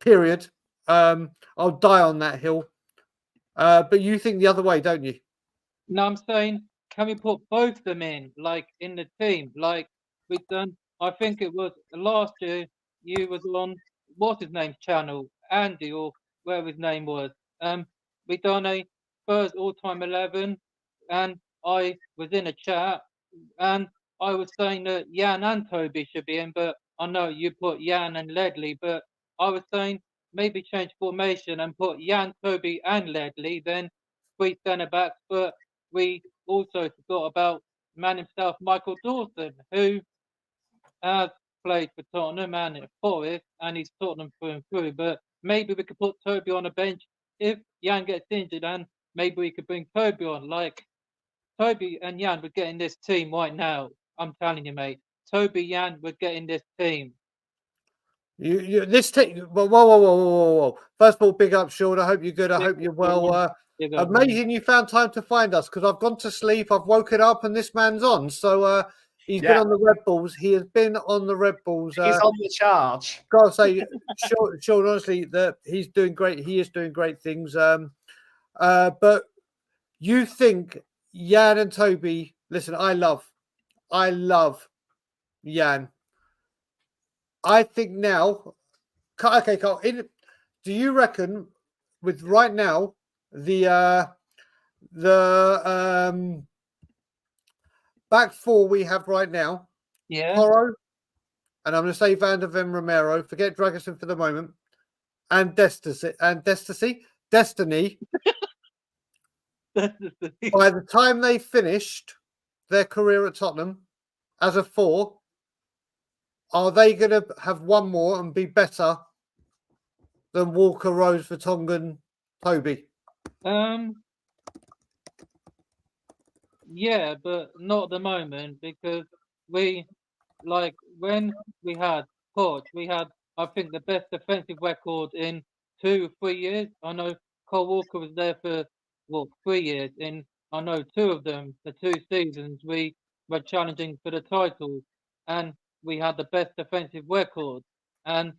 Period. I'll die on that hill. But you think the other way, don't you? No, I'm saying, can we put both of them in, like in the team, like we've done? I think it was last year. You was on what's his name channel, Andy or whatever his name was. We done a Spurs all-time 11, and I was in a chat, and I was saying that Jan and Toby should be in, but I know you put Jan and Ledley, but I was saying maybe change formation and put Jan, Toby, and Ledley, then 3 centre backs, but we also forgot about man himself, Michael Dawson, who has played for Tottenham and at Forest, and he's Tottenham through and through. But maybe we could put Toby on a bench if Jan gets injured, and maybe we could bring Toby on. Like Toby and Jan would get in this team right now. I'm telling you, mate. Toby, Jan would get in this team. This team. Whoa. First of all, big up, Sean. I hope you're good. I hope you're well. Amazing you found time to find us because I've gone to sleep. I've woken up and this man's on. So he's been on the Red Bulls. He has been on the Red Bulls. He's on the charge. Gotta say, Sean, honestly, that he's doing great. He is doing great things. But you think Jan and Toby? Listen, I love Jan. I think now, okay, Carl. Do you reckon with right now the back 4 we have right now? Yeah. Porro, and I'm going to say Van der Ven Romero. Forget Dragosin for the moment, and Destiny. By the time they finished their career at Tottenham as a 4, are they going to have one more and be better than Walker, Rose, Vertonghen, Toby? Yeah, but not at the moment because we like when we had Poch, we had I think the best defensive record in 2 3 years. I know Cole Walker was there for 3 years. In I know two of them, the 2 seasons we were challenging for the title, and we had the best defensive record. And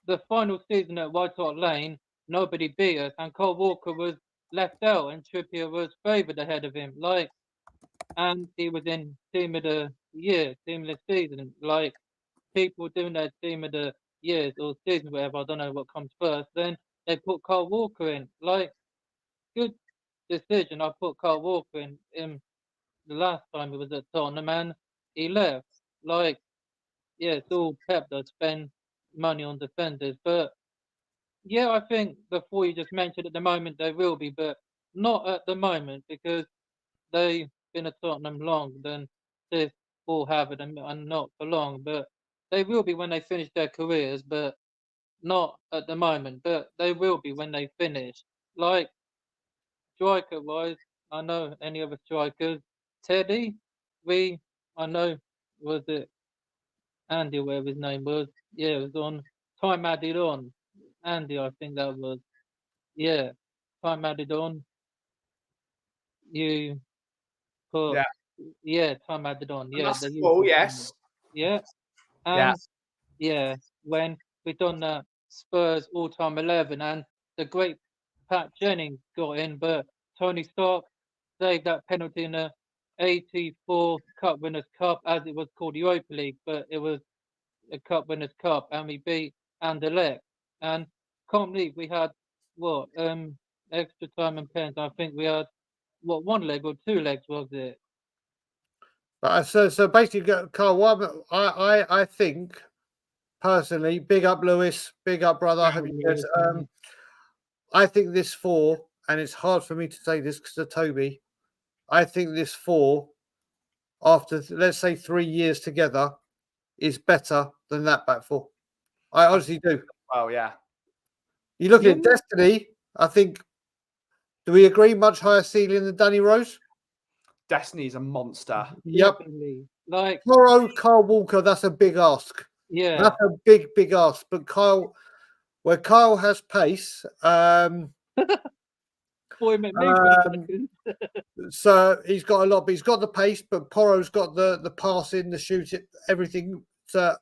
the final season at White Hart Lane, nobody beat us, and Cole Walker was left out, and Trippier was favoured ahead of him. And he was in team of the year, team of the season. Like people doing their team of the years or season, whatever. I don't know what comes first. Then they put Carl Walker in. Like good decision. I put Carl Walker in the last time he was at Tottenham, and he left. Like yeah, it's all Pep that spend money on defenders, but yeah, I think the four you just mentioned at the moment they will be, but not at the moment because they've been at Tottenham long than this all have it and not for long. But they will be when they finish their careers, but not at the moment. But they will be when they finish. Like striker wise, I know any other strikers. Teddy, I know was it Andy, whatever his name was. Yeah, it was on Time Added On. Andy, I think that was. Yeah, Time Added On. You put Yeah. yeah, Time Added On. Yeah, That's the cool. YouTube channel. Yes. Yeah, Yeah. and yeah, when we done the Spurs all-time 11, and the great Pat Jennings got in, but Tony Stark saved that penalty in the '84 Cup Winners' Cup, as it was called Europa League, but it was a Cup Winners' Cup, and we beat Anderlecht. And can't believe we had what extra time and pens. I think we had what 1 leg or 2 legs was it? But so basically, Carl, I think personally, big up Lewis, big up brother. I hope you good. I think this four, and it's hard for me to say this because of Toby. I think this four, after let's say 3 years together, is better than that back four. I honestly do. Oh yeah. You look Yeah. at Destiny. I think. Do we agree? Much higher ceiling than Danny Rose. Destiny's a monster. Yep. Definitely. Like Toro, Kyle Walker. That's a big ask. yeah, That's a big ask. But where Kyle has pace. boy met me for a second. So he's got a lot, but he's got the pace, but Poro's got the passing, the shooting, everything. So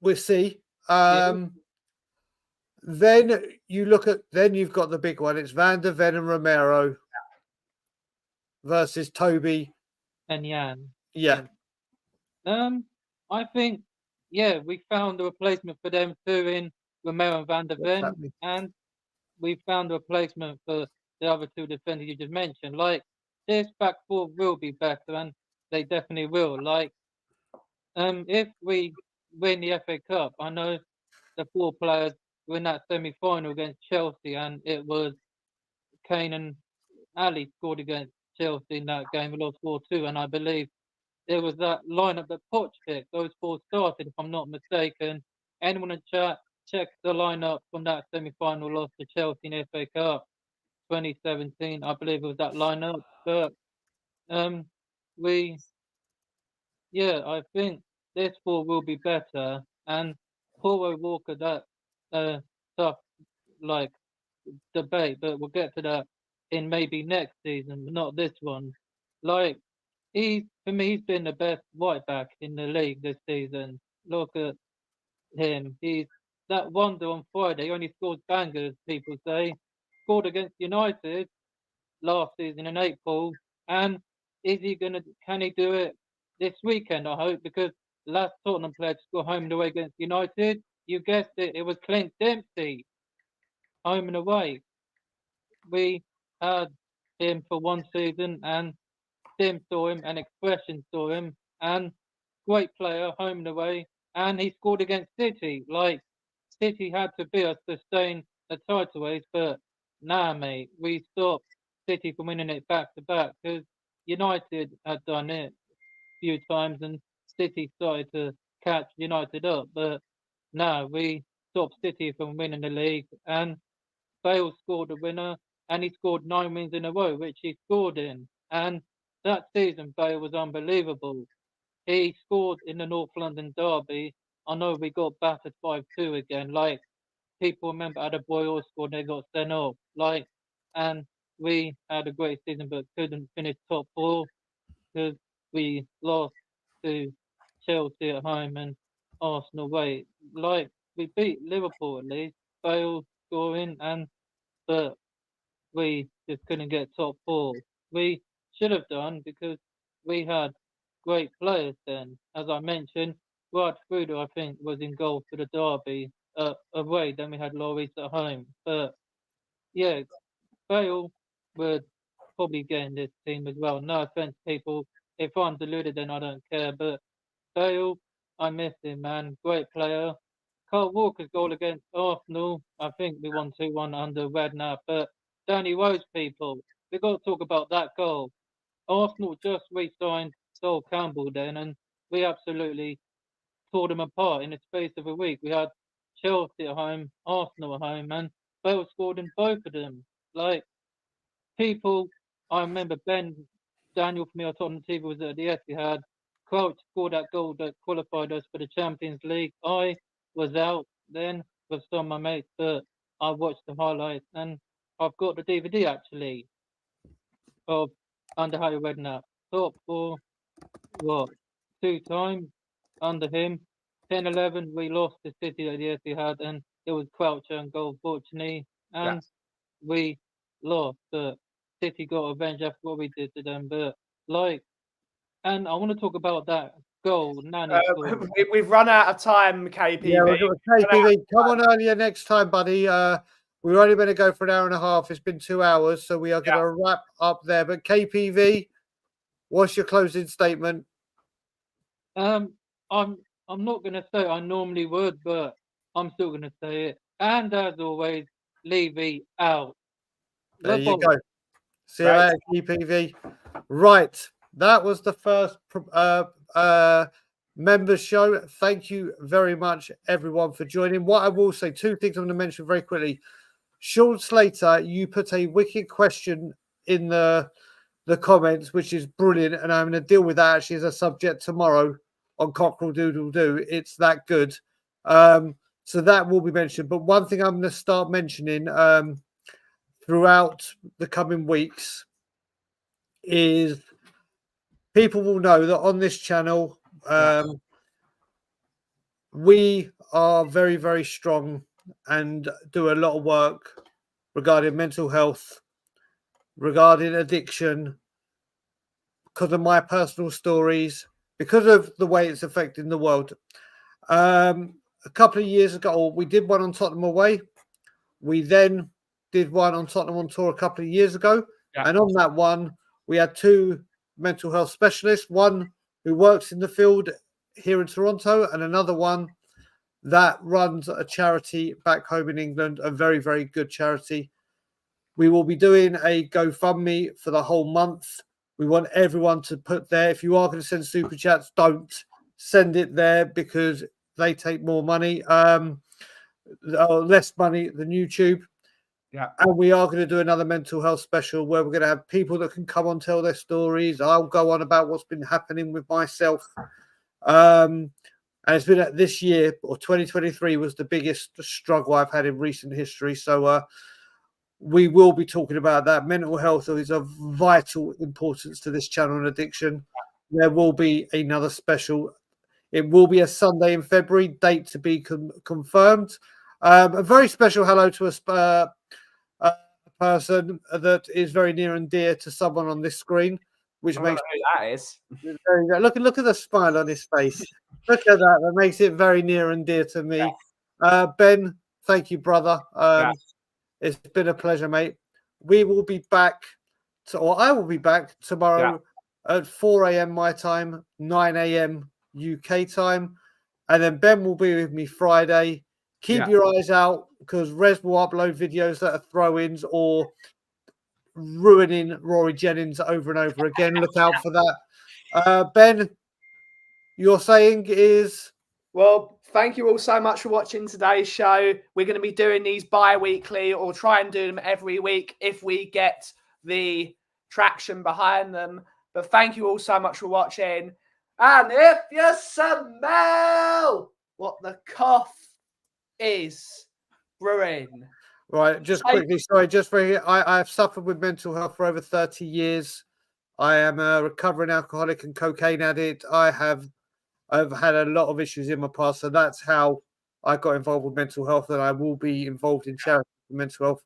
we'll see. Then you look at you've got the big one. It's Van der Ven and Romero versus Toby And Jan. Yeah. I think we found a replacement for them too in Romero and Van der Ven, and we found a replacement for the other two defenders you just mentioned. Like this back four will be better, and they definitely will. Like, if we win the FA Cup, I know the four players were in that semi-final against Chelsea, and it was Kane and Ali scored against Chelsea in that game. We lost 4-2, and I believe there was that lineup that Poch picked. Those four started, if I'm not mistaken. Anyone in chat, check the lineup from that semi-final loss to Chelsea in FA Cup 2017. I believe it was that lineup. But I think this four will be better. And Paul Walker, that tough like debate, but we'll get to that in maybe next season, but not this one. Like for me, he's been the best right back in the league this season. Look at him. He's that wonder on Friday. He only scored bangers, people say. Scored against United last season in April. And can he do it this weekend, I hope, because the last Tottenham player to score home and away against United, you guessed it was Clint Dempsey. Home and away. We had him for one season, and Tim saw him, and Expression saw him, and great player, home and away, and he scored against City. Like City had to beat us to stay in the title race, but nah, mate, we stopped City from winning it back to back because United had done it a few times, and City started to catch United up, but no, we stopped City from winning the league, and Bale scored a winner, and he scored 9 wins in a row, which he scored in. And that season, Bale was unbelievable. He scored in the North London derby. I know we got battered 5-2 again. Like, people remember Adebayor scored, they got sent off. Like, and we had a great season, but couldn't finish top 4 because we lost to Chelsea at home and Arsenal away. Like, we beat Liverpool at least, Bale scoring, but we just couldn't get top 4. We should have done because we had great players then. As I mentioned, Rod Fruder, I think, was in goal for the derby away. Then we had Lloris at home. But yeah, Bale would probably get in this team as well. No offense, people. If I'm deluded, then I don't care. But Bale, I miss him, man. Great player. Carl Walker's goal against Arsenal, I think we won 2-1 under Redknapp. But Danny Rose, people, we've got to talk about that goal. Arsenal just re-signed Sol Campbell then, and we absolutely tore them apart in the space of a week. We had Chelsea at home, Arsenal at home, and Bale scored in both of them. Like, people, I remember Daniel from our Tottenham TV was at the Etihad. Crouch scored that goal that qualified us for the Champions League. I was out then with some of my mates, but I watched the highlights and I've got the DVD actually of under Harry Redknapp. Top 4, what, 2 times under him. 10-11, we lost to City at the Etihad and it was Crouch and goal, fortunately. And we lost, but City got revenge after what we did to them. But like, and I want to talk about that goal. Nani scored. We've run out of time, KPV. Yeah, we've got KPV. Come on earlier next time, buddy. We're only going to go for an hour and a half. It's been 2 hours, so we are going to wrap up there. But KPV, what's your closing statement? I'm not going to say I normally would, but I'm still going to say it. And as always, Levy out. There you go. See you later, KPV. Right, that was the first members show. Thank you very much, everyone, for joining. What I will say, 2 things I'm going to mention very quickly. Sean Slater, you put a wicked question in the comments, which is brilliant, and I'm going to deal with that actually as a subject tomorrow on Cockerel Doodle Doo. It's that good. So that will be mentioned. But one thing I'm going to start mentioning throughout the coming weeks is people will know that on this channel, we are very, very strong and do a lot of work regarding mental health, regarding addiction, because of my personal stories, because of the way it's affecting the world. A couple of years ago, we did one on Tottenham away. We then did one on Tottenham on tour a couple of years ago. And on that one, we had 2 mental health specialists, one who works in the field here in Toronto and another one that runs a charity back home in England, a very, very good charity. We will be doing a GoFundMe for the whole month. We want everyone to put there. If you are going to send super chats, don't send it there because they take more money, or less money than YouTube. And we are going to do another mental health special where we're going to have people that can come on, tell their stories. I'll go on about what's been happening with myself. And it's been this year, or 2023 was the biggest struggle I've had in recent history. So we will be talking about that. Mental health is of vital importance to this channel and addiction. There will be another special. It will be a Sunday in February, date to be confirmed. A very special hello to a person that is very near and dear to someone on this screen, which makes that is. Look at the smile on his face. Look at that. That makes it very near and dear to me. Ben, thank you, brother. It's been a pleasure, mate. We will be back, I will be back tomorrow at 4 a.m. my time, 9 a.m. UK time. And then Ben will be with me Friday. Keep your eyes out because Rez will upload videos that are throw-ins or ruining Rory Jennings over and over again. Look out for that. Ben, your saying is? Well, Thank you all so much for watching today's show. We're going to be doing these bi-weekly or try and do them every week if we get the traction behind them. But thank you all so much for watching. And if you smell what the cough is brewing. Right, just quickly, sorry, just for I have suffered with mental health for over 30 years. I am a recovering alcoholic and cocaine addict. I've had a lot of issues in my past, so that's how I got involved with mental health, and I will be involved in charity for mental health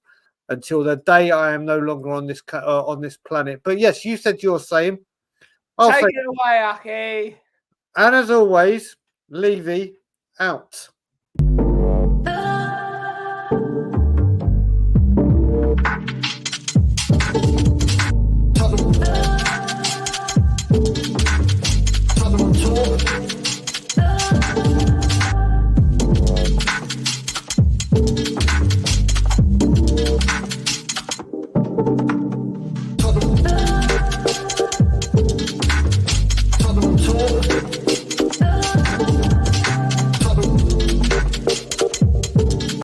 until the day I am no longer on this planet. But yes, you said your same. Take it away, Aki. And as always, Levy out. Tottenham.